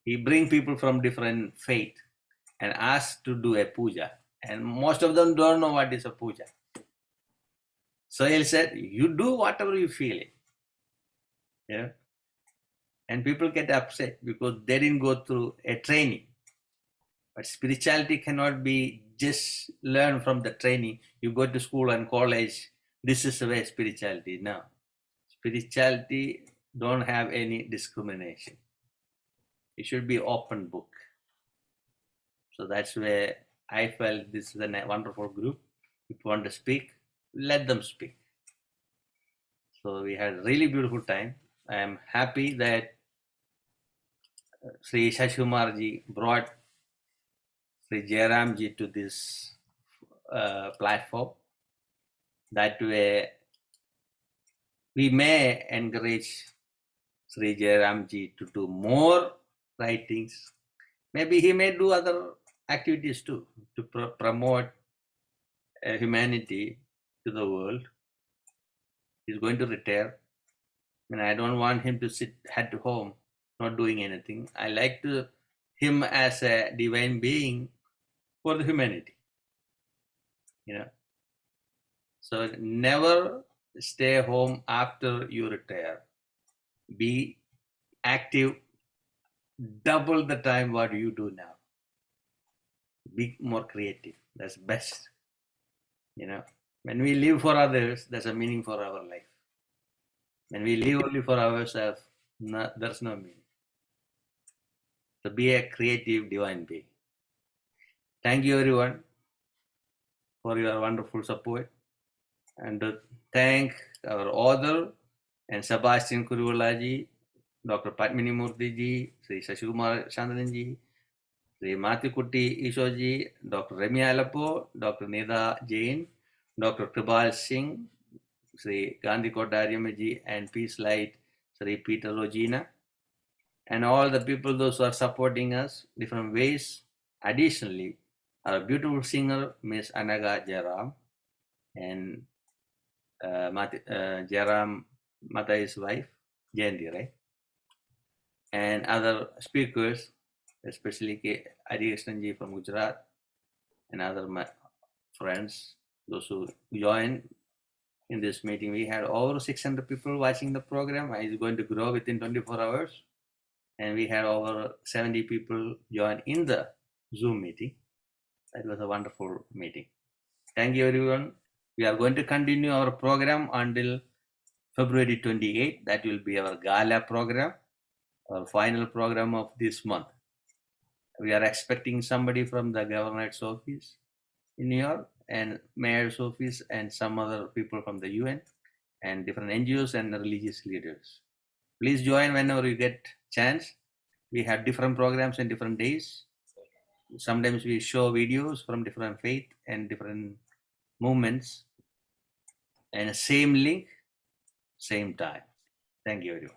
He bring people from different faith and ask to do a puja. And most of them don't know what is a puja. So he said, you do whatever you feel it. And people get upset because they didn't go through a training. But spirituality cannot be just learn from the training. You go to school and college, this is the way spirituality. No. Spirituality don't have any discrimination. It should be open book. So that's where I felt this is a wonderful group. If you want to speak, let them speak. So we had a really beautiful time. I am happy that Sri Sasikumar ji brought Sri Jayaram ji to this platform. That way we may encourage Sri Jayaram ji to do more writings. Maybe he may do other activities too to promote humanity to the world. He's going to retire. And I don't want him to sit at home not doing anything. I like him as a divine being for the humanity. So never stay home after you retire. Be active, double the time what you do now. Be more creative. That's best. When we live for others, there's a meaning for our life. When we live only for ourselves, there's no meaning. So be a creative divine being. Thank you everyone for your wonderful support. And to thank our author and Sebastian Kuruvilla ji, Dr. Padmini Murthy ji, Sri Sasikumar Santhanan ji, Sri Mathewkutty Easow, Dr. Remi Alapo, Dr. Neeta Jain, Dr. Kirpal Singh, Sri Ghandikota Aryama and Peace Light, Sri Peter Rogina, and all the people, those who are supporting us different ways. Additionally, our beautiful singer, Miss Anaga Jayaram, and Jayaram, Mathai's wife, Jain, right? And other speakers, especially Argentina from Gujarat, and other friends, those who join in this meeting. We had over 600 people watching the program. It's going to grow within 24 hours. And we had over 70 people join in the Zoom meeting. That was a wonderful meeting. Thank you, everyone. We are going to continue our program until February 28. That will be our gala program, our final program of this month. We are expecting somebody from the governor's office in New York and mayor's office and some other people from the UN and different NGOs and religious leaders. Please join whenever you get chance. We have different programs and different days. Sometimes we show videos from different faith and different movements, and same link, same time. Thank you, everyone.